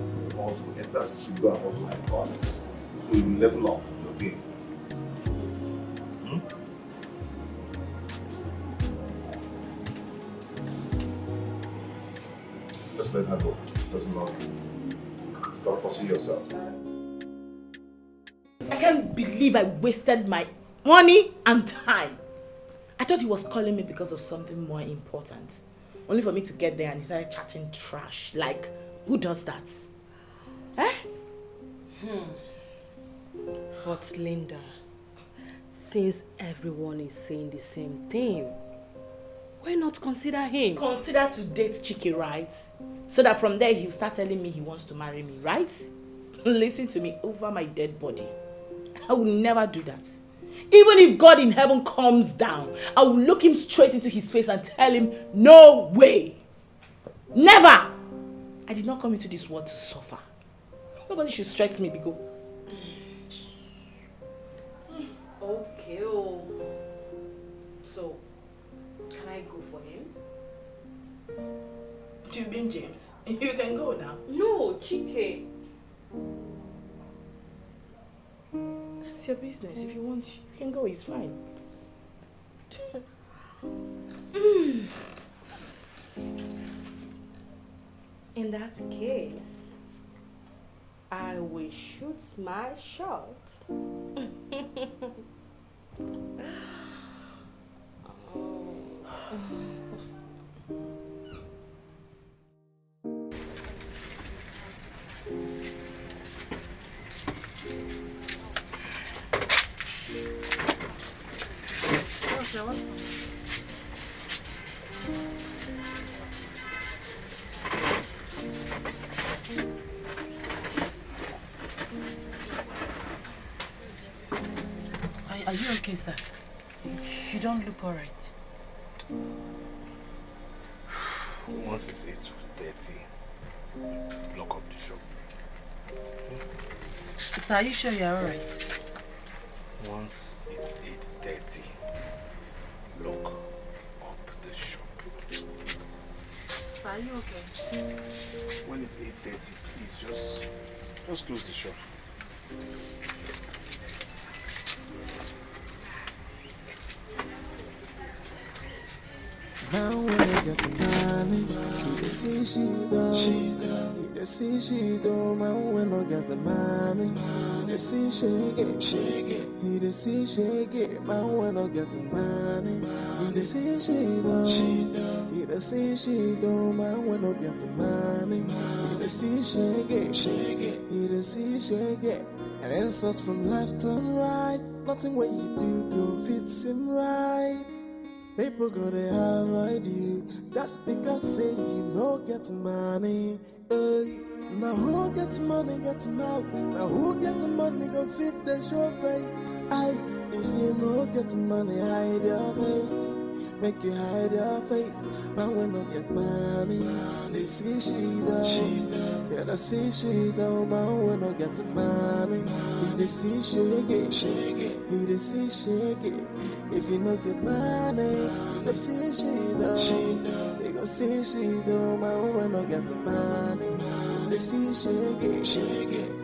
and that's you go and hustle like goddess. So you level up your game. Just let her go. She doesn't love you. Stop forcing yourself. I can't believe I wasted my money and time. I thought he was calling me because of something more important. Only for me to get there and he started chatting trash. Like, who does that? Eh? But Linda, since everyone is saying the same thing, why not consider him? Consider to date Keke, right? So that from there he'll start telling me he wants to marry me, right? Listen to me, over my dead body. I will never do that. Even if God in heaven comes down, I will look him straight into his face and tell him, no way. Never. I did not come into this world to suffer. Nobody should stress me, Biko. Okay. So, can I go for him? Do you mean James? You can go now. No, Keke. That's your business. If you want, you can go. It's fine. In that case, I will shoot my shot. Are you okay, sir? You don't look alright. Once it's 8:30, lock up the shop. Sir, are you sure you're alright? Once it's 8:30, lock up the shop. Sir, are you okay? When it's 8:30, please just close the shop. Now when I get to money, he dey see she do. He dey see she do. Man when I get the money, he dey see shake it. He dey see shake it. Man when I get the money, he dey see she do. He dey see she do. Man when I get the money, he dey see shake it. He dey see shake it. And insults from left and right. Nothing what you do go fits him right. People gonna avoid you just because say you no get money. Hey, now who get money get out? Now who get money go fit the show face? Aye, if you no get money hide your face. Make you hide your face. Man when no get money, they see she down. Yeah, they see she down. Man when no get money, he they see shake it. He they see shake it. If you no get money, they see she down. They go see she down. Man when no get money, they see shake it.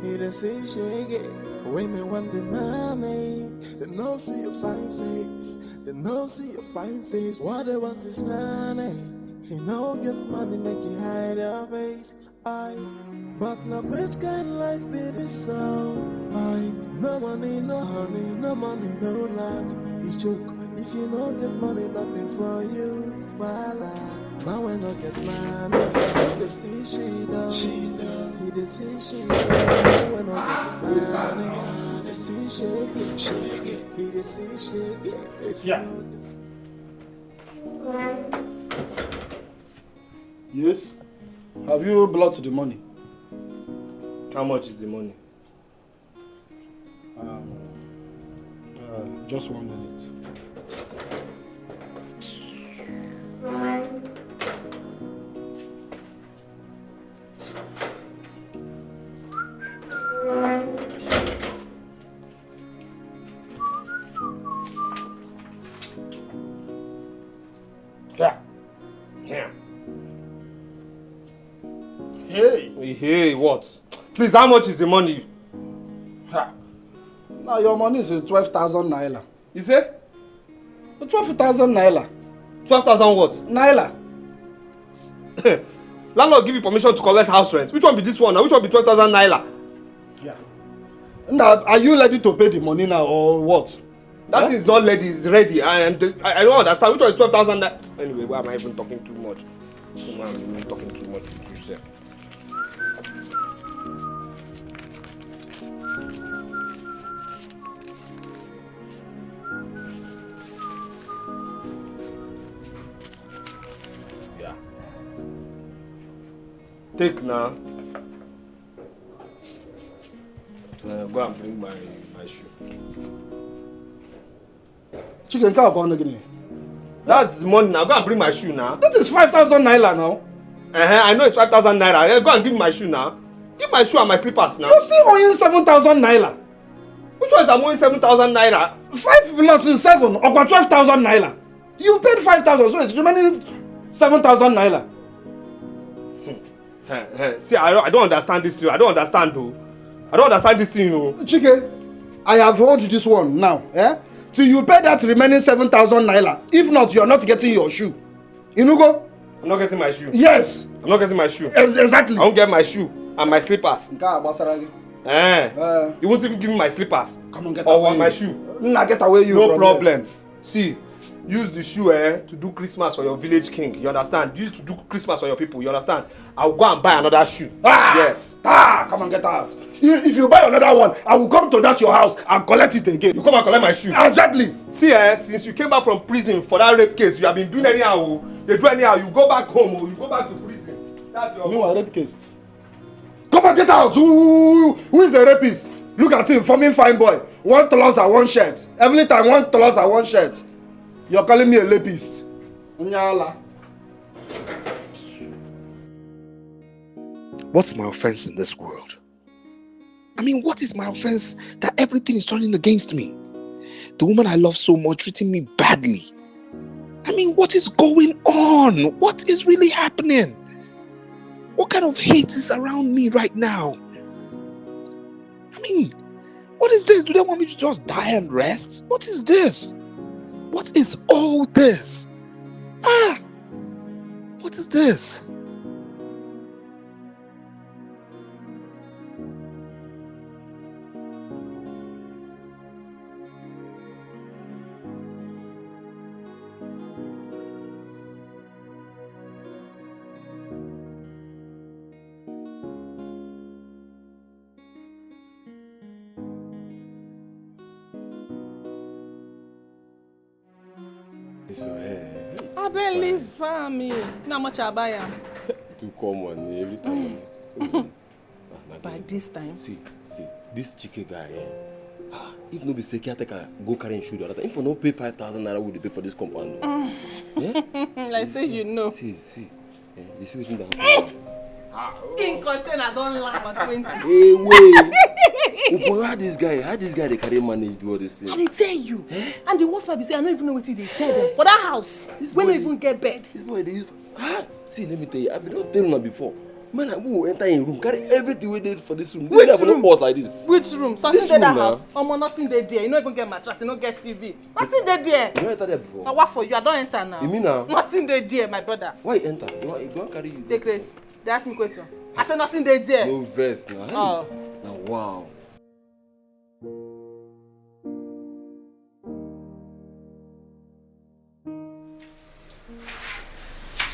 He they see shake it. Women want the money, they no see your fine face. They no see your fine face. What they want is money. If you no get money, make you hide your face. Aye, but now which kind of life be this so? Aye, no money, no honey, no money, no love. You joke. If you no get money, nothing for you. Voila. Now when I get money, he dey see she down. He dey see she down. Now when I get money, he dey see shake it. He dey see shake it. If you know Yes? Have you blocked the money? How much is the money? Just 1 minute. Yeah. Hey, what? Please, how much is the money? Now your money is 12,000 naira. You say? 12,000 naira. 12,000 what? Naira. Landlord give you permission to collect house rent. Which one be this one now? Which one be 12,000 naira? Yeah. Now, are you ready to pay the money now or what? That is not ready, it's ready. I don't understand. Which one is 12,000 naira? Anyway, why am I even talking too much? Why am I even talking too much with you, sir? Yeah. Take now. Go and bring my shoe. Chicken cow gone again. That's the money now. Go and bring my shoe now. That is 5,000 naira now. I know it's 5,000 naira. Go and give me my shoe now. Give my shoe and my slippers now. You still owing 7,000 naira. Which one is I'm owing 7,000 naira? 5 plus 7 or 12,000 naira. You paid 5,000, so it's remaining 7,000 naira. See, I don't understand this thing. I don't understand though. I don't understand this thing, you know. Chike, I have hold this one now. Till you pay that remaining 7,000 naira. If not, you are not getting your shoe. You know go? I'm not getting my shoe. Yes. I'm not getting my shoe. Exactly. I won't get my shoe and my slippers. You won't even give me my slippers. Come on, get or away. my shoe. Nah, get away you. No problem. See, use the shoe to do Christmas for your village king. You understand? Use to do Christmas for your people. You understand? I'll go and buy another shoe. Yes. Come on, get out. If you buy another one, I will come to that your house and collect it again. You come and collect my shoe. Exactly. See, since you came back from prison for that rape case, you have been doing anyhow. You do anyhow. You go back home or you go back to prison. That's your. You know a rape case. Come on, get out. Who is the rapist? Look at him, forming fine boy. 1 trouser, 1 shirt. Every time 1 trouser, 1 shirt. You're calling me a lapist. Nyala. What's my offense in this world? I mean, what is my offense that everything is turning against me? The woman I love so much treating me badly. I mean, what is going on? What is really happening? What kind of hate is around me right now? I mean, what is this? Do they want me to just die and rest? What is this? What is all this? What is this? I believe me. How much I buy am? To come on every time. By this time. See, this Keke guy, if no be say caretaker go carry him shoulder, if for no pay 5,000 naira, would they pay for this compound? Like say you know. See, you see what that happen? In container don't laugh at 20. Hey, wait. Oh boy, how this guy they carry manage do all this thing? I dey tell you. And the worst part be say I don't even know what they tell them. For that house, when they even get bed. This boy they use. See, let me tell you, I've been not telling you before. Man, I will enter in room, carry everything we did for this room. Which room? Like this. Which room? Something there that house. Nothing there. You don't even get mattress. You don't get TV. Nothing there. You don't enter there before. Now what for you? I don't enter now. You mean now? Nothing there, my brother. Why you enter? You want carry you? Take grace. They ask me question. I said nothing there. No verse now. Hey. Oh. Now wow.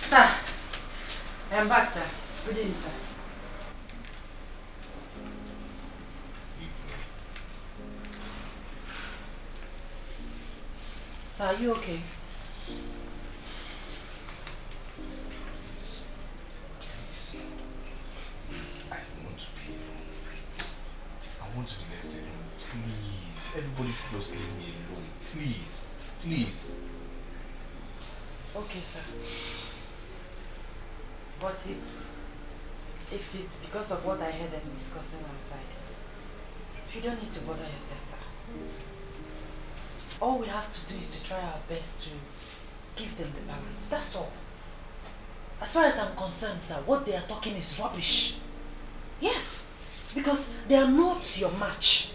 Sir, I am back, sir. Good evening, sir. Sir, are you okay? I want to be left alone, please. Everybody should just leave me alone, please. Okay, sir. But if it's because of what I heard them discussing outside, you don't need to bother yourself, sir. All we have to do is to try our best to give them the balance. That's all. As far as I'm concerned, sir, what they are talking is rubbish. Yes, because they are not your match.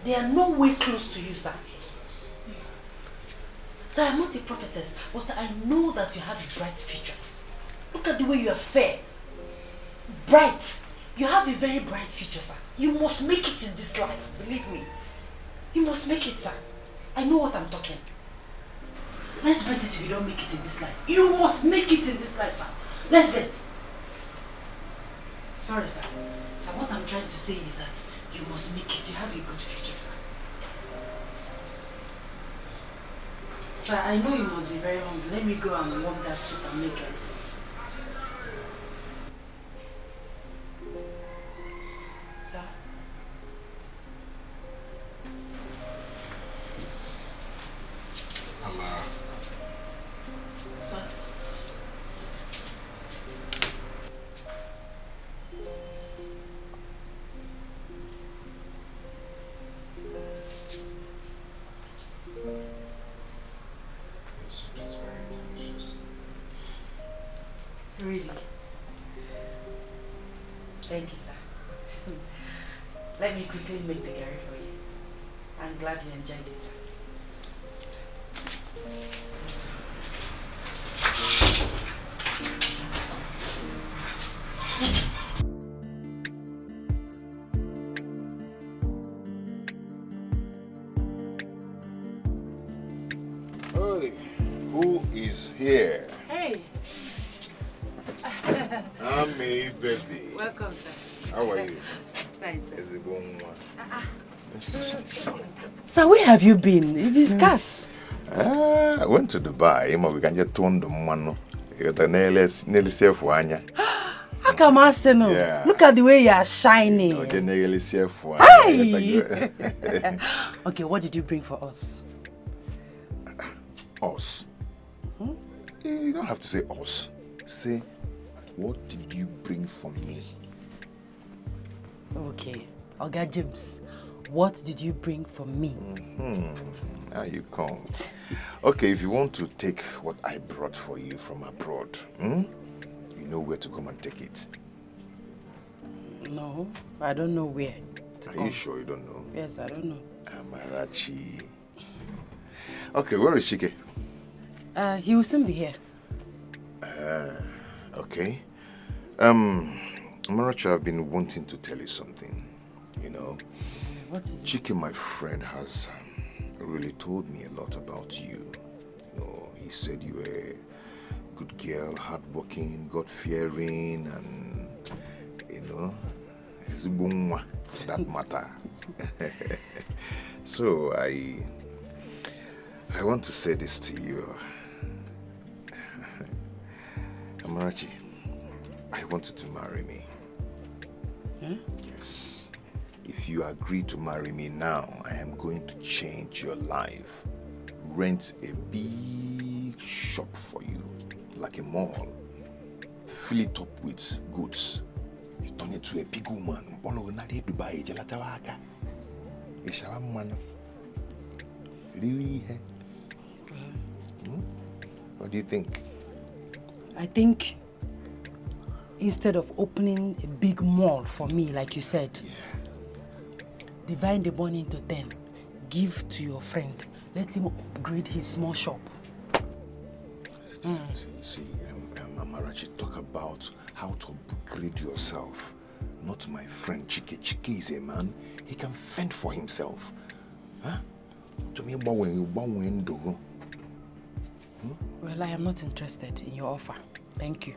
They are no way close to you, sir. Sir, I'm not a prophetess, but I know that you have a bright future. Look at the way you are fair. Bright. You have a very bright future, sir. You must make it in this life, believe me. You must make it, sir. I know what I'm talking. Let's bet it if you don't make it in this life. You must make it in this life, sir. Let's bet. Sorry, sir. Sir, what I'm trying to say is that you must make it. You have a good future, sir. Sir, I know you must be very hungry. Let me go and warm that soup and make it. Sir? Mama. Sir? Really? Thank you, sir. Let me quickly make the curry for you. I'm glad you enjoyed it, sir. Hey, who is here? Hey. I'm me, baby. Welcome, sir. How are you? Fine, sir. Is it going Sir, where have you been? It's scarce. I went to Dubai. We can just turn the money. You're the nearly safe one. How Welcome, Arsenal. Yeah. Look at the way you are shining. Okay, Hi! Okay, what did you bring for us? Us? You don't have to say us. Say, what did you bring for me? Okay, Oga James, what did you bring for me? Now you come. Okay, if you want to take what I brought for you from abroad, you know where to come and take it. No, I don't know where to Are come. you sure you don't know? Yes, I don't know. Amarachi. Okay, where is Chike? He will soon be here. Okay. Amarachi, I've been wanting to tell you something. You know, what is Chike, my friend, has really told me a lot about you. You know, he said you were a good girl, hardworking, God-fearing, and, you know, Zubungwa, for that matter. So I want to say this to you. Amarachi, I want you to marry me. Huh? Yes. If you agree to marry me now, I am going to change your life. Rent a big shop for you, like a mall. Fill it up with goods. You turn it to a big woman. Dubai, What do you think? I think instead of opening a big mall for me, like you said, divide the money into 10, give to your friend, let him upgrade his small shop. See, Amarachi, talk about how to upgrade yourself. Not my friend Chike. Chike is a man, he can fend for himself. Huh? Well, I am not interested in your offer. Thank you.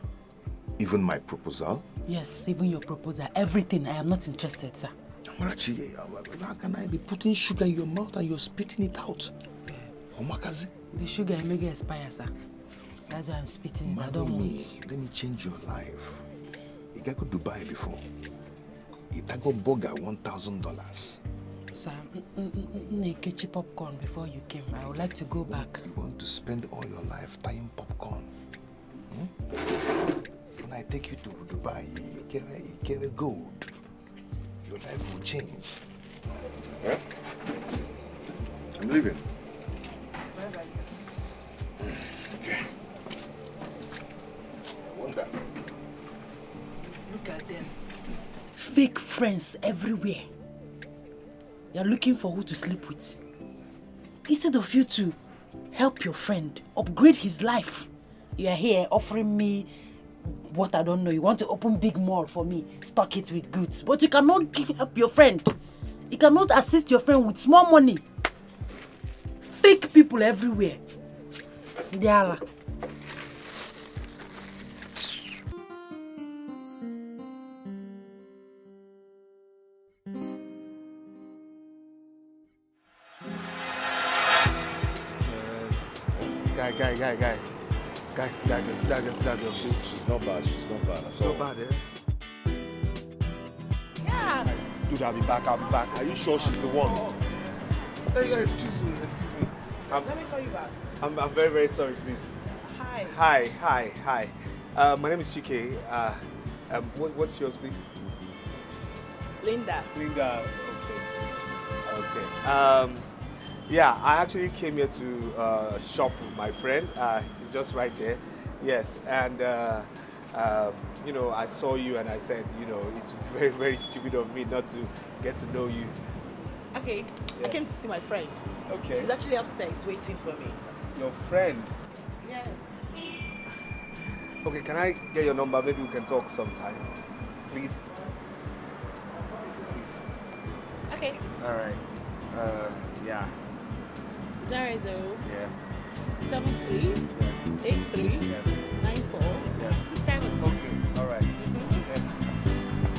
Even my proposal? Yes, even your proposal. Everything. I am not interested, sir. Amarachi, how can I be putting sugar in your mouth and you're spitting it out? The sugar may get expire, sir. That's why I'm spitting it. I don't want. Let me change your life. You got to Dubai before. You got burger $1,000. Sir, Keke popcorn before you came. I would like to go back. You want to spend all your life tying popcorn? When I take you to Dubai, you get gold. Your life will change. Huh? I'm leaving. Bye-bye, sir. Okay. I wonder. Look at them. Fake friends everywhere. You're looking for who to sleep with. Instead of you to help your friend, upgrade his life, you are here offering me what I don't know. You want to open big mall for me, stock it with goods. But you cannot help your friend. You cannot assist your friend with small money. Fake people everywhere. Diala. Guy. Guy, see that girl. She's not bad. She's not bad at all. Not bad, eh? Yeah. Dude, I'll be back. Are you sure she's the one? Hey, excuse me. Let me call you back. I'm very, very sorry, please. Hi. My name is Chike. What's yours, please? Linda. Okay. Yeah, I actually came here to shop with my friend. He's just right there. Yes, and you know, I saw you and I said, you know, it's very, very stupid of me not to get to know you. Okay, Yes. I came to see my friend. Okay. He's actually upstairs waiting for me. Your friend? Yes. Okay, can I get your number? Maybe we can talk sometime. Please? Please. Okay. All right. Yeah. 00 Yes. 73 83 94 27. Okay, all right. Yes.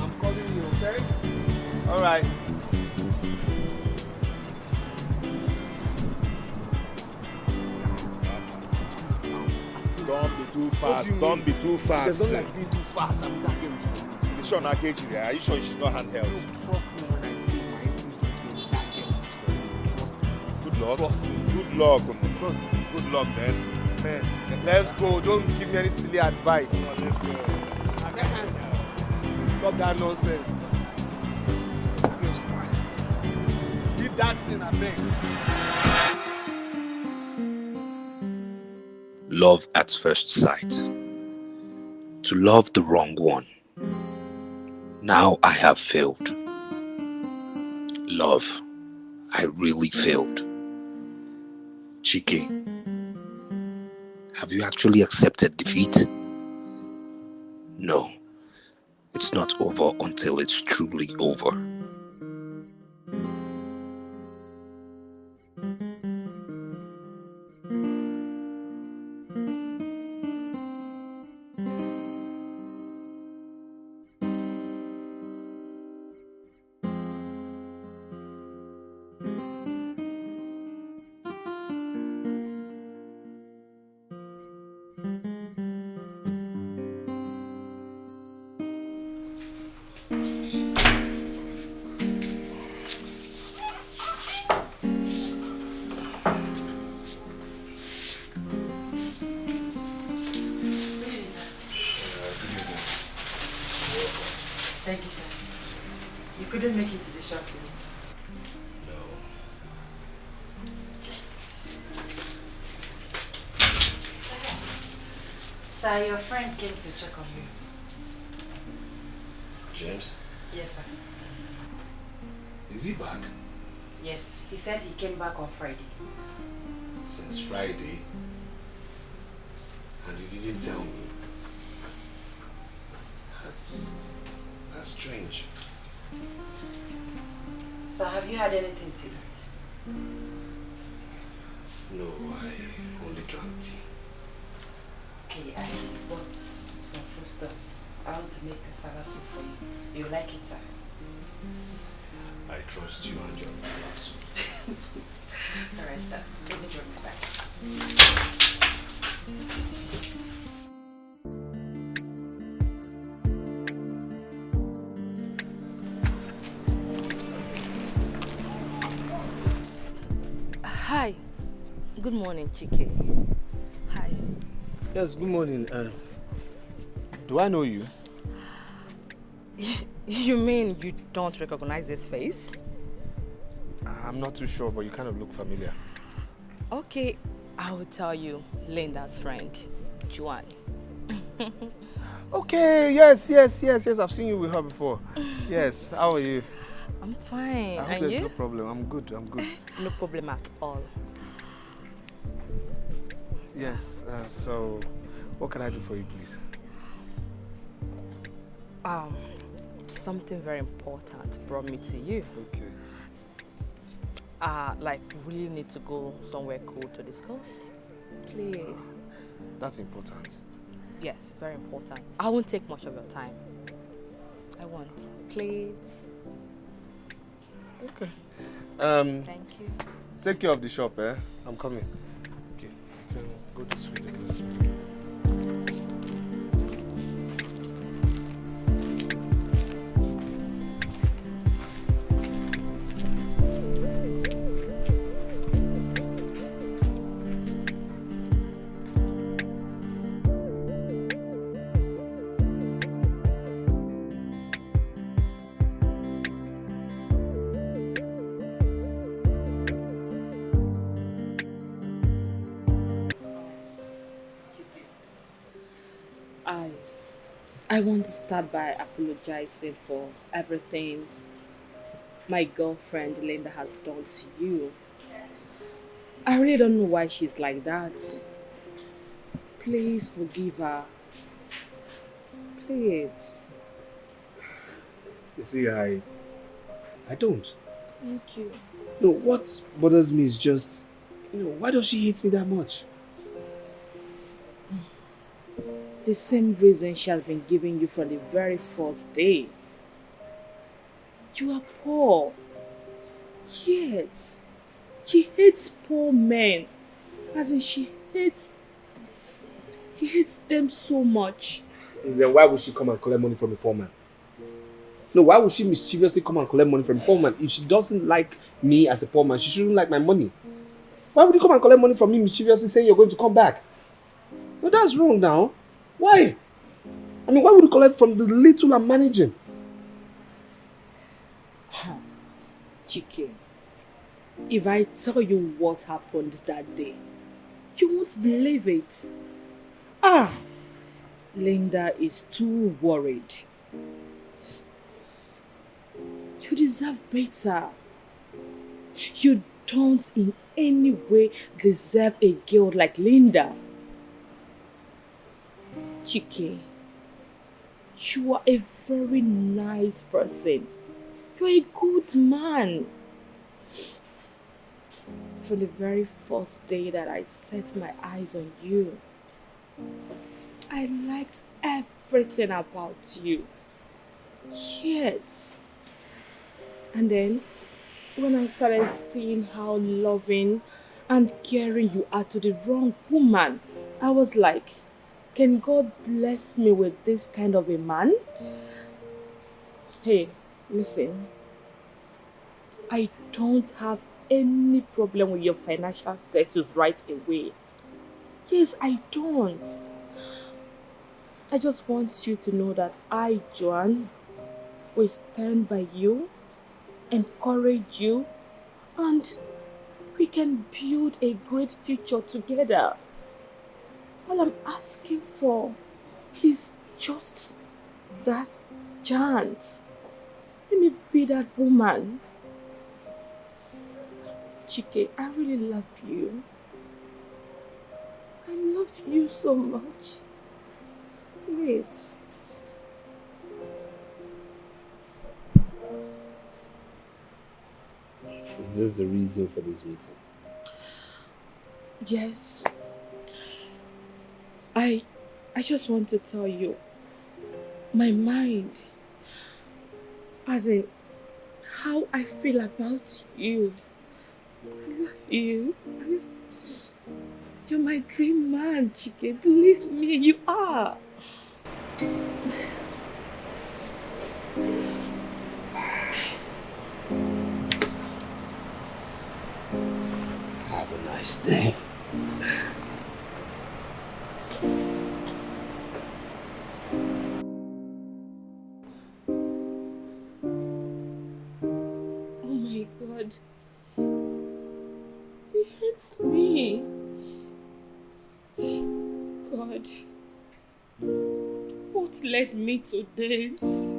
I'm calling you, okay? All right. Don't be too too fast. Don't be too fast. There's not like being too fast. I mean, that girl is foolish. It's Sean Akechi there. Are you sure she's not handheld? No, trust me when I say my instinct, that girl is for you. Trust me. Good luck. Trust me. Good luck. Trust me. Good luck, man. Man, let's go. Don't give me any silly advice. Let's go. Stop that nonsense. Leave that thing, I beg. Love at first sight. To love the wrong one. Now I have failed. Love, I really failed. Keke, have you actually accepted defeat? No, it's not over until it's truly over. Thank you, sir. You couldn't make it to the shop today? No. Sir, your friend came to check on you. James? Yes, sir. Is he back? Yes, he said he came back on Friday. Since Friday? And you didn't tell me? That's strange. So have you had anything to eat? No, I only drank tea. Okay, I bought some food stuff. I want to make a salad soup for you. You like it, sir? I trust you and your salad soup. Alright, sir. Let me drop it back. Hi. Good morning, Keke. Hi. Yes, good morning. Do I know you? You mean you don't recognize this face? I'm not too sure, but you kind of look familiar. Okay, I will tell you. Linda's friend, Joanne. Okay, yes. I've seen you with her before. Yes, how are you? I'm fine. I hope And there's you? no problem. I'm good. No problem at all. Yes, so what can I do for you, please? Something very important brought me to you. Okay. Like, we really need to go somewhere cool to discuss. Please. That's important. Yes, very important. I won't take much of your time. I won't. Please. Okay. Thank you. Take care of the shop, eh? I'm coming. Okay. Go this way. This way. I want to start by apologizing for everything my girlfriend Linda has done to you. I really don't know why she's like that. Please forgive her. Please. You see, I don't. Thank you. No, what bothers me is just, why does she hate me that much? The same reason she has been giving you from the very first day. You are poor. Yes. She hates poor men. As in, she hates He hates them so much. Then why would she come and collect money from a poor man? No, why would she mischievously come and collect money from a poor man? If she doesn't like me as a poor man, she shouldn't like my money. Why would you come and collect money from me mischievously saying you're going to come back? No, that's wrong now. Why? I mean, why would you collect from the little I'm managing? Keke, if I tell you what happened that day, you won't believe it. Linda is too worried. You deserve better. You don't in any way deserve a girl like Linda. Keke, you are a very nice person. You're a good man. From the very first day that I set my eyes on you, I liked everything about you. Yes. And then, when I started seeing how loving and caring you are to the wrong woman, I was like, can God bless me with this kind of a man? Hey, listen. I don't have any problem with your financial status right away. Yes, I don't. I just want you to know that I, Joan, will stand by you, encourage you, and we can build a great future together. All I'm asking for is just that chance. Let me be that woman. Keke, I really love you. I love you so much. Wait. Is this the reason for this meeting? Yes. I just want to tell you, my mind, as in how I feel about you. I love you. You're my dream man, Keke. Believe me, you are. Have a nice day. Oh my God. He hates me. God. What led me to this?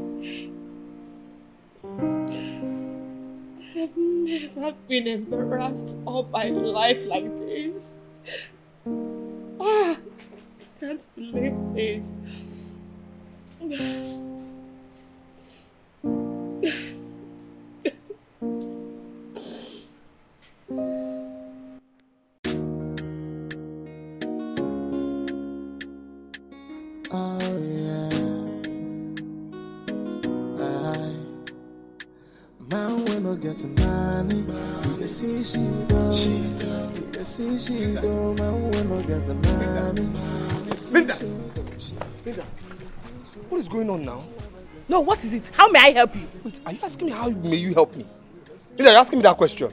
I've never been embarrassed all my life like this. I can't believe this. Oh yeah. Man when no get money, you see she go. You see she go. Man when no get money, Linda, what is going on now? No, what is it? How may I help you? Wait, are you asking me how may you help me? Linda, you're asking me that question.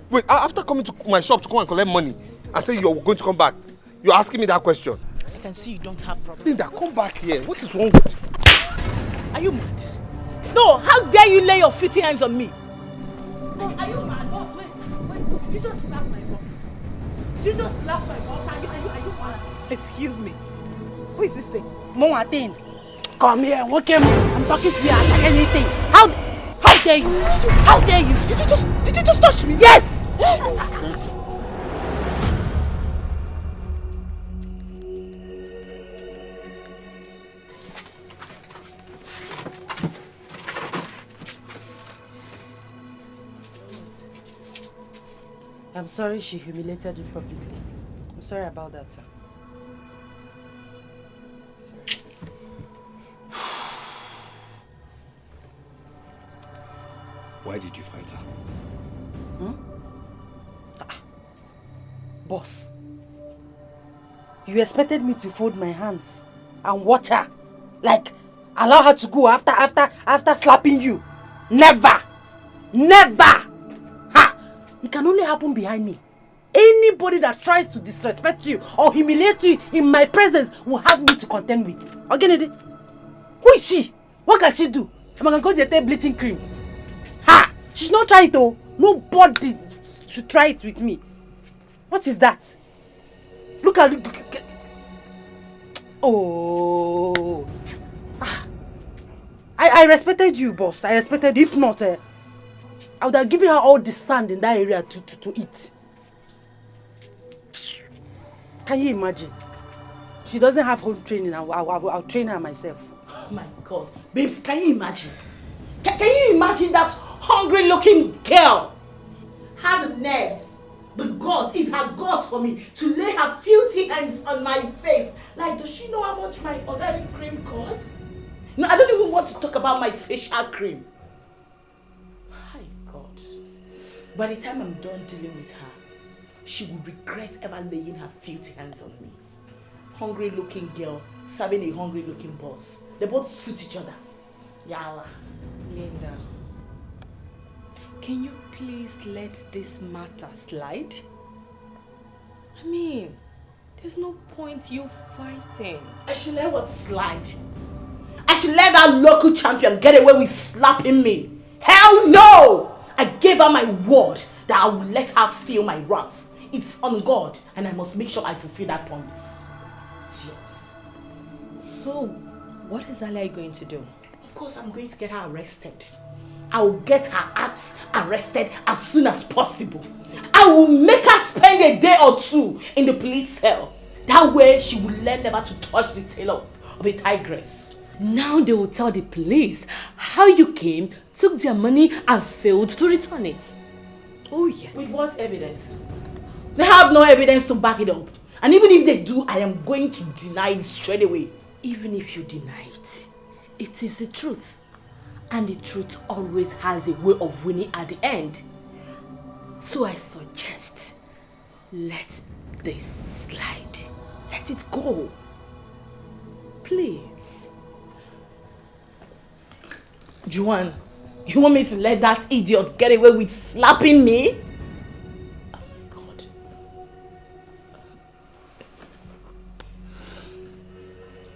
Wait, after coming to my shop to come and collect money and say you're going to come back, you're asking me that question? I can see you don't have problem. Linda, come back here. What is wrong with you? Are you mad? No, how dare you lay your filthy hands on me? No, are you mad? Boss, wait. Did you just slap my boss? Did you just slap my boss? Are you mad? Excuse me. Who is this thing? Mama thing. Come here, what came? I'm talking to you like anything. How dare you? How dare you? Did you just touch me? Yes! I'm sorry she humiliated you publicly. I'm sorry about that, sir. Why did you fight her? Boss, You expected me to fold my hands and watch her? Like, allow her to go after slapping you? Never! Never! Ha! It can only happen behind me. Anybody that tries to disrespect you or humiliate you in my presence will have me to contend with. Ogenede, who is she? What can she do? Am I going to go get bleaching cream? Ha! She's not trying it though. Nobody should try it with me. What is that? Look at... Oh... I respected you, boss. I respected you. If not, I would have given her all the sand in that area to eat. Can you imagine? She doesn't have home training. I'll train her myself. Oh my God. Babes, can you imagine? Can you imagine that hungry-looking girl had the nerves, the guts, is her guts for me to lay her filthy hands on my face? Like, does she know how much my organic cream costs? No, I don't even want to talk about my facial cream. My God. By the time I'm done dealing with her, she will regret ever laying her filthy hands on me. Hungry-looking girl serving a hungry-looking boss. They both suit each other. Yalla. Linda, can you please let this matter slide? I mean, there's no point you fighting. I should let what slide? I should let that local champion get away with slapping me. Hell no! I gave her my word that I will let her feel my wrath. It's on God, and I must make sure I fulfill that promise. It's yours. So, what is Ali going to do? Of course, I'm going to get her arrested. I will get her ass arrested as soon as possible. I will make her spend a day or two in the police cell. That way, she will learn never to touch the tail of a tigress. Now they will tell the police how you came, took their money and failed to return it. Oh yes. With what evidence? They have no evidence to back it up. And even if they do, I am going to deny it straight away. Even if you deny it, it is the truth. And the truth always has a way of winning at the end. So I suggest, let this slide. Let it go. Please. Juan, you want me to let that idiot get away with slapping me? Oh my God.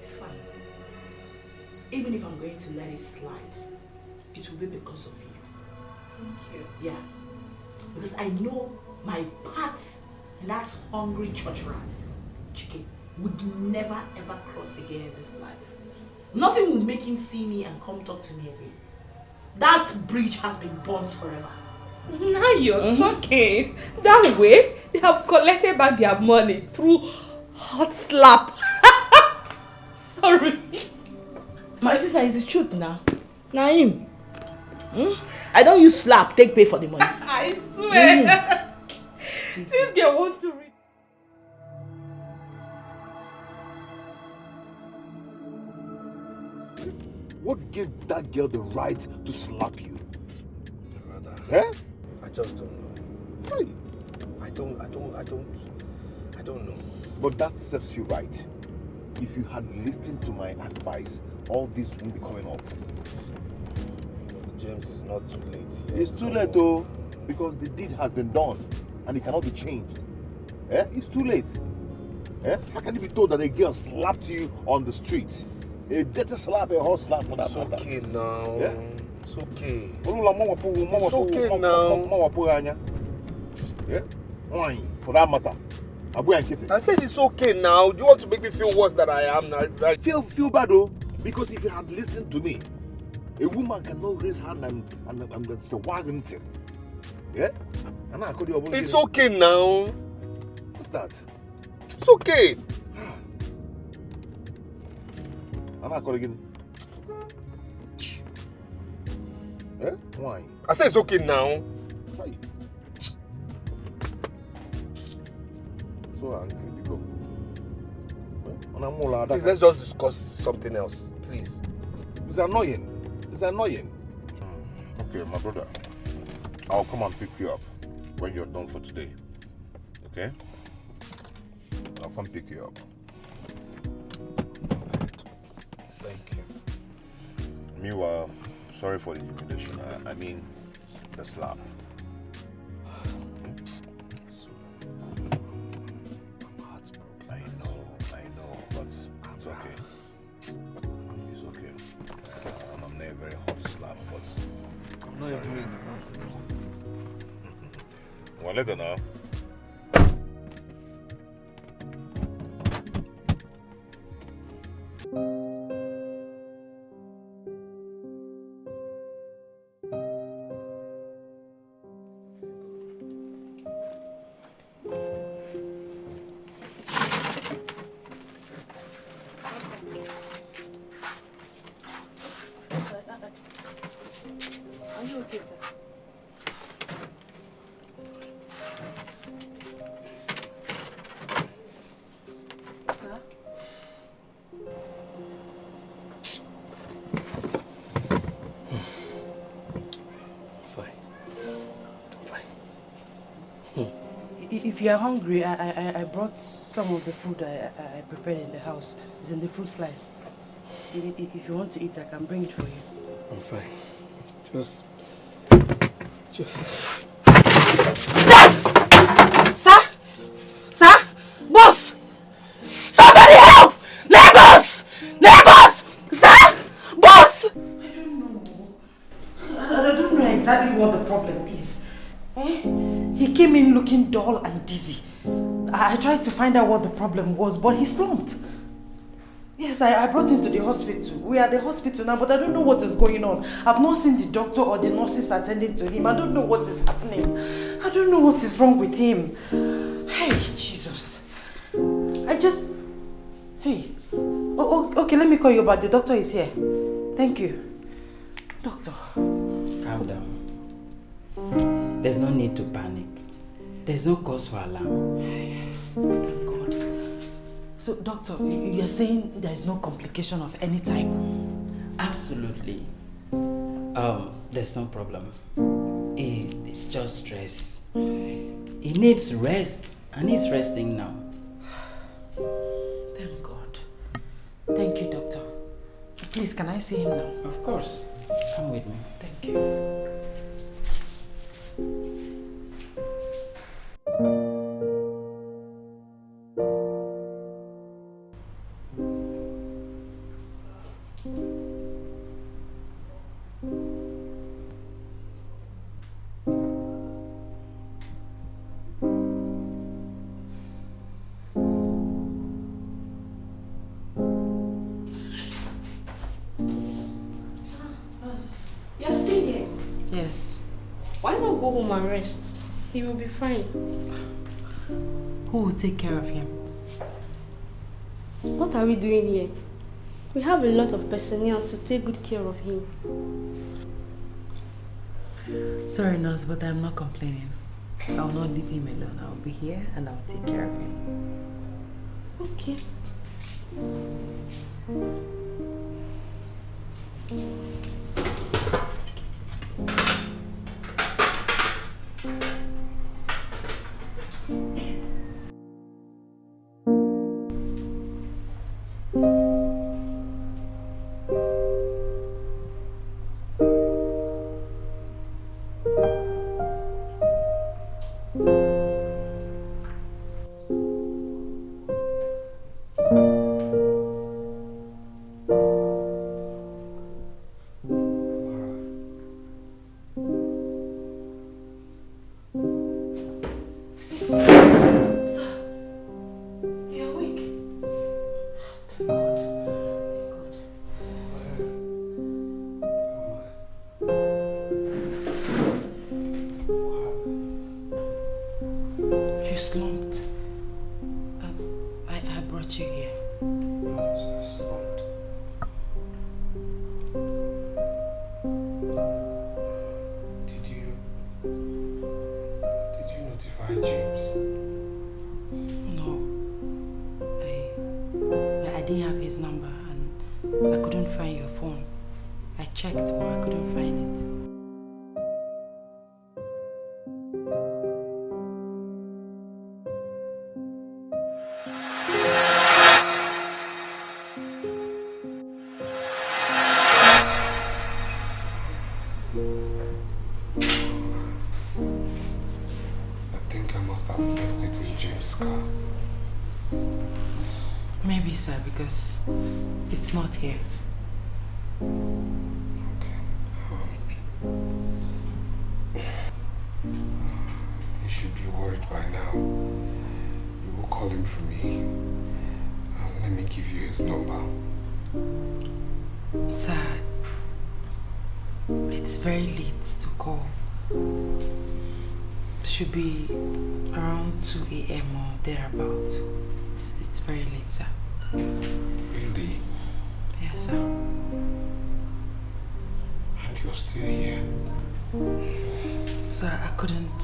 It's fine. Even if I'm going to let it slide, it will be because of you. Thank you. Yeah. Because I know my paths and that hungry church rats, Keke, would never ever cross again in this life. Nothing will make him see me and come talk to me again. That bridge has been burnt forever. Now you're talking. That way, they have collected back their money through hot slap. Sorry. My sister, is the truth now. Naim. I don't use slap, take pay for the money. I swear. This girl wants to read. What gave that girl the right to slap you? Brother, Eh? I just don't know. Hey. I don't know. But that serves you right. If you had listened to my advice, all this wouldn't be coming up. James, it's not too late yet. It's too late though, because the deed has been done and it cannot be changed. Eh? It's too late. Eh? How can you be told that a girl slapped you on the street? A dirty slap, a hot slap for that matter. It's okay now. Yeah? It's okay. It's okay now. Yeah? Why? For that matter. I said it's okay now. Do you want to make me feel worse than I am now? Right? Feel bad though, because if you had listened to me, a woman cannot raise hand and say wagging. Yeah? And I could It's okay now. What's that? It's okay. I'm not calling Eh? Why? I said it's okay now. Why? So angry, because. Please, let's just discuss something else, please. It's annoying. It's annoying. Okay, my brother. I'll come and pick you up when you're done for today. Okay? I'll come pick you up. Thank you. Meanwhile, sorry for the humiliation. I mean, the slap. I'm heartbroken. I know, but it's okay. It's okay. I'm not a very hot slap, but I'm not even in the mood. Well, later now. Are you okay, sir? Sir? If you are hungry, I brought some of the food I prepared in the house. It's in the food place. If you want to eat, I can bring it for you. I'm fine. Just... Sir? Sir? Boss! Somebody help! Neighbors! Neighbors! Sir? Boss! I don't know exactly what the problem is. He came in looking dull and dizzy. I tried to find out what the problem was, but he slumped. Yes, I brought him to the hospital. We are at the hospital now, but I don't know what is going on. I've not seen the doctor or the nurses attending to him. I don't know what is happening. I don't know what is wrong with him. Hey, Jesus. Hey. Okay, let me call you back. The doctor is here. Thank you. Doctor. Calm down. There's no need to panic. There's no cause for alarm. Thank God. So, doctor, you are saying there's no complication of any type? Absolutely. There's no problem. It's just stress. He needs rest, and he's resting now. Thank God. Thank you, doctor. Please, can I see him now? Of course. Come with me. Thank you. You're still here? Yes. Why not go home and rest? He will be fine. Who will take care of him? What are we doing here? We have a lot of personnel to take good care of him. Sorry, nurse, but I'm not complaining. I will not leave him alone. I will be here and I will take care of him. Okay. You slumped. I brought you here. Slumped. Did you notify James? No. I didn't have his number and I couldn't find your phone. I checked, but I couldn't find it. Maybe, sir, because it's not here. You should be worried by now. You will call him for me. Let me give you his number. Sir, it's very late to call. Should be around 2 a.m. or thereabout. It's very late, sir. Really? Yes, sir. And you're still here? Sir, I couldn't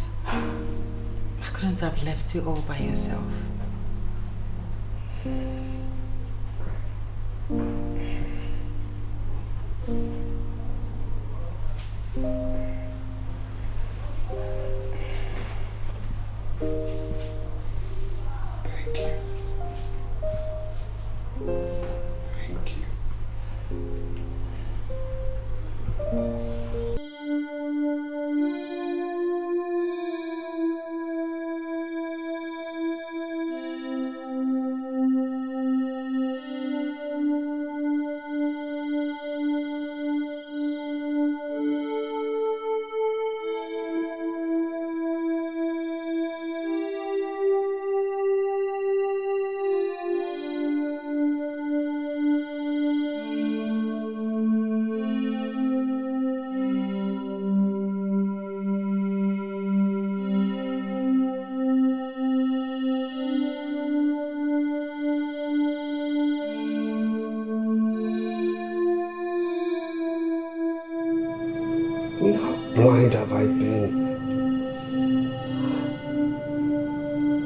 have left you all by yourself. Thank you. Thank you. I mean, how blind have I been?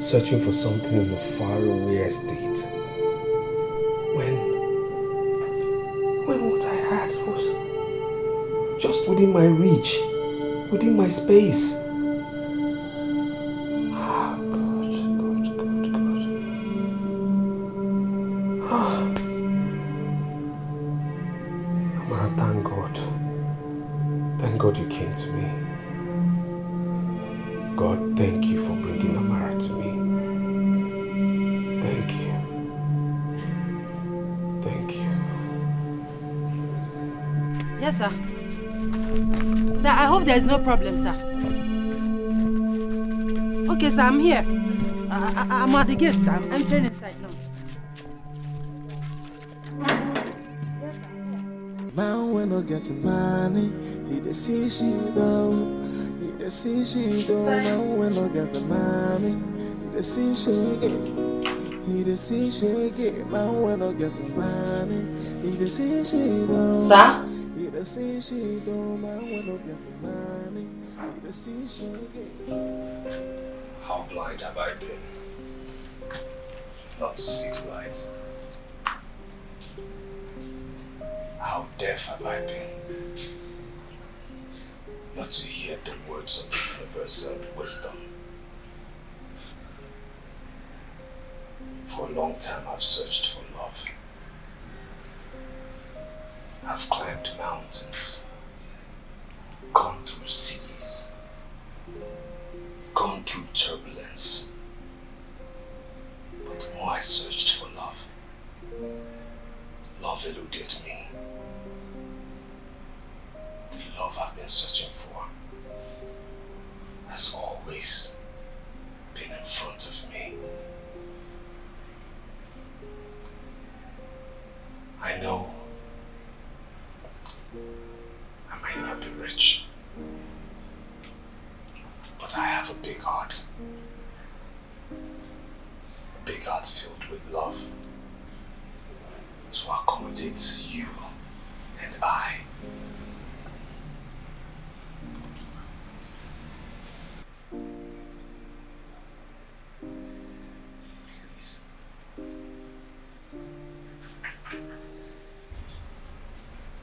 Searching for something in a faraway estate. When what I had was just within my reach, within my space. Ah, God. Ah. Amara, thank God. Thank God you came to me. God, thank you for bringing Amara to me. Thank you. Thank you. Yes, sir. Sir, I hope there is no problem, sir. Okay, sir, I'm here. I'm at the gate, sir. I'm entering inside now, sir. Man, when I get money, he dey see shit though. He dey see shit though. Man, when I get money, he dey see shit. He dey see shit. Man, when I get money, he dey see shit though. Sir? He dey see shit though. Man, when I get money, he dey see shit. How blind have I been not to see the light? How deaf have I been not to hear the words of the universal wisdom? For a long time I've searched for love. I've climbed mountains, gone through seas, gone through turbulence. But the more I searched for love, love eluded me. The love I've been searching for has always been in front of me. I know I might not be rich, but I have a big heart. A big heart filled with love to accommodate you and I. Please.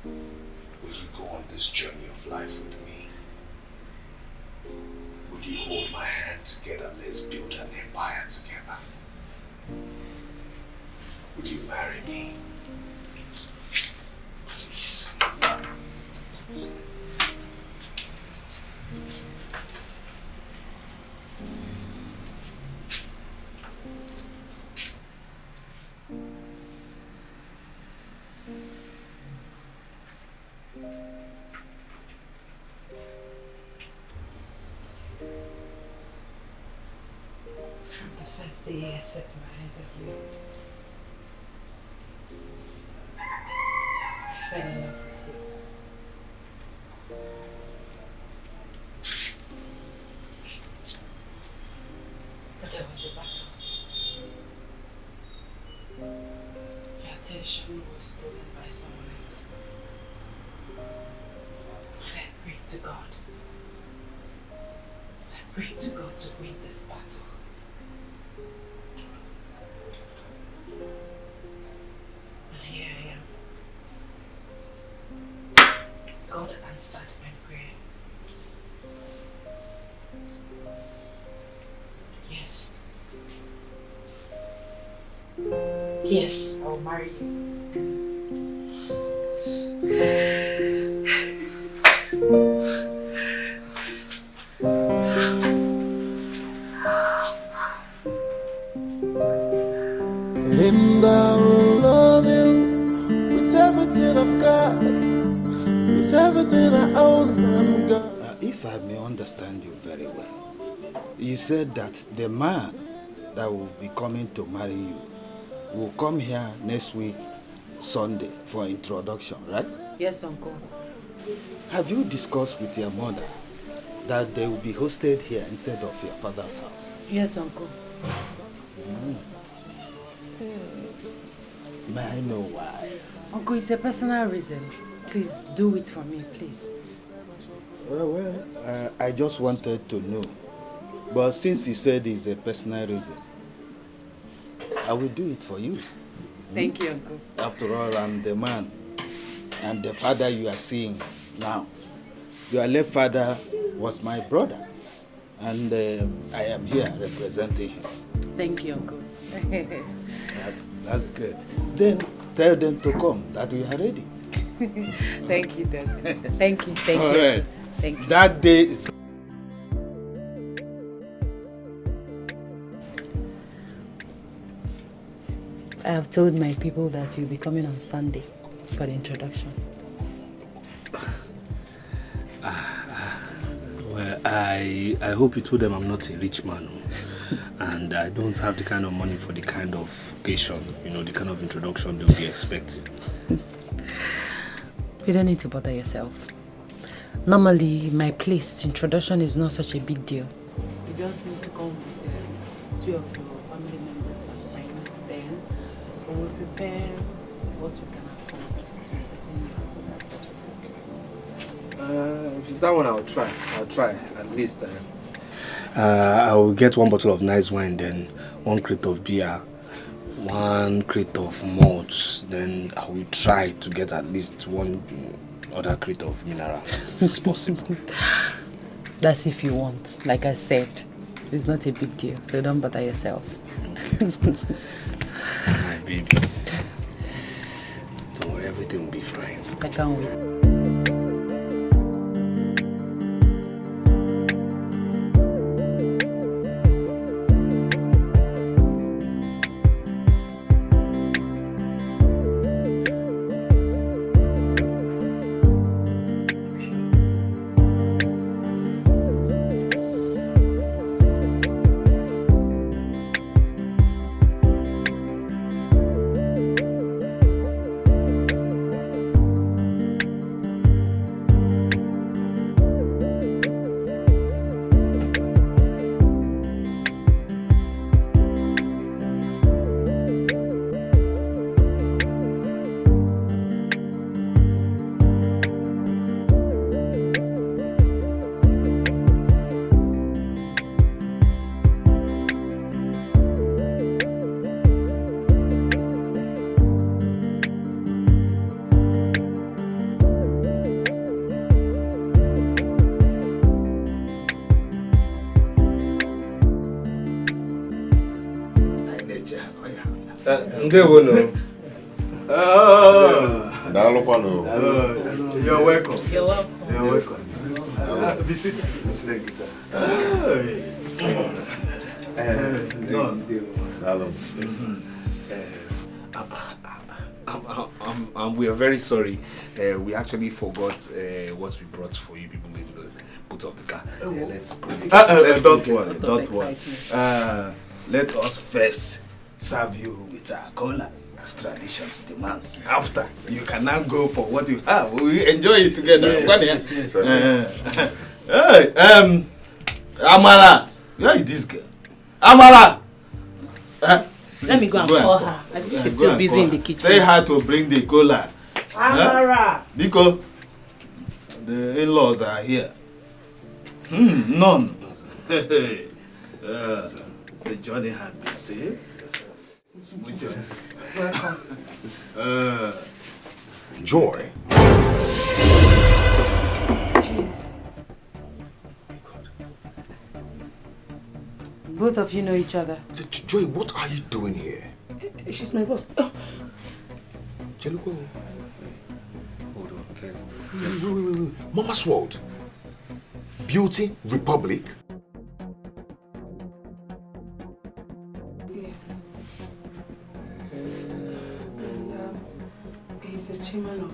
Will you go on this journey of life with me? Will you hold my hand together? Let's build an empire together. Will you marry me? Please. From the first day I set my eyes on you, I fell in love with you. But there was a battle. Your attention was stolen by someone else. And I prayed to God. I prayed to God to win this battle. And here I am. God answered my prayer. Yes. Yes, I'll marry you. And I will love you with everything I've got, with everything I own. I'm God. If I may understand you very well, you said that the man that will be coming to marry you will come here next week, Sunday, for introduction, right? Yes, Uncle. Have you discussed with your mother that they will be hosted here instead of your father's house? Yes, Uncle. May I know why? Uncle, it's a personal reason. Please do it for me, please. Well, I just wanted to know. But since you said it's a personal reason, I will do it for you. Thank you, Uncle. After all, I'm the man and the father you are seeing now. Your late father was my brother, and I am here representing him. Thank you, Uncle. That's great. Then tell them to come, that we are ready. Thank you, Dad. Thank you, thank All you. right. Thank you. That day is... I have told my people that you'll be coming on Sunday for the introduction. Well, I hope you told them I'm not a rich man. And I don't have the kind of money for the kind of occasion, the kind of introduction they'll be expecting. You don't need to bother yourself. Normally, my place, introduction is not such a big deal. You just need to come with two of your family members and friends, then we will prepare what we can afford to entertain you. That's all. If it's that one, I'll try. At least. I'll get one bottle of nice wine, then 1 crate of beer, 1 crate of malts, then I will try to get at least 1 other crate of mineral, if it's possible. That's if you want. Like I said, it's not a big deal, so don't bother yourself. My baby. Don't worry, everything will be fine. I can't wait. Ndewo no. You're welcome. You're welcome. You're welcome. Be seated. Thank you, sir. We are very sorry. We actually forgot what we brought for you people in the boot of the car. Let's don't worry. Let us first serve you with our cola as tradition demands. After, you can now go for what you have. We enjoy it together. Yes. Hey, Amara, where is this girl? Amara! Let me go and call her. I think she's still busy in the kitchen. Say her to bring the cola. Amara! Because the in-laws are here. None. The journey had been saved. Welcome. Joy. Jeez. Both of you know each other. Joy, what are you doing here? She's my boss. Cheluko. Hold on, okay. Wait. Mama's World. Beauty Republic. Yes. And he's the chairman of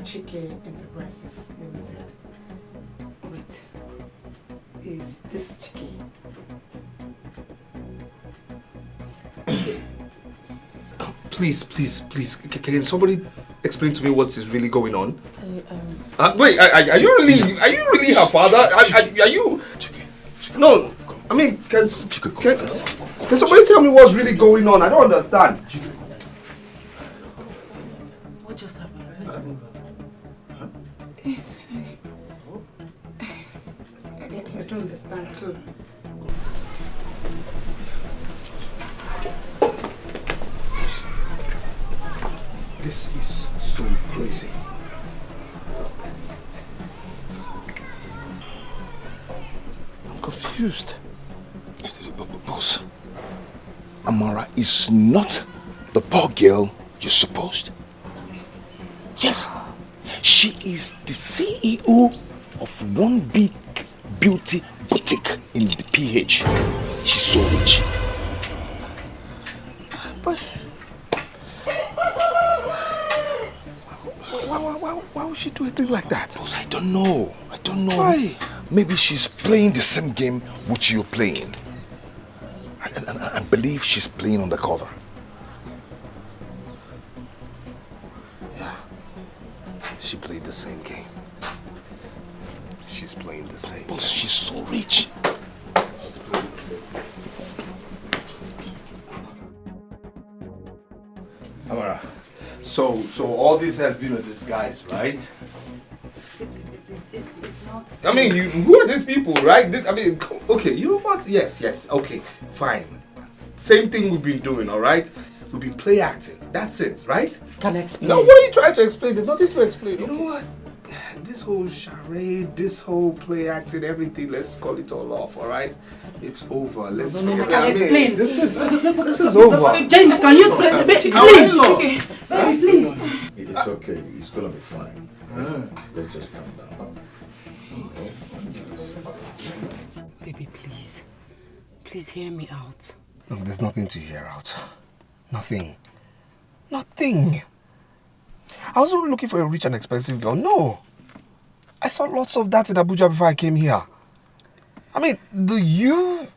Keke Enterprises Limited. Wait, is this Keke? Please. Can somebody explain to me what is really going on? Wait, are you really her father? Are you? No, I mean, can somebody tell me what's really going on? I don't understand. What just happened? Yes. I don't understand too. This is so crazy. I'm confused. Boss, Amara is not the poor girl you supposed. Yes, she is the CEO of one big beauty boutique in the PH. She's so rich. But why would she do a thing like that? Boss, I don't know. Why? Maybe she's playing the same game which you're playing. I believe she's playing undercover. Yeah. She played the same game. She's playing the same. Boss, she's so rich. She's playing the same. Amara, so all this has been a disguise, right? It's not. I mean, who are these people, right? Okay, you know what? Yes, okay, fine. Same thing we've been doing, all right? We've been play acting. That's it, right? Can I explain? No, what are you trying to explain? There's nothing to explain. You know what? This whole charade, this whole play acting, everything, let's call it all off, all right? It's over. Let's forget Can I explain? This is over. James, can you please? Okay. Baby, please. It's okay. It's gonna be fine. Let's just calm down. Baby, please. Please hear me out. Look, there's nothing to hear out. Nothing. I wasn't looking for a rich and expensive girl. No. I saw lots of that in Abuja before I came here. I mean, the you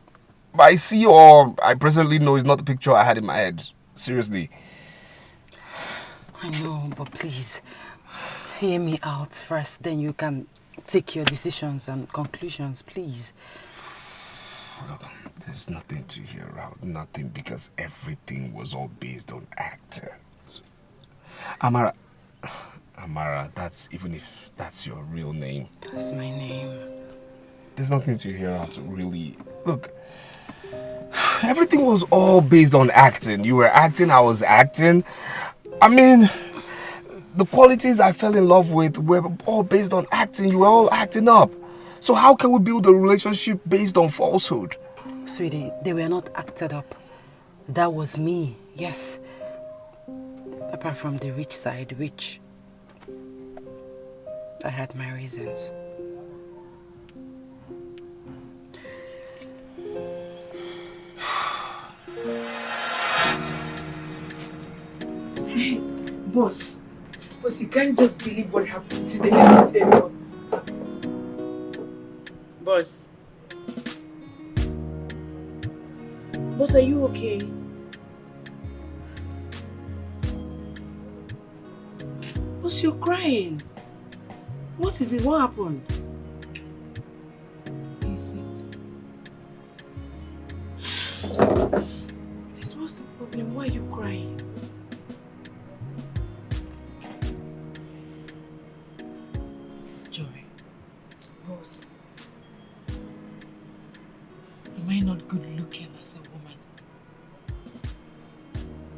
I see or I presently know is not the picture I had in my head. Seriously. I know, but please, hear me out first. Then you can take your decisions and conclusions, please. Look, there's nothing to hear out. Nothing, because everything was all based on acting. Amara, even if that's your real name. That's my name. There's nothing to hear out, really. Look, everything was all based on acting. You were acting, I was acting. I mean, the qualities I fell in love with were all based on acting. You were all acting up. So how can we build a relationship based on falsehood? Sweetie, they were not acted up. That was me, yes. Apart from the rich side, which I had my reasons. Boss, Boss, you can't just believe what happened today. Let me tell you. Boss, are you okay? Boss, you're crying. What is it? What happened? Is it? Yes, what's the problem? Why are you crying? Joy. Boss. Am I not good looking as a woman?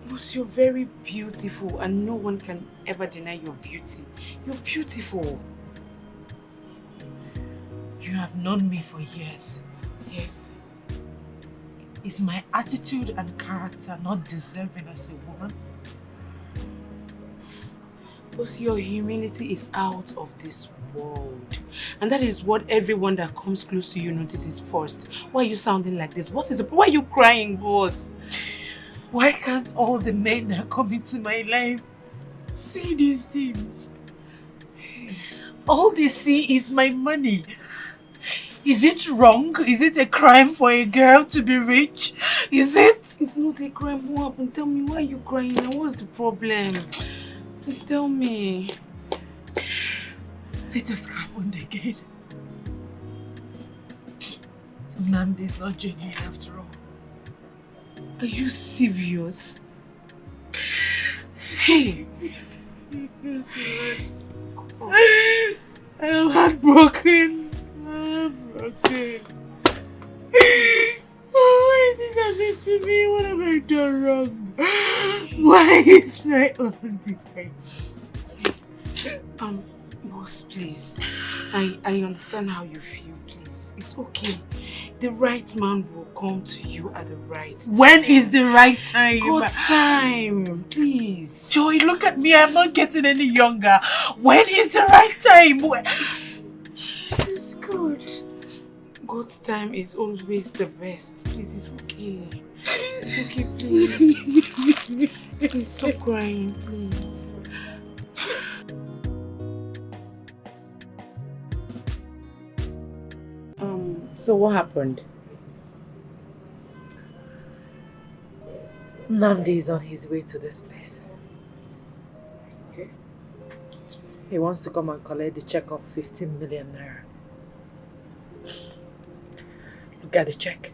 Boss, you're very beautiful and no one can ever deny your beauty. You're beautiful. You have known me for years. Yes. Is my attitude and character not deserving as a woman? Boss, your humility is out of this world. And that is what everyone that comes close to you notices first. Why are you sounding like this? What is it? Why are you crying, boss? Why can't all the men that come into my life see these things? All they see is my money. Is it wrong? Is it a crime for a girl to be rich? Is it? It's not a crime. What happened? Tell me, why are you crying now? What's the problem? Please tell me. It has happened again. Nnamdi is not genuine after all. Are you serious? Hey! I'm heartbroken. Heartbroken. Why is this happening to me? What have I done wrong? Why is my own different? Boss, please. I understand how you feel, please. It's okay. The right man will come to you at the right time. When is the right time? God's time, please. Joy, look at me. I'm not getting any younger. When is the right time? Jesus God. God's time is always the best. Please, it's okay. It's okay, please. Please stop crying, please. So what happened? Nnamdi is on his way to this place. Okay. He wants to come and collect the check of 15 million naira. Look at the check.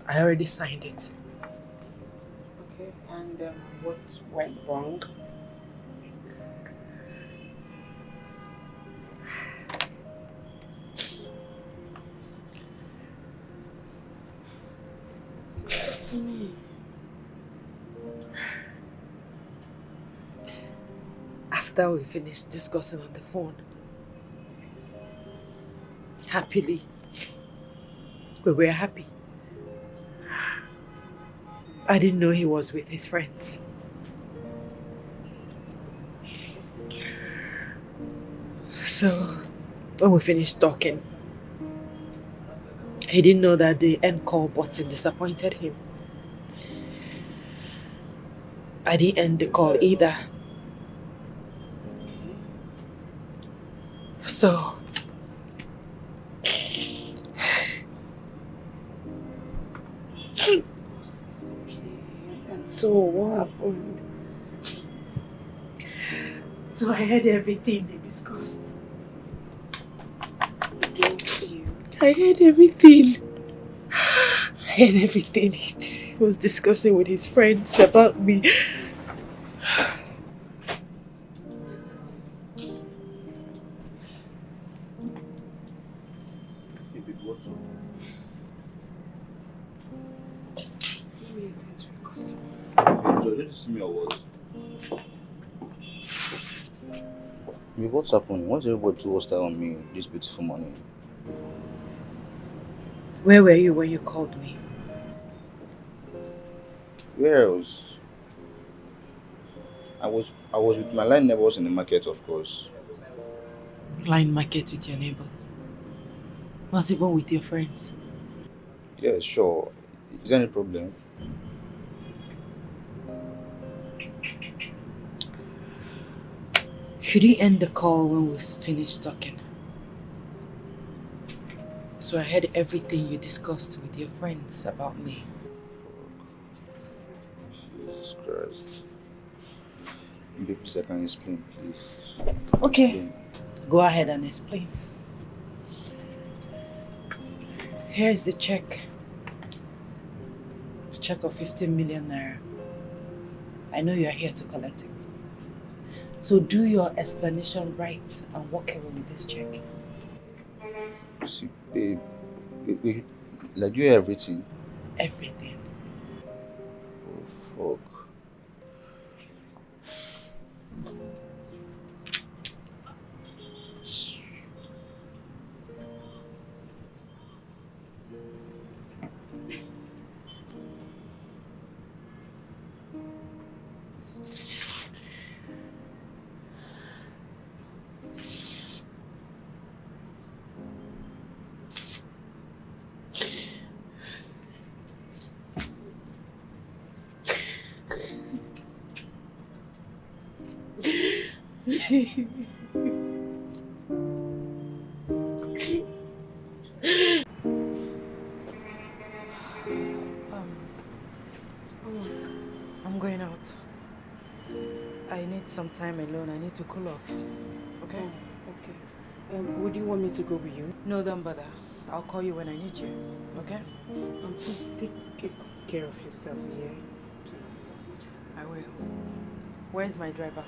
I already signed it. Okay, and what went wrong? To me. After we finished discussing on the phone, happily, we were happy. I didn't know he was with his friends. So, when we finished talking, he didn't know that the end call button disappointed him. I didn't end the call either. So, And so what happened? So I heard everything they discussed. Against you? I heard everything. I heard everything he was discussing with his friends about me. What's happening? Why is everybody too hostile on me this beautiful morning? Where were you when you called me? Where else? I was with my line neighbors in the market, of course. Line market with your neighbors? Not even with your friends? Yeah, sure. Is there any problem? You didn't end the call when we finished talking. So I heard everything you discussed with your friends about me. Jesus Christ. Babes, I can explain, please. Okay. Explain. Go ahead and explain. Here's the check. The check of 15 million naira. I know you're here to collect it. So do your explanation right and walk away with this check. See, babe, like you everything. Everything. Oh, fuck. I'm going out. I need some time alone. I need to cool off. Okay? Oh, okay. Would you want me to go with you? No, don't bother. I'll call you when I need you. Okay? Please take care of yourself, yeah? Please. I will. Where's my driver?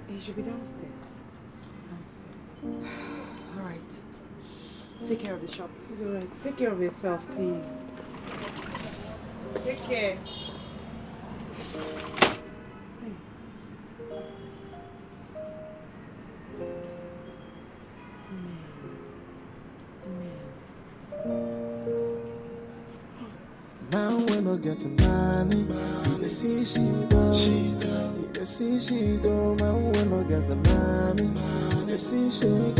He should be downstairs. Downstairs. Alright. Take care of the shop. It's alright. Take care of yourself, please. Take care. Now when I get money, he dey see she do. He dey see she do. Man when I get the money, he dey see shake.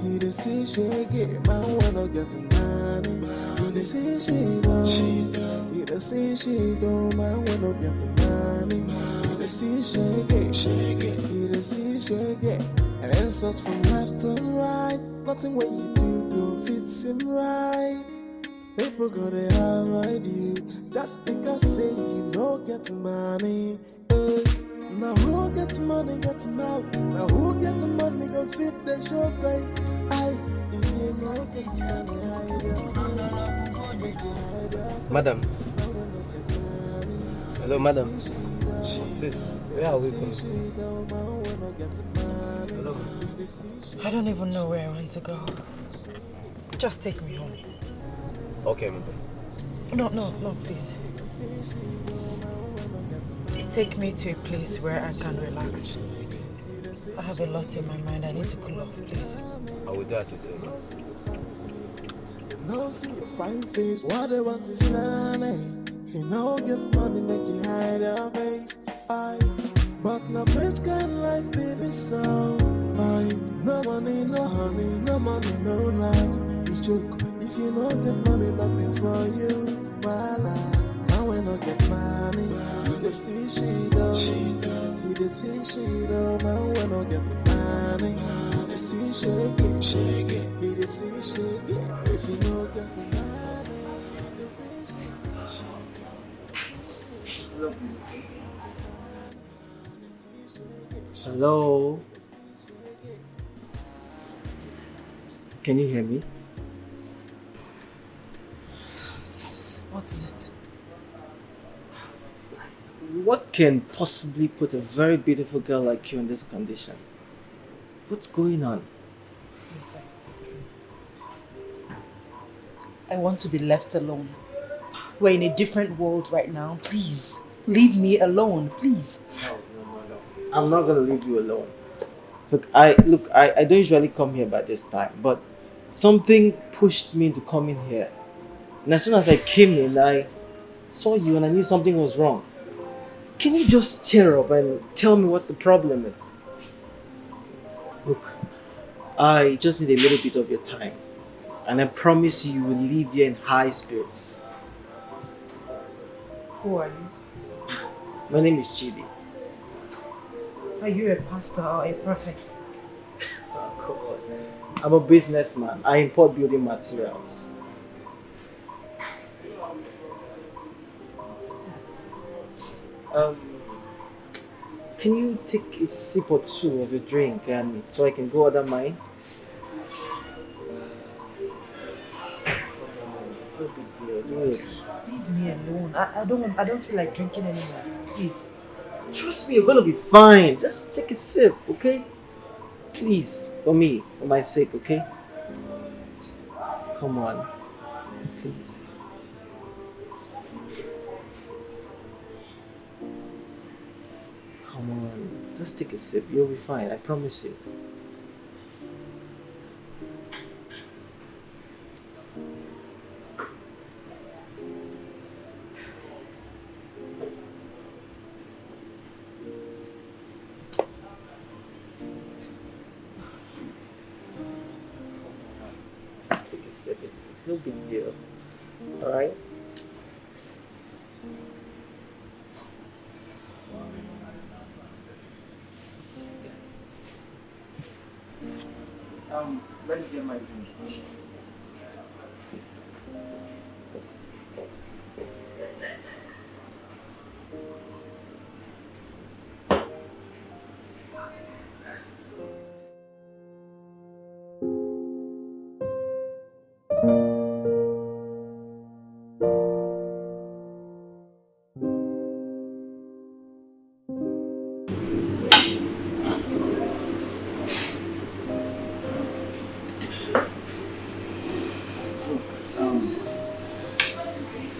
He dey see shake. Man when I get the money, he dey see she do. He dey see she do. Man when I get the money, he dey see shake. He dey see shake. And such from left to right, nothing when you do go fits him right. People gonna avoid you just because say you no get money. Hey, now who get money get mouth? Now who get money go fit the show face? Aye, if you no get money hide your face. Make you hide your face. Madam. Hello, madam. Please, where are we going? Hello. I don't even know where I want to go. Just take me home. Okay, madam. No, please. Take me to a place where I can relax. I have a lot in my mind. I need to cool off, please. I will do as you say. No see your fine face. What they want is money. If you no get money, make you hide your face. But now which kind of life be this so? No money, no honey, no money, no life. You joke. If you no get money, nothing for you. Voila. Now when I get money, you dey see she do. You dey see she do. Now when I get money, you dey see shake it. You dey see shake it. If you no get money, you dey see shake it. Hello. Can you hear me? What is it? What can possibly put a very beautiful girl like you in this condition? What's going on? Listen. I want to be left alone. We're in a different world right now. Please, leave me alone, please. No. I'm not gonna leave you alone. I don't usually come here by this time, but something pushed me into coming here. And as soon as I came in, I saw you and I knew something was wrong. Can you just cheer up and tell me what the problem is? Look, I just need a little bit of your time. And I promise you will leave here in high spirits. Who are you? My name is Chidi. Are you a pastor or a prophet? Oh, come on. I'm a businessman. I import building materials. Um, can you take a sip or two of your drink and so I can go order mine? It's no big deal. Do it. Just leave me alone. I don't feel like drinking anymore. Please. Trust me, you're gonna be fine. Just take a sip, okay? Please, for me, for my sake, okay? Come on, please. Come on, just take a sip. You'll be fine. I promise you. Just take a sip. It's no big deal. All right. Let me get my drink.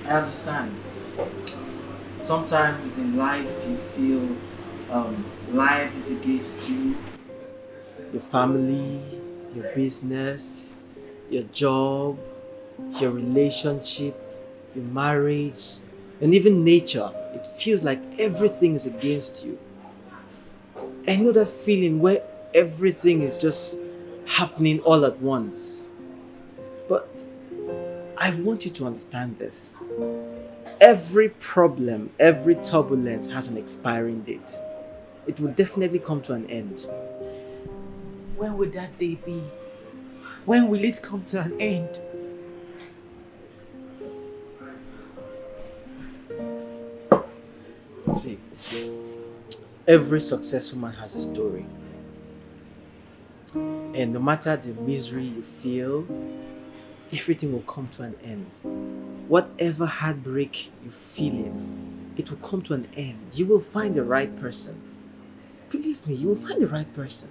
I understand. Sometimes in life you feel life is against you, your family, your business, your job, your relationship, your marriage, and even nature. It feels like everything is against you. I know that feeling where everything is just happening all at once. But I want you to understand this. Every problem, every turbulence has an expiring date. It will definitely come to an end. When will that day be? When will it come to an end? See, every successful man has a story. And no matter the misery you feel, everything will come to an end. Whatever heartbreak you're feeling, it will come to an end. You will find the right person. Believe me, you will find the right person.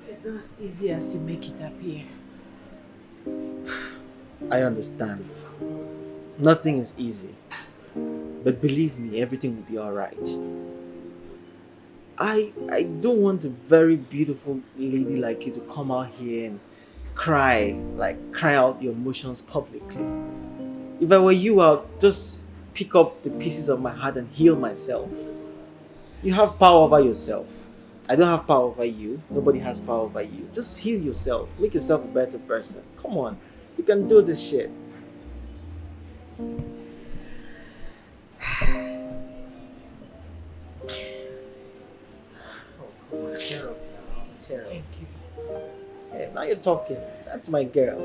It's not as easy as you make it appear. I understand. Nothing is easy. But believe me, everything will be alright. I don't want a very beautiful lady like you to come out here and cry out your emotions publicly. If I were you, I'll just pick up the pieces of my heart and heal myself. You have power over yourself. I don't have power over you. Nobody has power over you. Just heal yourself. Make yourself a better person. Come on. You can do this shit. Cheer up now. Cheer up. Thank you. Hey, now you're talking. That's my girl.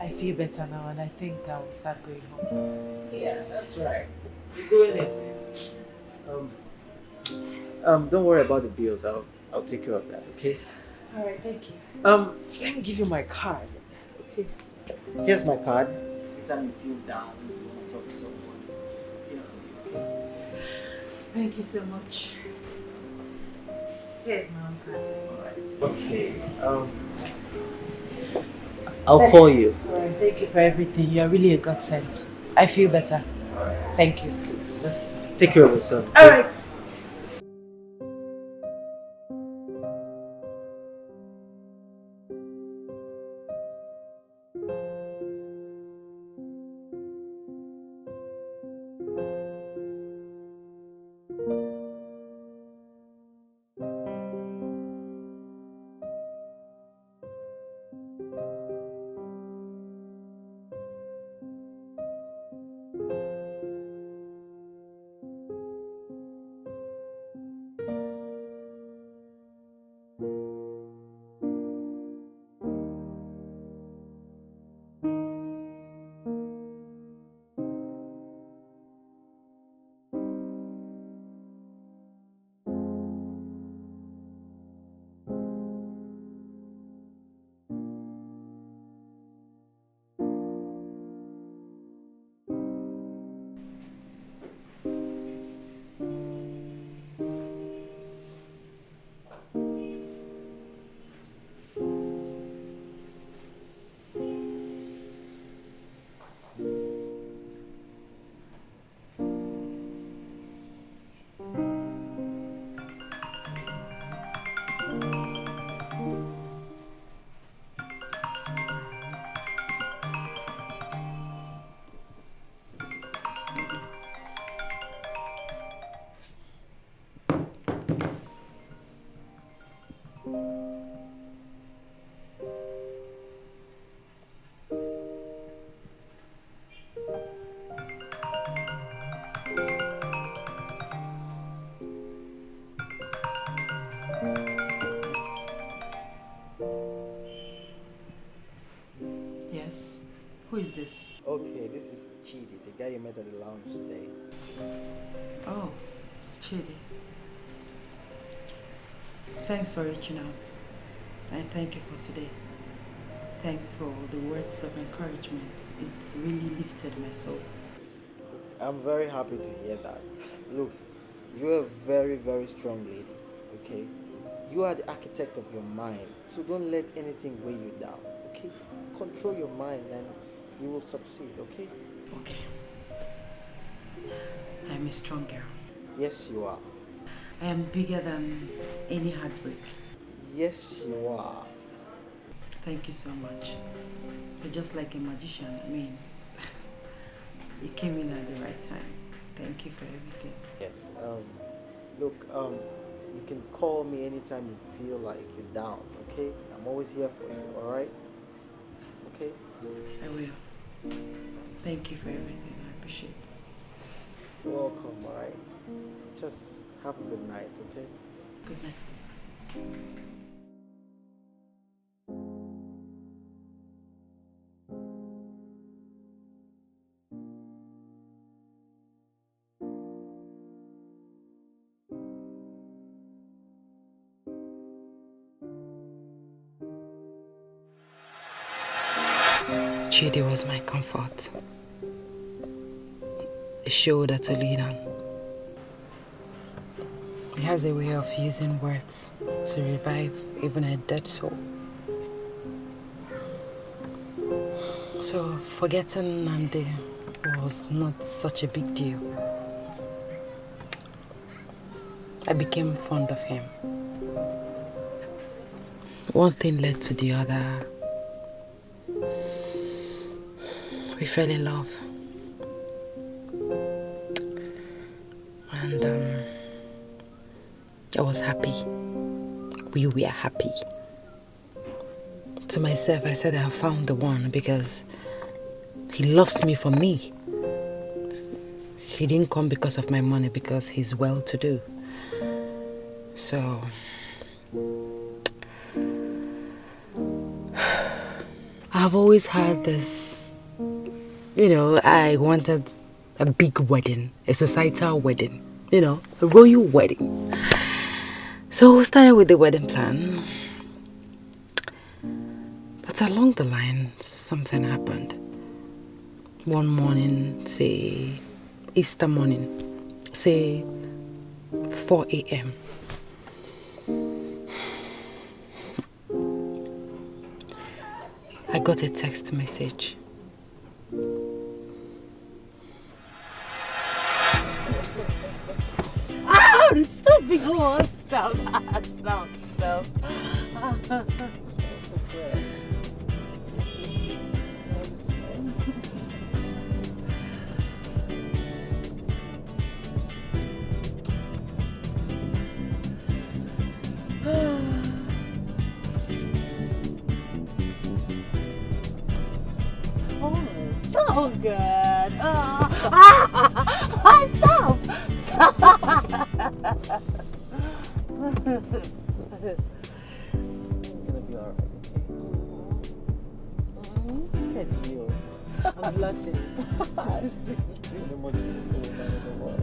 I feel better now and I think I'll start going home. Yeah, that's right. You're going in. Don't worry about the bills. I'll take care of that, okay? Alright, thank you. Let me give you my card. Okay. Here's my card. Anytime you feel down, you want to talk to someone, okay? Thank you so much. Here's my own card. Okay. I'll call you. Alright, thank you for everything. You are really a godsend. I feel better. Thank you. Just take care of yourself. Okay? Alright. Yes. Who is this? Okay, this is Chidi, the guy you met at the lounge today. Oh, Chidi. Thanks for reaching out. And thank you for today. Thanks for the words of encouragement. It really lifted my soul. I'm very happy to hear that. Look, you're a very, very strong lady, okay? You are the architect of your mind, so don't let anything weigh you down, okay? Control your mind and you will succeed, okay? Okay. I'm a strong girl. Yes, you are. I am bigger than any heartbreak. Yes, you are. Thank you so much. You're just like a magician. I mean, you came in at the right time. Thank you for everything. Yes. Look, you can call me anytime you feel like you're down, okay? I'm always here for you, alright? Okay? I will. Thank you for everything. I appreciate it. You're welcome, alright? Just have a good night, okay? Good night. Chidi was my comfort, a shoulder to lean on. He has a way of using words to revive even a dead soul. So forgetting Nande was not such a big deal. I became fond of him. One thing led to the other. We fell in love. And I was happy. We were happy. To myself, I said I have found the one because he loves me for me. He didn't come because of my money, because he's well-to-do. So I've always had this, I wanted a big wedding, a societal wedding, a royal wedding. So we started with the wedding plan. But along the line, something happened. One morning, say Easter morning, say 4 a.m. I got a text message. Stop, big one. Stop. Oh, good. Stop. Look at you. I'm blushing.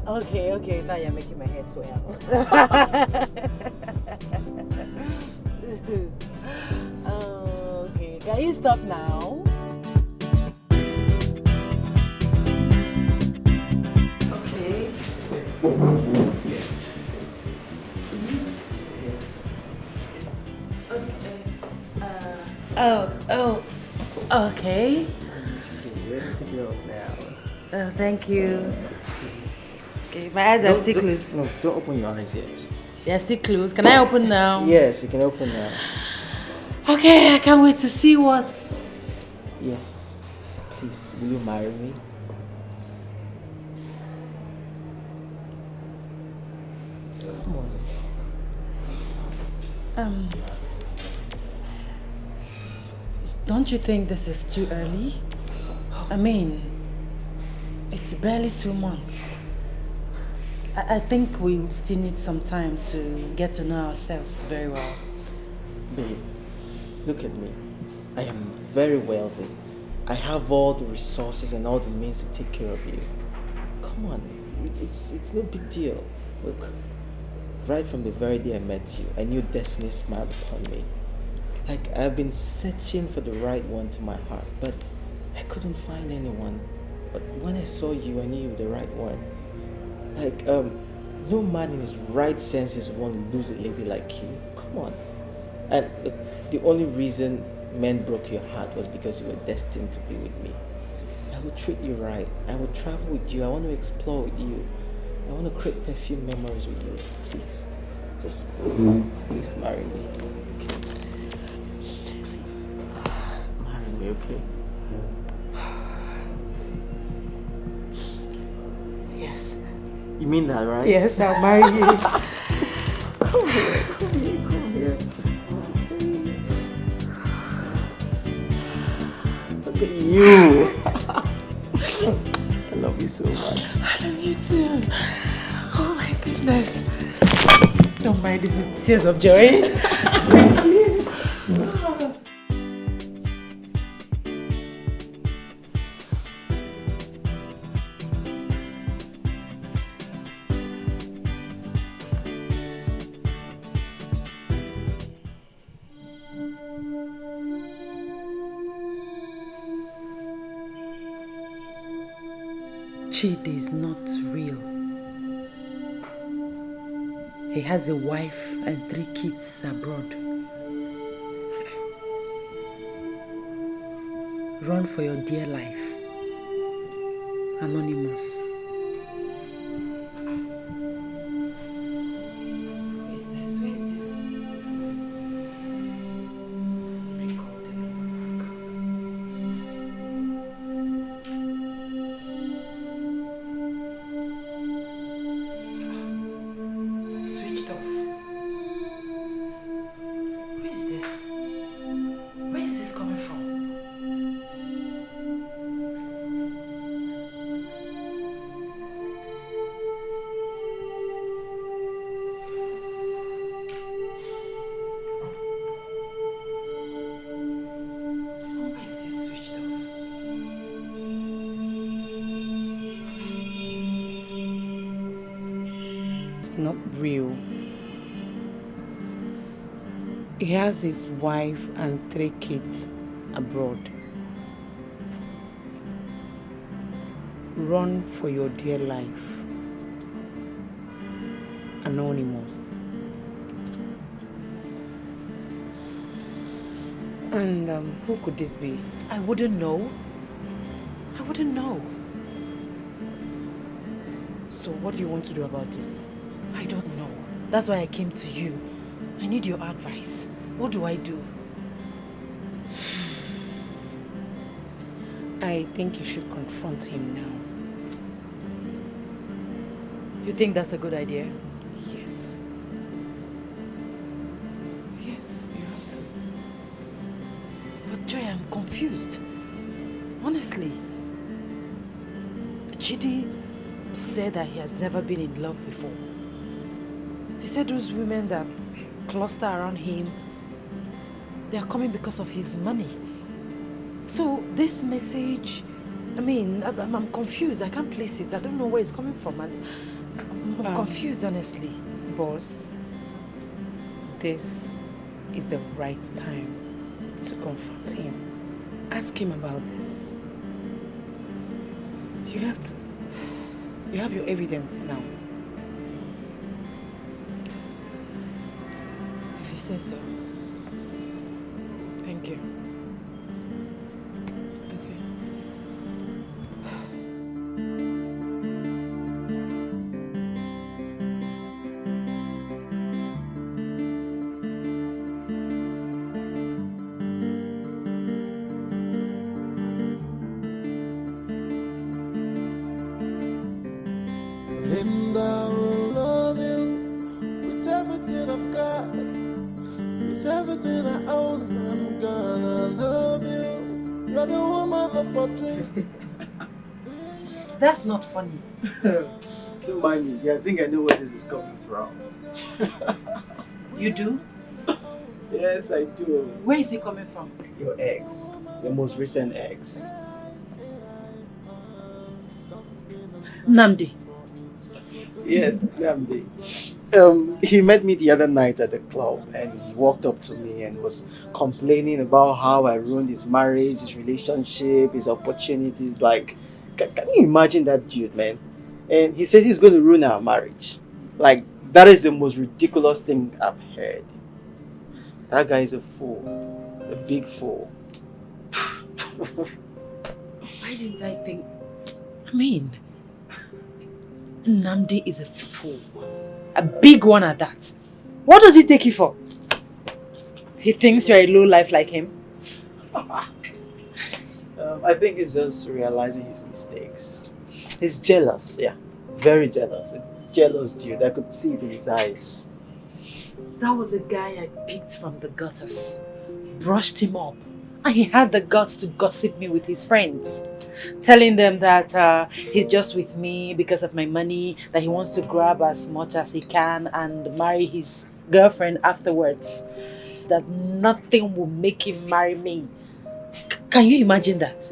Okay. Now you're making my hair swell. Okay, can you stop now? Okay. Okay. Thank you. Okay, my eyes are still closed. No, don't open your eyes yet. They are still closed. Can I open now? Yes, you can open now. Okay, I can't wait to see what. Yes. Please, will you marry me? Come Don't you think this is too early? I mean, it's barely 2 months. I think we'll still need some time to get to know ourselves very well. Babe, look at me. I am very wealthy. I have all the resources and all the means to take care of you. Come on, it's no big deal. Look, right from the very day I met you, I knew destiny smiled upon me. Like, I've been searching for the right one to my heart, but I couldn't find anyone. But when I saw you, I knew you were the right one. Like, no man in his right senses would want to lose a lady like you. Come on. And the only reason men broke your heart was because you were destined to be with me. I will treat you right. I will travel with you. I want to explore with you. I want to create perfume memories with you. Please. Just please marry me. Okay? Marry me, okay? Yes. You mean that, right? Yes, I'll marry you. Come here, come here, come here. Look at you. I love you so much. I love you too. Oh my goodness. Don't mind these tears of joy. Thank you. Chidi is not real. He has a wife and 3 kids abroad. Run for your dear life. Anonymous. Who is this? Who is this? Switched off. Who is this? Where is this coming from? Why is this switched off? It's not real. He has his wife and 3 kids abroad. Run for your dear life. Anonymous. And who could this be? I wouldn't know. I wouldn't know. So what do you want to do about this? I don't know. That's why I came to you. I need your advice. What do I do? I think you should confront him now. You think that's a good idea? Yes. Yes, you have to. But Joy, I'm confused. Honestly. Chidi said that he has never been in love before. He said those women that cluster around him, they are coming because of his money. So this message, I mean, I'm confused. I can't place it. I don't know where it's coming from. And I'm confused, honestly. Boss, this is the right time to confront him. Ask him about this. You have to. You have your evidence now. If you say so. Thank you. And I will love you with everything I've got. everything I own. I'm gonna love you. You're the woman of my dreams. That's not funny. Don't mind me. Yeah, I think I know where this is coming from. You do? Yes, I do. Where is it coming from? Your ex. Your most recent ex. Namdi. Yes, Namdi. He met me the other night at the club and he walked up to me and was complaining about how I ruined his marriage, his relationship, his opportunities. Like, can you imagine that dude, man? And he said he's going to ruin our marriage. Like, that is the most ridiculous thing I've heard. That guy is a fool. A big fool. Why didn't I think? I mean, Namdi is a fool. A big one at that. What does he take you for? He thinks you're a low life like him? I think he's just realizing his mistakes. He's jealous, yeah. Very jealous. A jealous dude. I could see it in his eyes. That was a guy I picked from the gutters. Brushed him up. And he had the guts to gossip me with his friends. Telling them that he's just with me because of my money, that he wants to grab as much as he can and marry his girlfriend afterwards. That nothing will make him marry me. Can you imagine that?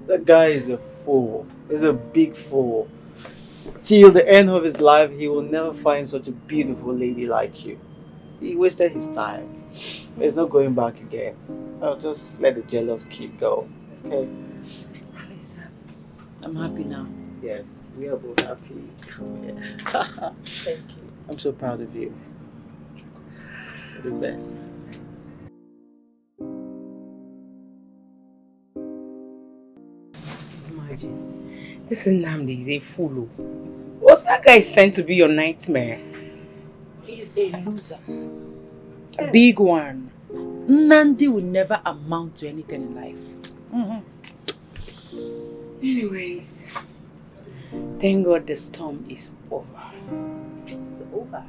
That guy is a fool. He's a big fool. Till the end of his life, he will never find such a beautiful lady like you. He wasted his time. There's no going back again. I'll just let the jealous kid go. Okay? Listen, I'm happy now. Yes, we are both happy. Yeah. Thank you. I'm so proud of you. You're the best. Imagine. This Nnamdi is a fool. What's that guy sent to be your nightmare? He's a loser. A big one. Nandi will never amount to anything in life. Anyways, thank God the storm is over. It's over.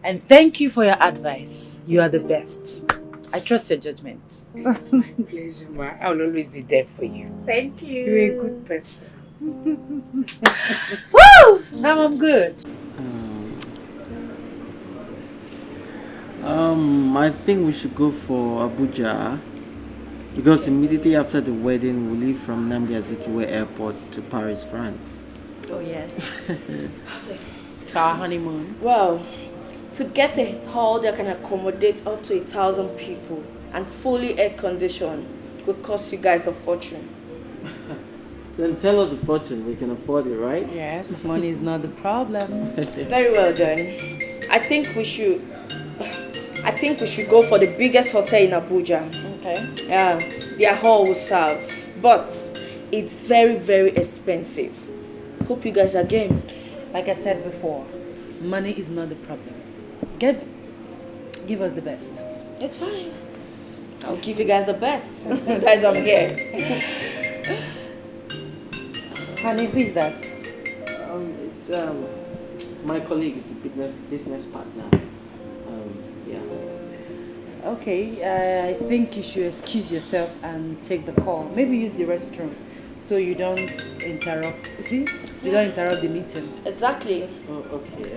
And thank you for your advice. You are the best. I trust your judgment. It's my pleasure, Ma. I will always be there for you. Thank you. You're a good person. Woo! Now I'm good. I think we should go for Abuja because immediately after the wedding we leave from Nnamdi Azikiwe Airport to Paris, France. Oh yes. To our honeymoon. Well, to get a hall that can accommodate up to 1,000 people and fully air conditioned will cost you guys a fortune. Then tell us the fortune, we can afford it, right? Yes, money is not the problem. Very well done. I think we should go for the biggest hotel in Abuja. Okay. Yeah, their hall will serve, but it's very, very expensive. Hope you guys are game. Like I said before, money is not the problem. Give us the best. It's fine. I'll give you guys the best. That's why I'm here. Honey, who is that? It's my colleague. It's a business partner. Yeah. Okay, I think you should excuse yourself and take the call. Maybe use the restroom so you don't interrupt. See? You don't interrupt the meeting. Exactly. Oh, okay.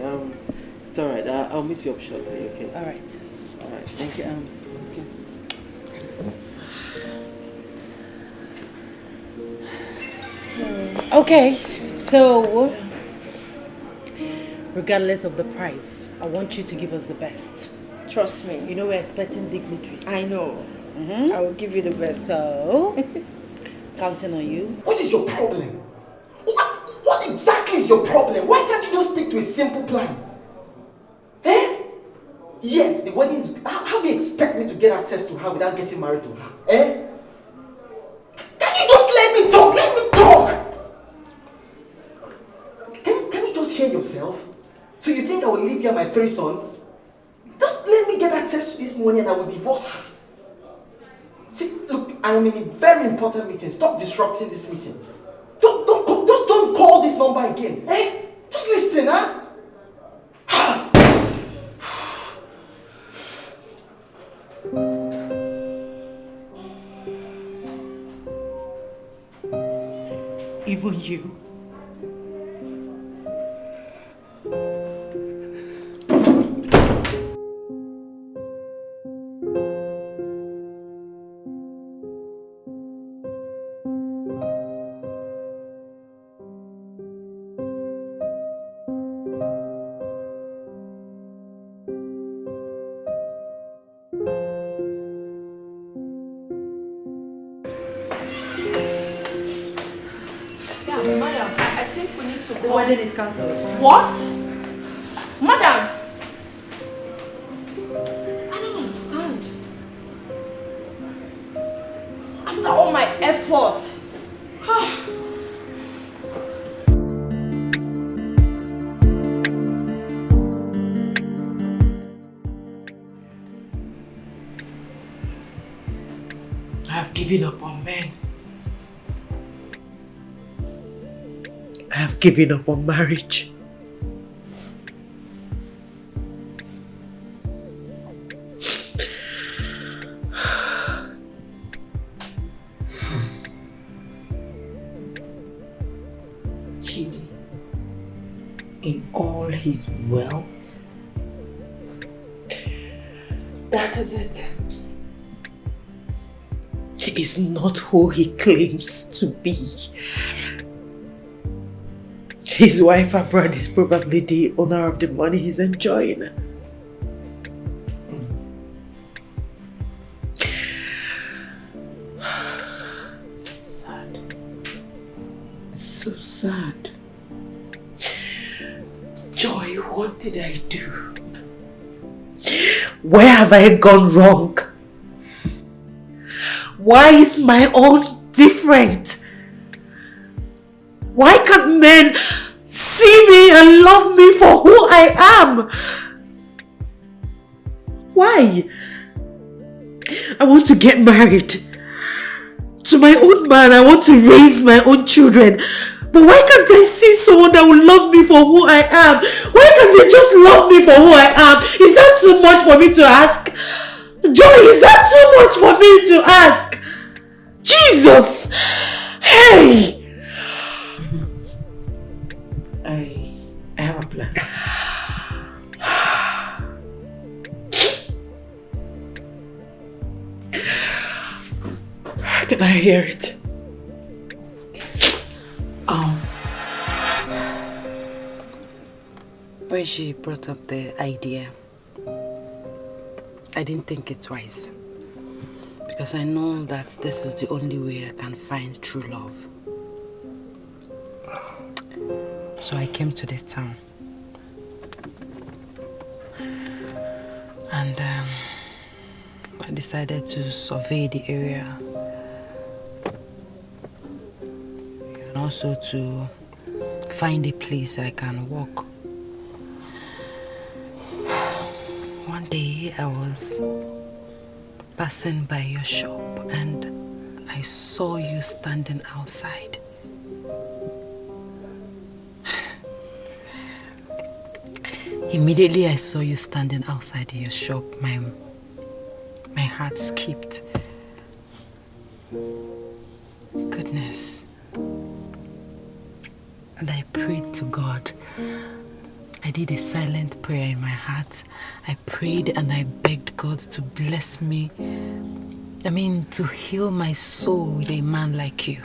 It's alright. I'll meet you up shortly, okay? Alright. Alright, thank you. Okay, so regardless of the price, I want you to give us the best. Trust me. You know we're expecting dignitaries. I know. I will give you the best. So, counting on you. What is your problem? What exactly is your problem? Why can't you just stick to a simple plan? Eh? Yes, the wedding is... How do you expect me to get access to her without getting married to her? Eh? Can you just let me talk? Let me talk! Can you just hear yourself? So you think I will leave here my 3 sons? Just let me get access to this money and I will divorce her. See, look, I am in a very important meeting. Stop disrupting this meeting. Don't call this number again. Eh? Just listen, huh? even you. Madam, I think we need to The wedding is cancelled. What? Madam! I don't understand. After all my effort. I have given up on men. I have given up on marriage. Chidi, in all his wealth, that is it. He is not who he claims to be. His wife abroad is probably the owner of the money he's enjoying. Sad. So sad. Joy, what did I do? Where have I gone wrong? Why is my own different? Why can't men see me and love me for who I am? Why? I want to get married to my own man. I want to raise my own children. But why can't I see someone that will love me for who I am? Why can't they just love me for who I am? Is that too much for me to ask? Joy, is that too much for me to ask? Jesus! Hey! I have a plan. Can I hear it? When she brought up the idea, I didn't think it wise. Because I know that this is the only way I can find true love. So I came to this town. And I decided to survey the area. And also to find a place I can walk. One day I was passing by your shop and I saw you standing outside. Immediately I saw you standing outside your shop, my heart skipped. Goodness. And I prayed to God. I did a silent prayer in my heart. I prayed and I begged God to bless me. I mean, to heal my soul with a man like you.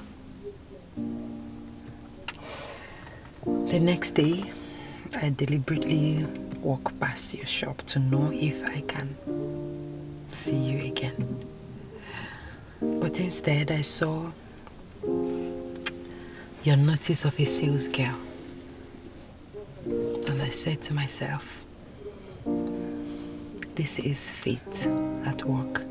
The next day, I deliberately walk past your shop to know if I can see you again. But instead, I saw your notice of a sales girl. And I said to myself, this is fate at work.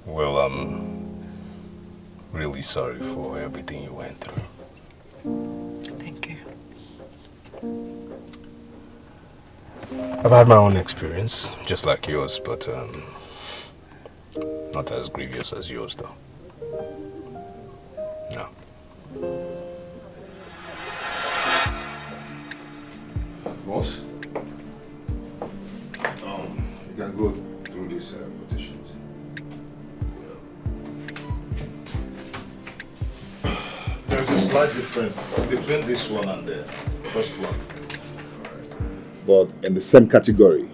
Well, I'm really sorry for everything you went through. Thank you. I've had my own experience, just like yours, but not as grievous as yours, though. No. Boss? You can go through this slight difference between this one and the first one. But in the same category.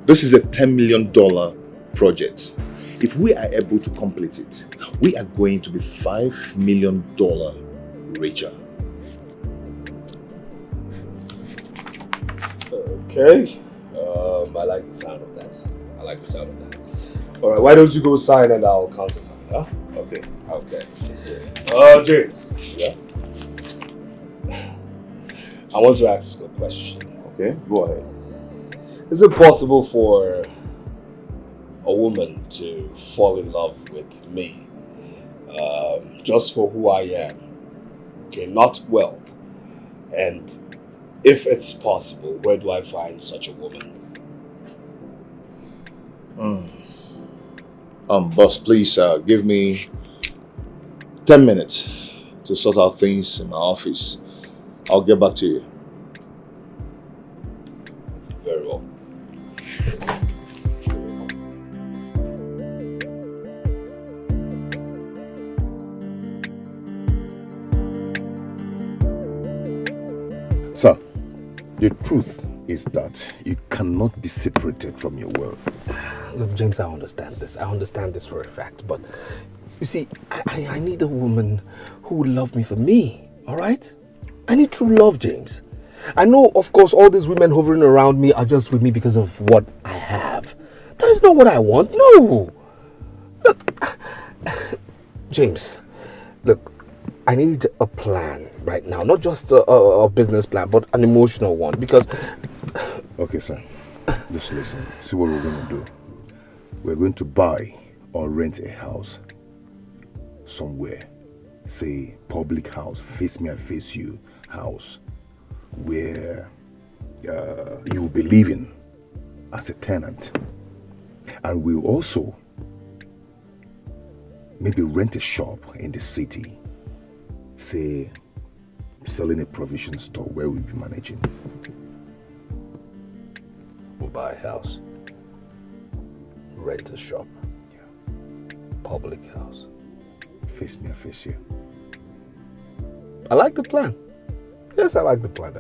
This is a $10 million project. If we are able to complete it, we are going to be $5 million richer. Okay. I like the sound of that. All right, why don't you go sign and I'll countersign, huh? Okay. Okay. James. Yeah? I want to ask a question. Okay, go ahead. Is it possible for a woman to fall in love with me just for who I am? Okay, not wealth. And if it's possible, where do I find such a woman? Boss, please give me 10 minutes to sort out things in my office. I'll get back to you. Very well. Sir, the truth is that you cannot be separated from your wealth. Look, James, I understand this. I understand this for a fact. But you see, I need a woman who will love me for me, all right? I need true love, James. I know, of course, all these women hovering around me are just with me because of what I have. That is not what I want. No. Look, James, look, I need a plan right now. Not just a business plan, but an emotional one. Because... Okay, sir. Just listen. See what we're going to do. We're going to buy or rent a house somewhere. Say, public house, face me and face you house, where you will be living as a tenant. And we'll also maybe rent a shop in the city, say, selling a provision store where we'll be managing. We'll buy a house, rent a shop, public house. Face me and face you. I like the plan. Yes, I like the plan.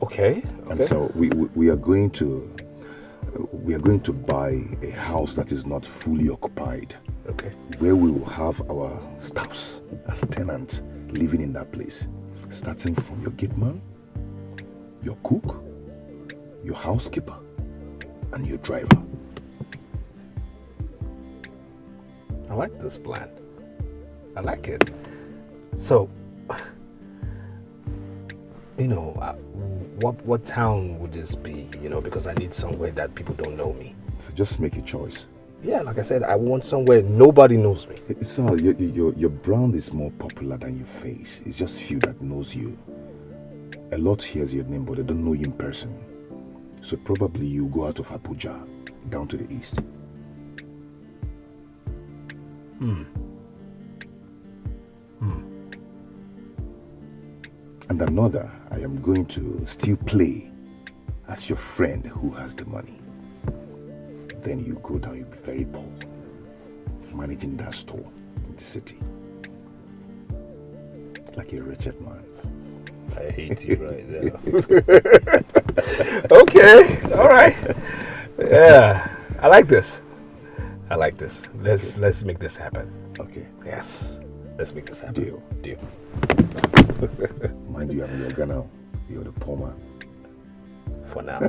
Okay. And so we are going to buy a house that is not fully occupied. Okay. Where we will have our staffs as tenants living in that place, starting from your gate man, your cook, your housekeeper, and your driver. I like this plan. I like it. So, you know, what town would this be? You know, because I need somewhere that people don't know me. So just make a choice. Yeah, like I said, I want somewhere nobody knows me. So your brand is more popular than your face. It's just few that knows you. A lot hears your name, but they don't know you in person. So probably you go out of Abuja down to the east. And another, I am going to still play as your friend who has the money. Then you go down, you'll be very poor, managing that store in the city. Like a wretched man. I hate you right now. Okay, all right. Yeah, I like this. Let's make this happen. Okay. Yes, let's make this happen. Deal. Mind you, I'm your guy now. You're the poor man. For now.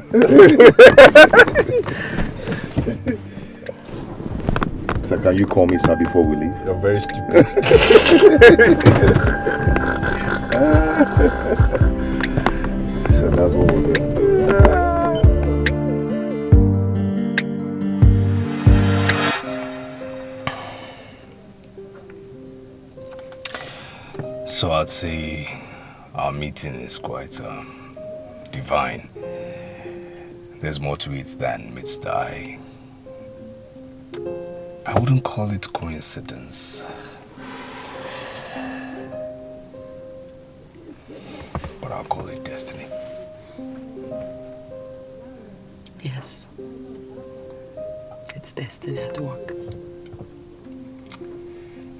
So can you call me sir before we leave? You're very stupid. So that's what we're going to do. So I'd say our meeting is quite divine. There's more to it than meets the eye. I wouldn't call it coincidence. But I'll call it destiny. Yes. It's destiny at work.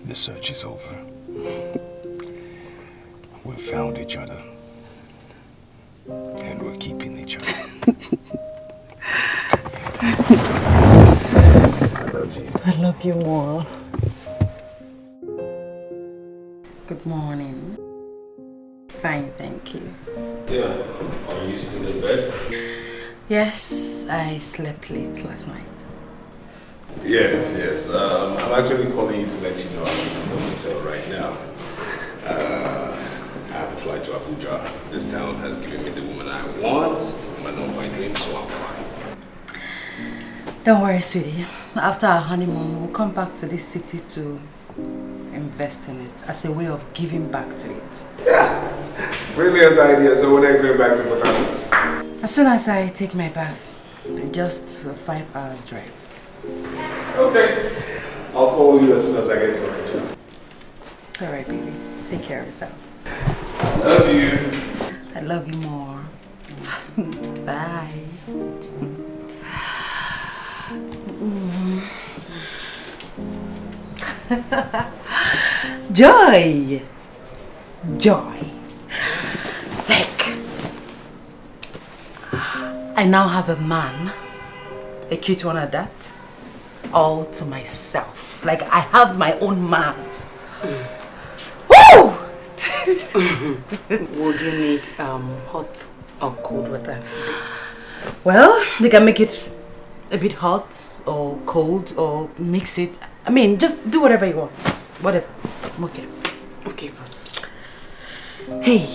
The search is over. We found each other. And we're keeping each other. I love you. I love you more. Good morning. Fine, thank you. Yeah. Are you still in bed? Yes, I slept late last night. Yes. I'm actually calling you to let you know I'm in the hotel right now. I have a flight to Abuja. This town has given me the woman I want, the woman of my dreams, so I'm fine. Don't worry, sweetie. After our honeymoon, we'll come back to this city to invest in it as a way of giving back to it. Yeah, brilliant idea. So when are you going back to Port Harcourt? As soon as I take my bath, just a 5 hours drive. Okay, I'll call you as soon as I get to Abuja. All right, baby. Take care of yourself. I love you. I love you more. Bye. Joy. Like, I now have a man, a cute one at that, all to myself. Like, I have my own man. Woo! Would you need hot or cold water to bathe? Well, they can make it a bit hot or cold or mix it. I mean, just do whatever you want. Whatever. Okay. Okay, boss. Hey.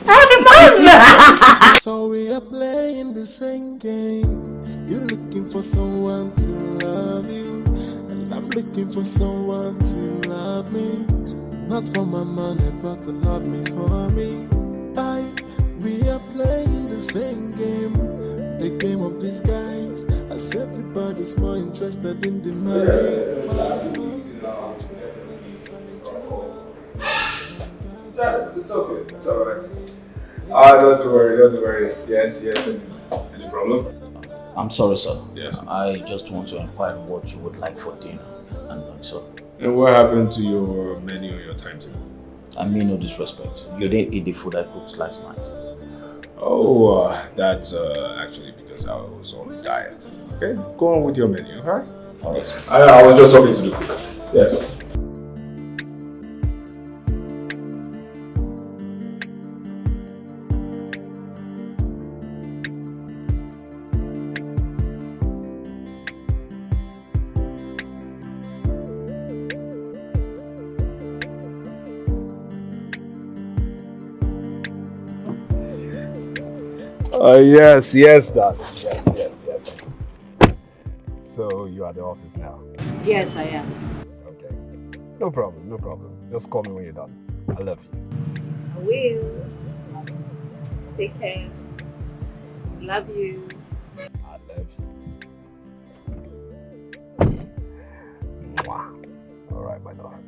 I have a man! So we are playing the same game. You're looking for someone to love you, and I'm looking for someone to love me. Not for my money, but to love me for me. We are playing the same game, the game of disguise. As everybody's more interested in the money. It's okay. It's alright. Don't worry. Yes. Any problem? I'm sorry, sir. Yes. I just want to inquire what you would like for dinner. And what happened to your menu or your timetable? I mean no disrespect. You didn't eat the food I cooked last night. Oh, that's actually because I was on diet. Okay, go on with your menu, alright? Alright, sir. I was just talking to the cook. Yes. Yes, darling. Yes. So you are at the office now? Yes, I am. Okay. No problem. Just call me when you're done. I love you. I will. Take care. Love you. I love you. Mwah. All right, my darling.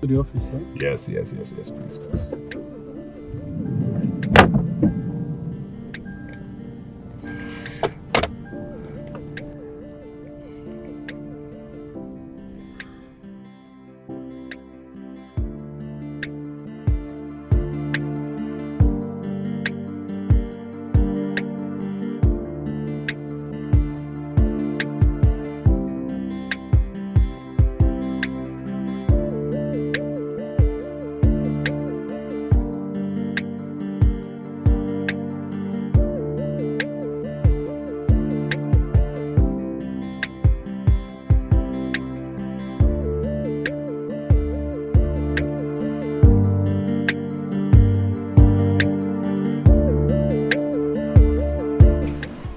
To the office, huh? Yes, please.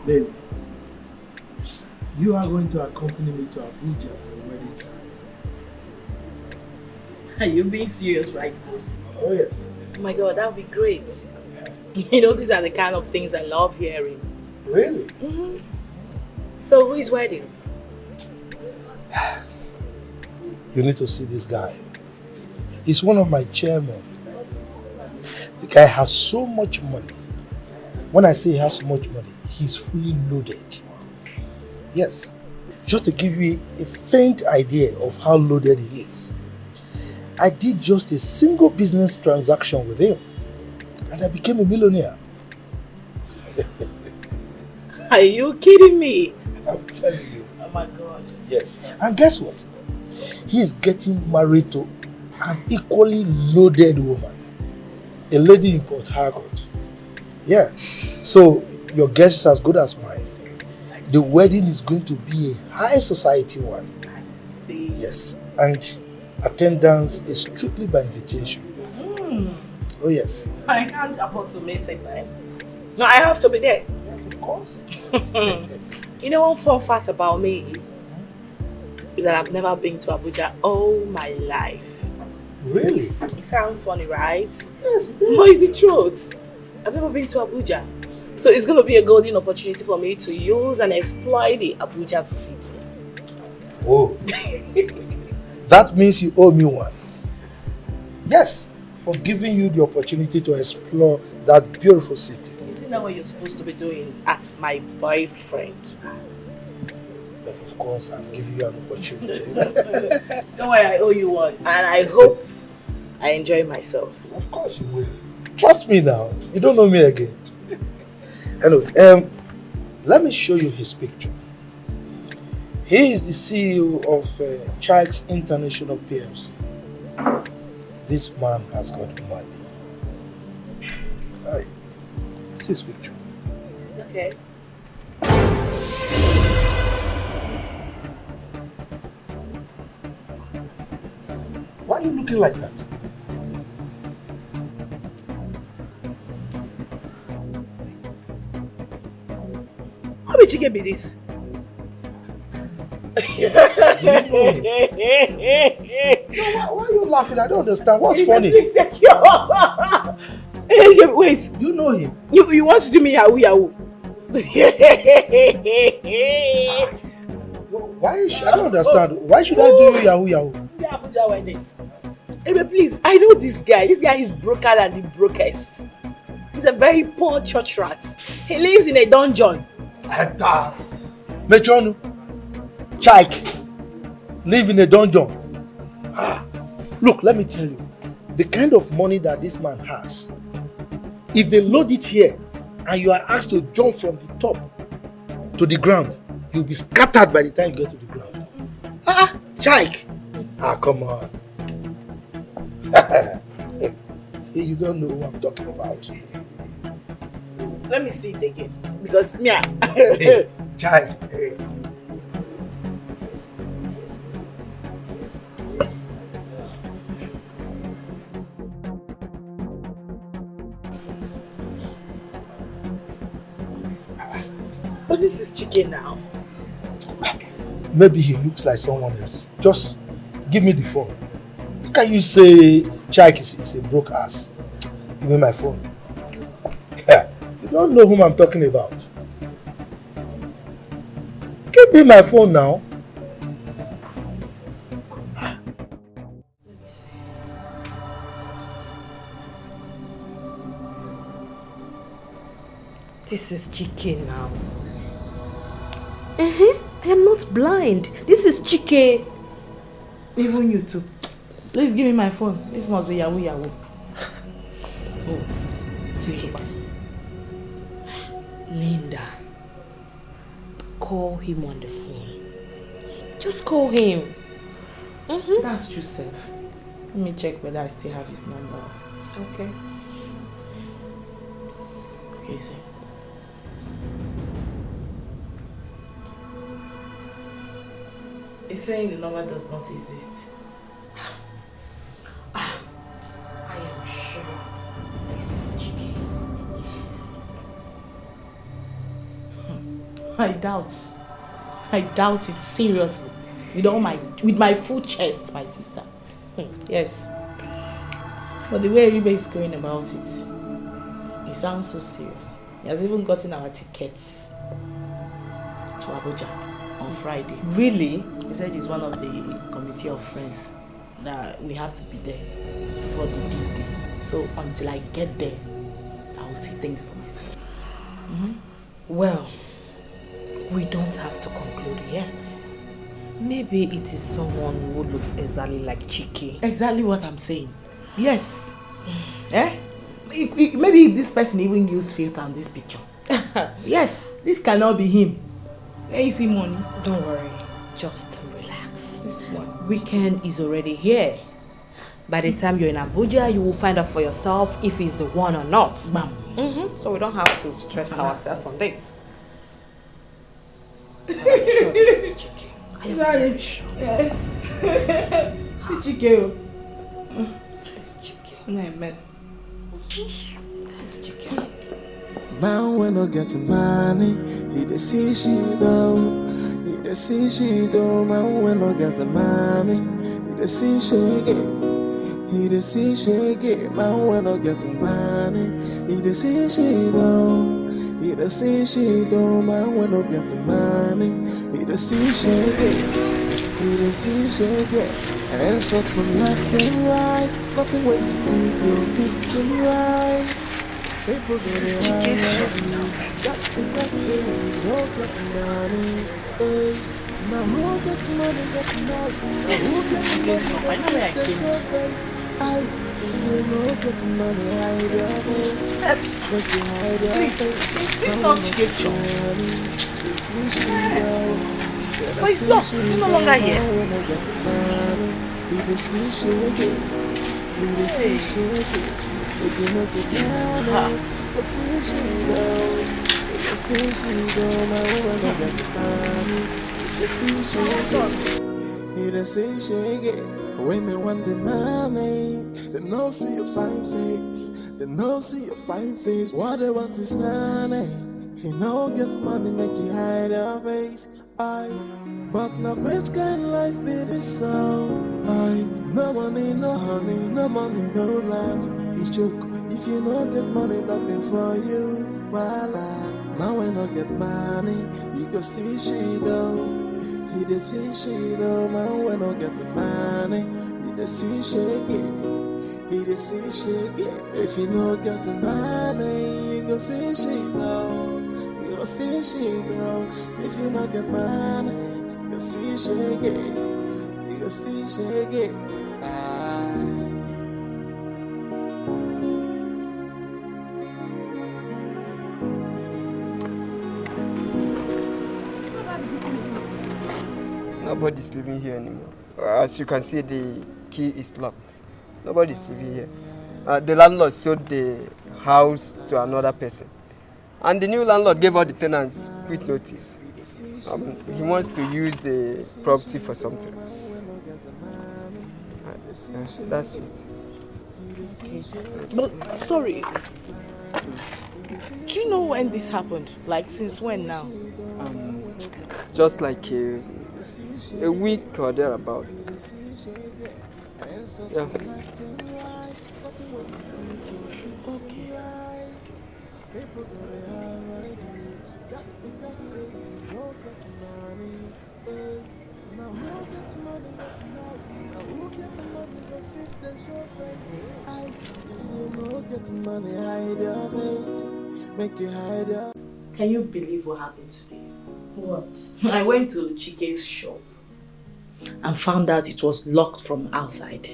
Baby, you are going to accompany me to Abuja for a wedding ceremony. Are you being serious right now? Oh yes. Oh my God, that would be great. You know, these are the kind of things I love hearing. Really? Mm-hmm. So who is wedding? You need to see this guy. He's one of my chairmen. The guy has so much money. When I say he has so much money, he's fully loaded. Yes. Just to give you a faint idea of how loaded he is, I did just a single business transaction with him and I became a millionaire. Are you kidding me? I'm telling you. Oh my God. Yes. And guess what? He is getting married to an equally loaded woman. A lady in Port Harcourt. Yeah. So your guess is as good as mine. The wedding is going to be a high society one. I see. Yes. And attendance is strictly by invitation. Oh yes. I can't afford to miss it, man. No, I have to be there. Yes, of course. You know one fun fact about me is that I've never been to Abuja all my life. Really? It sounds funny, right? Yes, it is. But it's the truth. I've never been to Abuja. So it's going to be a golden opportunity for me to use and exploit the Abuja city. Oh. That means you owe me one. Yes, for giving you the opportunity to explore that beautiful city. Isn't that what you're supposed to be doing as my boyfriend? But of course, I'm giving you an opportunity. Don't worry, I owe you one. And I hope I enjoy myself. Of course you will. Trust me now. You don't know me again. Anyway, let me show you his picture. He is the CEO of Chikes International PLC. This man has got money. Hi. See his picture. Okay. Why are you looking like that? How did you get me this? No, why are you laughing? I don't understand. What's funny? Hey, wait. You know him? You want to do me yahoo yahoo? Why? I don't understand. Why should I do you yahoo yahoo? The Abuja wedding. Hey, please, I know this guy. This guy is broker than the brokest. He's a very poor church rat. He lives in a dungeon. Mechonu, Chike, live in a dungeon. Look, let me tell you, the kind of money that this man has, if they load it here and you are asked to jump from the top to the ground, you'll be scattered by the time you get to the ground. Chike! Come on. You don't know who I'm talking about. Let me see it again. Because me, hey, Chike, hey. But this is chicken now. Maybe he looks like someone else. Just give me the phone. How can you say Chike is a broke ass? Give me my phone. Yeah, you don't know whom I'm talking about. Give me my phone now. This is Keke now. I am not blind. This is Keke. Even you too. Please give me my phone. This must be yahoo yahoo. Oh, Keke. Linda, call him on the phone. Just call him. That's true, Seth. Let me check whether I still have his number. Okay. Okay, sir. It's saying the number does not exist. I am sure this is Keke. Yes. I doubt it seriously. With my full chest, my sister. Yes. But the way Ribe is going about it sounds so serious. He has even gotten our tickets to Abuja on Friday. Really? He said he's one of the committee of friends that we have to be there for the D-Day. So until I get there, I will see things for myself. Well, we don't have to conclude yet. Maybe it is someone who looks exactly like Keke. Exactly what I'm saying. Yes. Maybe this person even used filter on this picture. Yes, this cannot be him. Where is he, money? Don't worry, just relax. Weekend is already here. By the time you're in Abuja, you will find out for yourself if he's the one or not. Bam. So we don't have to stress ourselves on this. I am very sure. See Keke. Amen. That's Keke. Man when I get money, he dey see shit though. He dey see shit though. Man when I get money, he dey see shit. He dey see shit. Man when I get money, he dey see shit though. He dey see shit though. Man when I get money, he dey see shit. He dey see shit. And such from left and right, nothing what you do go fits him right. People get hard you just because say you don't get money. Hey, now who gets money gets mad. Now who gets money gets fit the show face. If you don't get money, hide your face. Make you hide your face. Now when you get money, they see shit out. But it's not, it's no longer here. When I get money, they see shit. They see shit. If you don't get money, you can see shit though. You can see shit though. My woman don't get the money. You can see shit. You can see shit. Women want the money. They know see your fine face. They know see your fine face. What they want is money. If you don't get money, make you hide your face. But now which kind of life be this so? No money, no honey, no money, no love. It's joke. If you don't get money, nothing for you. Voila. Now when I get money, you can see shit though. He dey see shit though. Man when I get the money, he dey see shit. He dey see shit. If you don't get the money, you can see shit though. You can see shit though. If you don't get money, you can see shit. You can see shit. Nobody's living here anymore. As you can see, the key is locked. Nobody's living here. The landlord sold the house to another person. And the new landlord gave all the tenants quick notice. He wants to use the property for something else. That's it. Okay. But sorry, do you know when this happened? Like since when now? Just like a week or thereabout. Yeah. Can you believe what happened today? What? I went to Chike's shop and found out it was locked from outside.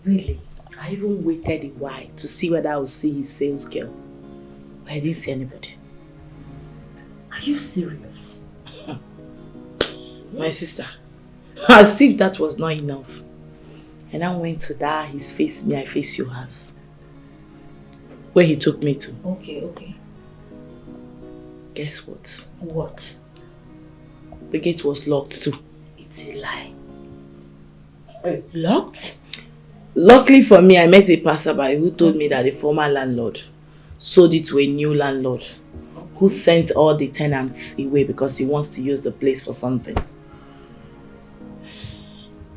Really? I even waited a while to see whether I would see his sales girl. But I didn't see anybody. Are you serious? My sister, as if that was not enough. And I went to that his face me, I face your house. Where he took me to. Okay. Guess what? What? The gate was locked too. It's a lie. Locked? Luckily for me, I met a passerby who told me that the former landlord sold it to a new landlord who sent all the tenants away because he wants to use the place for something.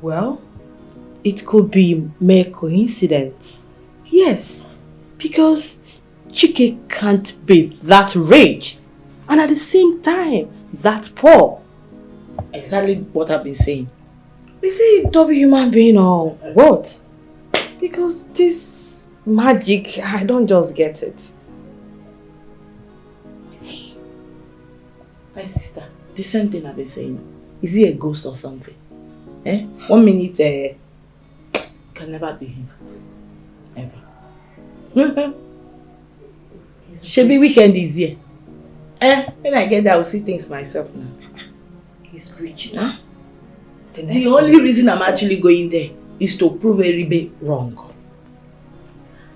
Well, it could be mere coincidence. Yes, because Keke can't be that rich and at the same time that poor. Exactly what I've been saying. Is he a double human being or what? Because this magic, I don't just get it. My sister, the same thing I've been saying. Is he a ghost or something? 1 minute, can never be him. Ever. Shebi weekend is here. When I get there, I'll see things myself now. He's rich. Huh? The only reason I'm actually going there is to prove Eribe wrong.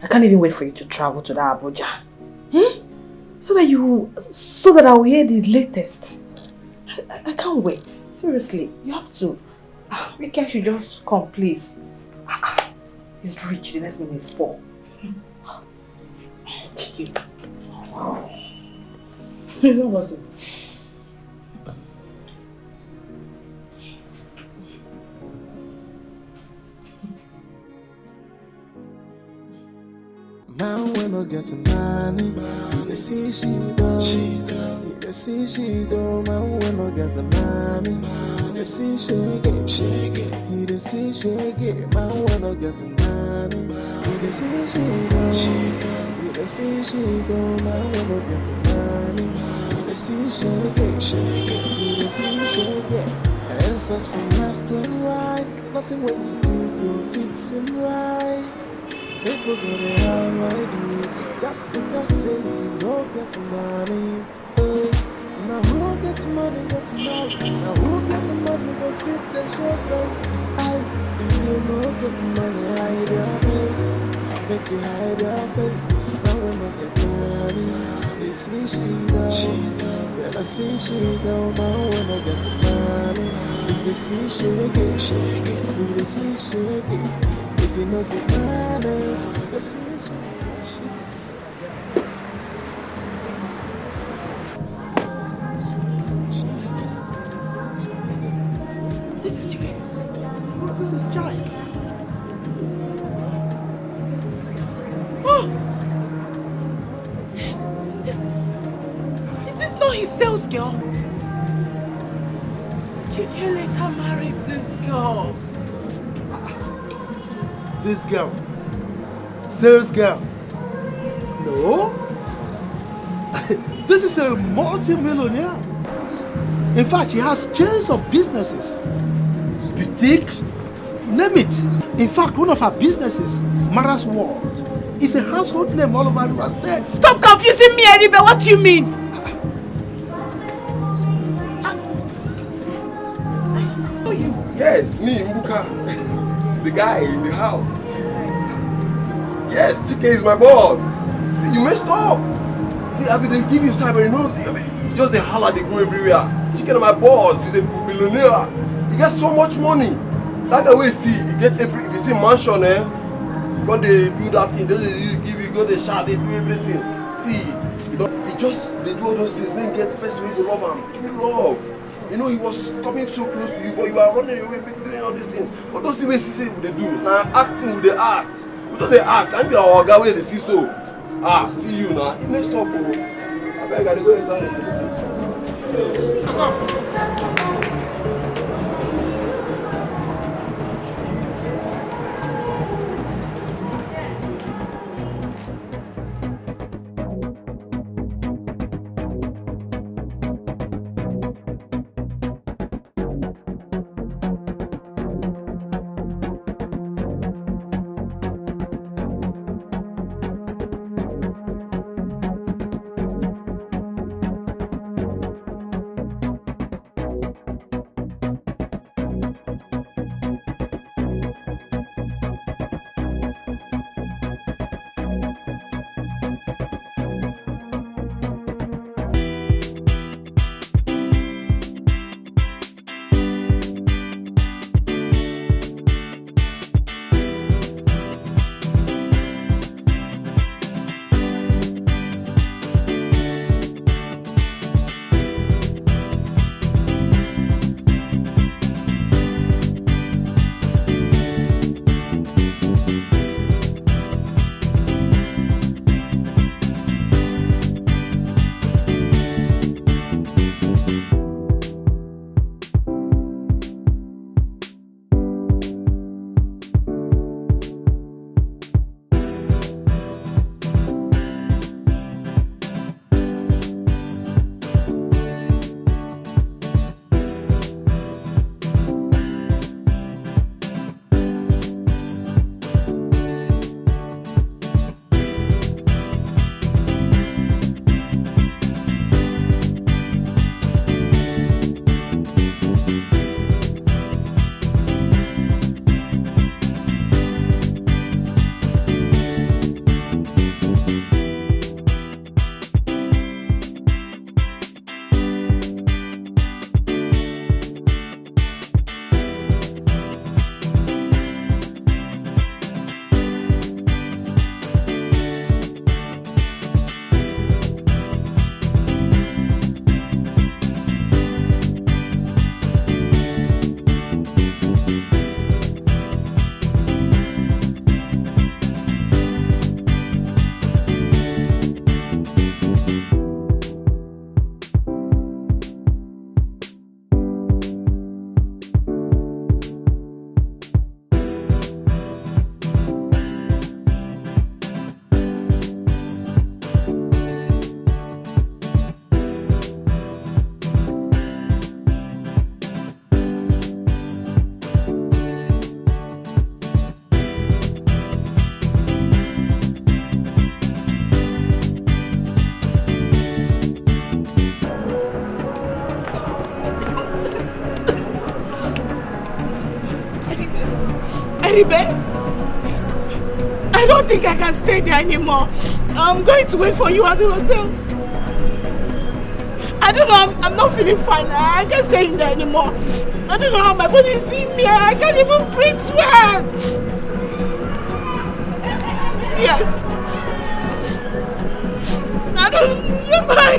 I can't even wait for you to travel to that Abuja. So that I'll hear the latest. I can't wait. Seriously, you have to. Keke should just come, please. He's rich, the next minute is poor. It's not possible. Man, when I get money, he dey see she do. He dey see she do. Man, when I get the money, he dey see shake it. He dey see shake it. Man, when I get the money, he dey see she do. He dey see she do. Man, when I get the money, he dey see shake it. He dey see shake it. And such from left and right, nothing what you do go fits him right. People gonna avoid you just because say you don't get money. Now who gets money gets mouth. Now who gets money go fit the chauffeur. If you don't get money, hide your face. Make you hide your face. Now when you get money, they see she down. When I see she down, man when I get money, they see shake it. They see shake it. If you no get money, you see This is Jimmy. This is Jack. Oh! Is this not his sales girl? Keke later married this girl. This girl. Sales girl. No. This is a multi-millionaire. In fact, she has chains of businesses. Boutique, name it. In fact, one of her businesses, Mara's World, is a household name all over the state. Stop confusing me, Eribe. What do you mean? Yes, me, Mbuka. The guy in the house. Yes, Keke is my boss. See, you messed up. See, I mean, they give you time, but you know, you just the holler, they go everywhere. Keke is my boss. He's a billionaire. He gets so much money. Like the way you see, he get every, if you see mansion, because they do that thing, they give you, go the shot, they do everything. See, you know, they do all those things, man, get the best way to love him. You love. You know, he was coming so close to you, but you are running away, doing all these things. But those things he say they do. Now acting with the act. We don't they act. I'm your guy where they see so. See you now. It messed up. I beg, I go inside. Eribe, I don't think I can stay there anymore. I'm going to wait for you at the hotel. I don't know, I'm not feeling fine. I can't stay in there anymore. I don't know how my body is doing me. I can't even breathe well. Yes. I don't know. Bye.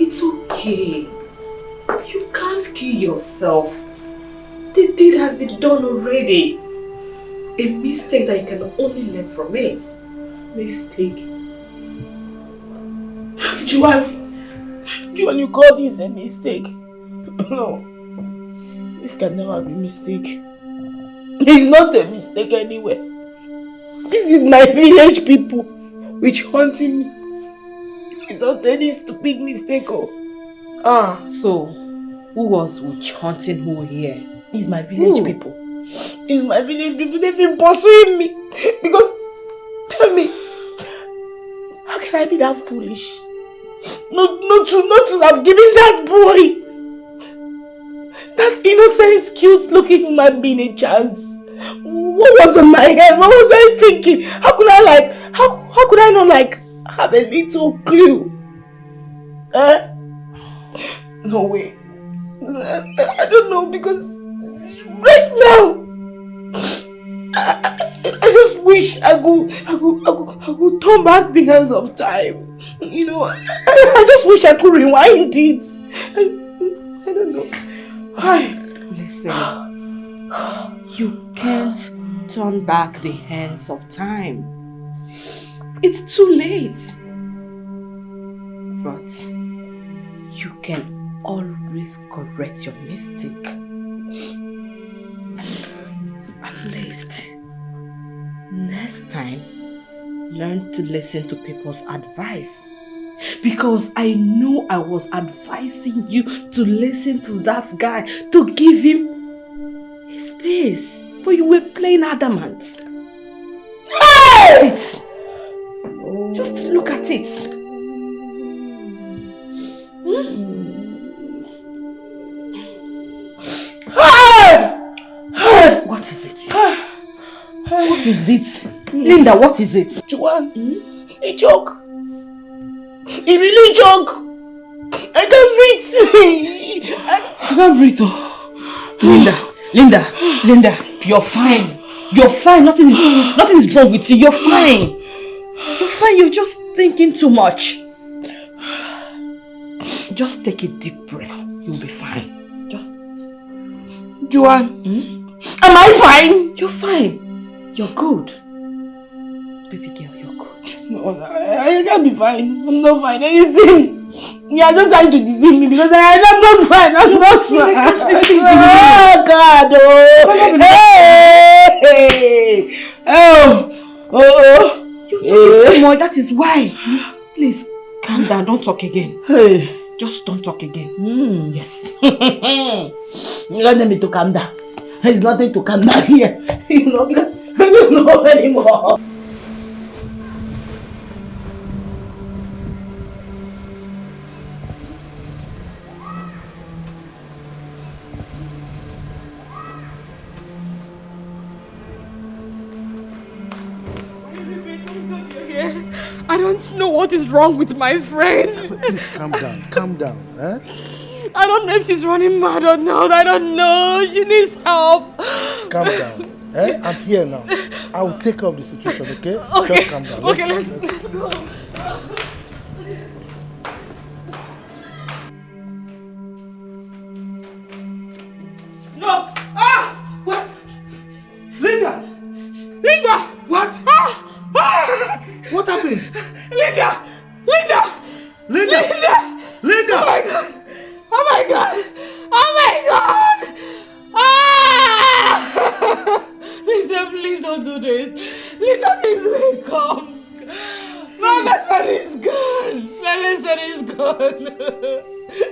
It's okay. You can't kill yourself. The deed has been done already. A mistake that you can only learn from it. Mistake. Joel, you call this a mistake? No. This can never be a mistake. It's not a mistake anywhere. This is my village people which hunting me. It's not any stupid mistake. Oh. So, who was witch hunting who here? It's my village people. It's my village people. They've been pursuing me. Because, tell me, how can I be that foolish? Not to have given that boy, that innocent, cute looking human being a chance. What was in my head? What was I thinking? How could I not have a little clue? No way. I don't know, because Right now. I just wish I could turn back the hands of time. You know, I just wish I could rewind it. I don't know. Listen, you can't turn back the hands of time. It's too late. But you can always correct your mistake. At least, next time, learn to listen to people's advice. Because I know I was advising you to listen to that guy, to give him his space. But you were playing adamant. Hey! Look at it. Just look at it. What is it? What is it? Linda, what is it? Joanne, he joke. He really joke. I can't breathe. I can't breathe. Linda, you're fine. You're fine. Nothing is wrong with you. You're fine. You're fine. You're just thinking too much. Just take a deep breath. You'll be fine. Just. Joanne, am I fine? You're fine. You're good. Baby girl, you're good. No, I can't be fine. I'm not fine. Anything. You're just trying to deceive me because I'm not fine. I'm not fine. I can't deceive you. Oh, God. You're talking too much. That is why. Please, calm down. Don't talk again. Just don't talk again. Yes. You don't need me to calm down. There's nothing to calm down here. You know, because I don't know anymore. I don't know what is wrong with my friend. Please calm down, eh? I don't know if she's running mad or not. I don't know. She needs help. Calm down, eh? I'm here now. I will take care of the situation, okay? Okay. Just calm down. Let's go. No! What? Linda! What? What happened? Linda! Oh my god! Linda, please don't do this. Linda, please wake up. My best friend is gone.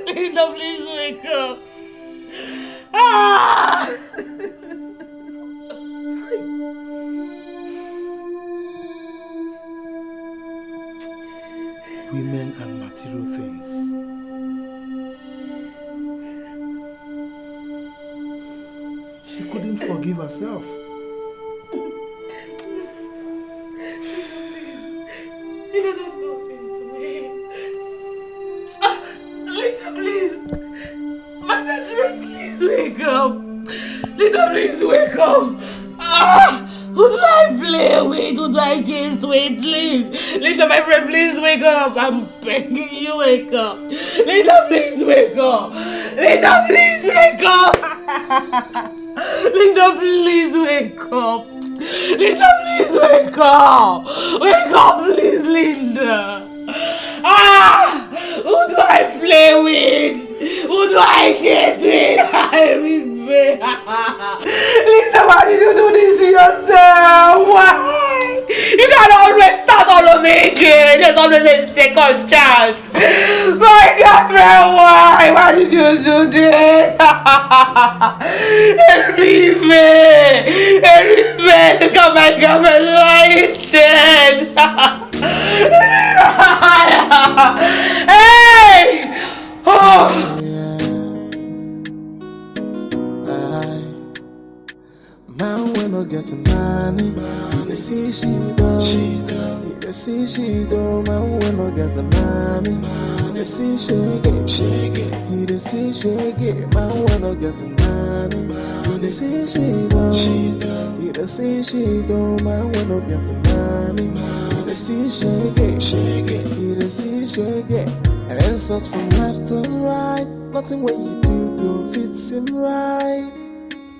Linda, please wake up. Women and material things. She couldn't forgive herself. Linda, don't do this to me. Linda, please. My best friend, please wake up. Linda, please wake up. Who do I play with? Who do I kiss with? Please. Linda, my friend, please wake up. I'm begging you, wake up. Linda, please wake up. Linda, please wake up. Linda, please wake up. Linda, please wake up. Wake up, please, Linda. Who do I play with? Who do I kiss with? Linda, why did you do this to yourself? Why? You can always start all over again. There's always a second chance. My girlfriend, why? Why did you do this? Enrique, look at my girlfriend lying dead. Hey! Oh! Man, we no get money. They see she do. They see she do. Man, we no get money. They see shaggy. He the see shaggy. Man wanna get money. He the see shit oh. He the see shit oh. Man wanna get money. He the see shaggy. He the see shaggy. And such from left to right. Nothing what you do go fits him right.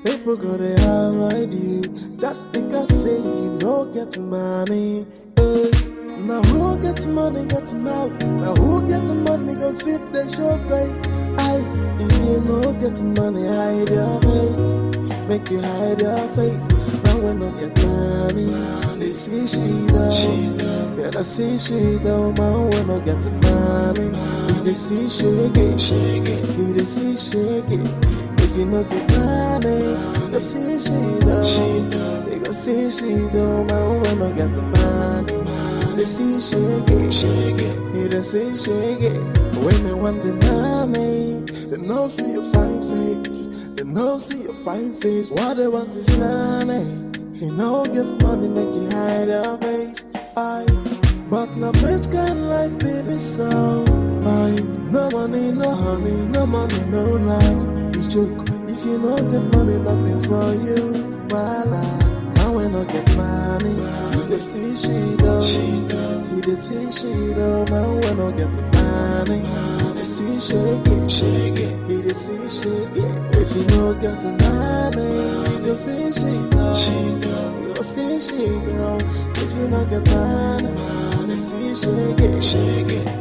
People gonna avoid you just because say you no get money. Now who get money get mouth? Now who get money go fit the show face? If you no get money hide your face. Make you hide your face. Now when no get money, they see she though. Yeah, they see she though. Man when no get money, they see shaggy. They see shaggy. If you no get money, you go see she though. They go see she though. Man when no get money, they see shaggy. They see shaggy. When me want the money, they no see your fine face. They no see your fine face. What they want is money. If you no get money, make you hide your face. But now which kind of life be this so? No money, no honey, no money, no life. It's joke. If you no get money, nothing for you. Voila. Now when I get money, you the see she though. You the see she though. Now when I get money, you the see shaggy. You the see shaggy. If you no get money, you go see she though. You go see she though. If you no get money, you the see shaggy.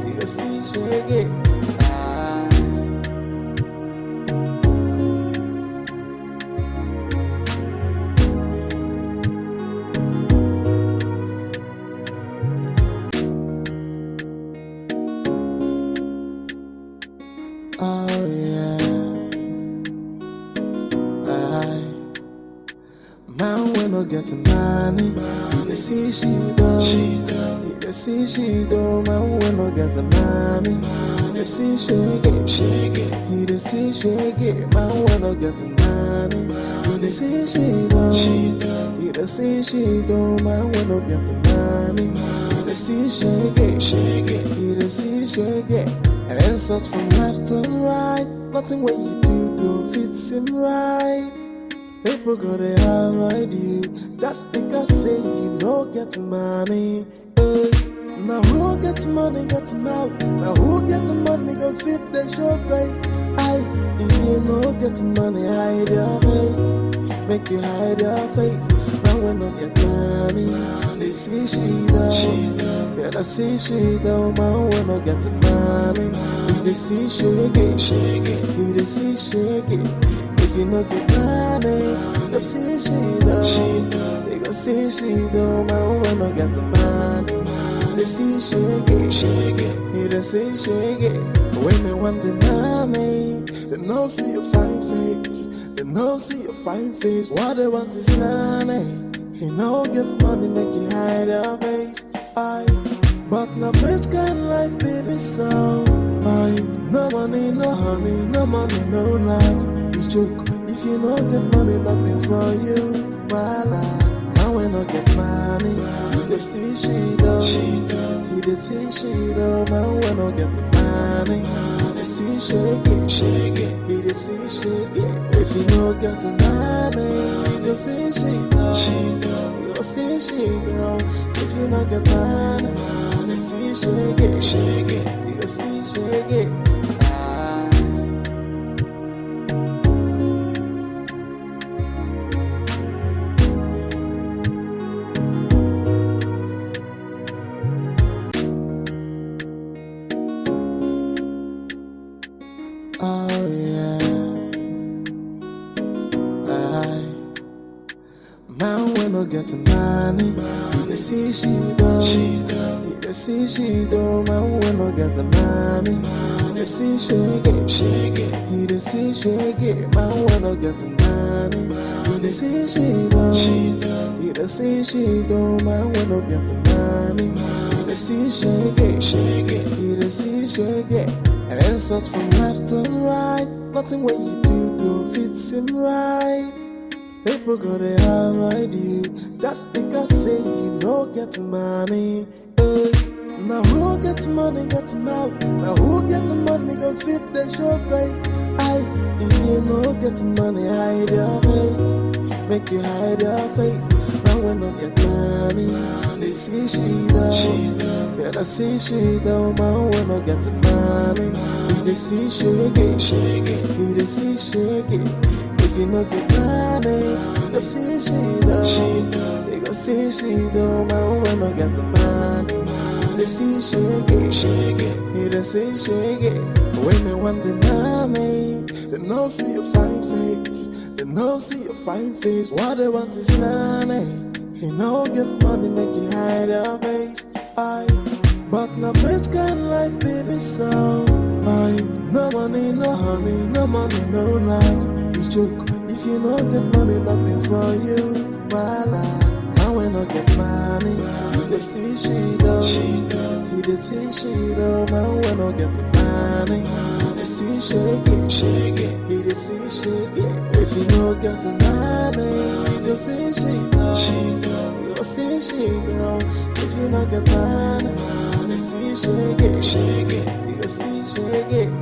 You go see shaggy. Oh yeah, man when no get money, he the see she though. He the see she though. Man when no get money, he the see shaggy. He the see shaggy. Man when no get money, he the see she though. He the see she though. Man when no get money, he the see shaggy. He the see shaggy. And such from left to right. Nothing what you do go fits him right. People gonna avoid you just because say you no get money. Now who get money get mouth? Now who get money go fit the show face? If you no get money hide your face. Make you hide your face. Now when no get money, they see she though. Yeah, they see she though. Man when no get money, they see shaggy. They see shaggy. If you no get money, you go see she though. They go see she though. Man when no get money, they see shaggy. They see shaggy. When me want the money, they no see your fine face. They no see your fine face. What they want is money. If you no get money, make you hide your face. But now which kind of life be this so? No money, no honey, no money, no life. It's joke. If you no get money, nothing for you. Voila. Now when I get money, you the see she though. You the see she though. Man when I get money, you the see shaggy. You the see shaggy. If you no get money, you go see she though. You go see she though. If you no get money, you the see shaggy. You go see shaggy. Oh yeah, man when no get money, he the see she though. He the see she though. Man when no get money, he the see shaggy. He the see shaggy. Man when no get money, he the see she though. He the see she though. Man when no get money, he the see shaggy. He the see shaggy. And such from left to right. Nothing what you do go fits him right. People gonna avoid you just because say you no get money. Now who gets money, get mouth. Now who gets money, go fit the show face. If you no get money, hide your face. Make you hide your face. Now when no get money, they see she though. Yeah, they see she though. Man, when no get money, they see shake it. They see shake it. If you no get money, they see she though. They go see she though. Man, when no get money, they see shake it. They see shake it. Women want the money, they no see your fine face. They no see your fine face. What they want is money. If you no get money, make you hide your face. But now which kind of life be this so? No money, no honey, no money, no love. You joke. If you no get money, nothing for you. Voila. Now when no get money, you dey see she though. You dey see she though. Man when no get money, you dey see shake it. You dey see shake it. If you no get money, you dey see she though. You dey see she though. If you no get money, you dey see shake it. You dey see shake it.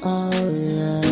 Oh yeah.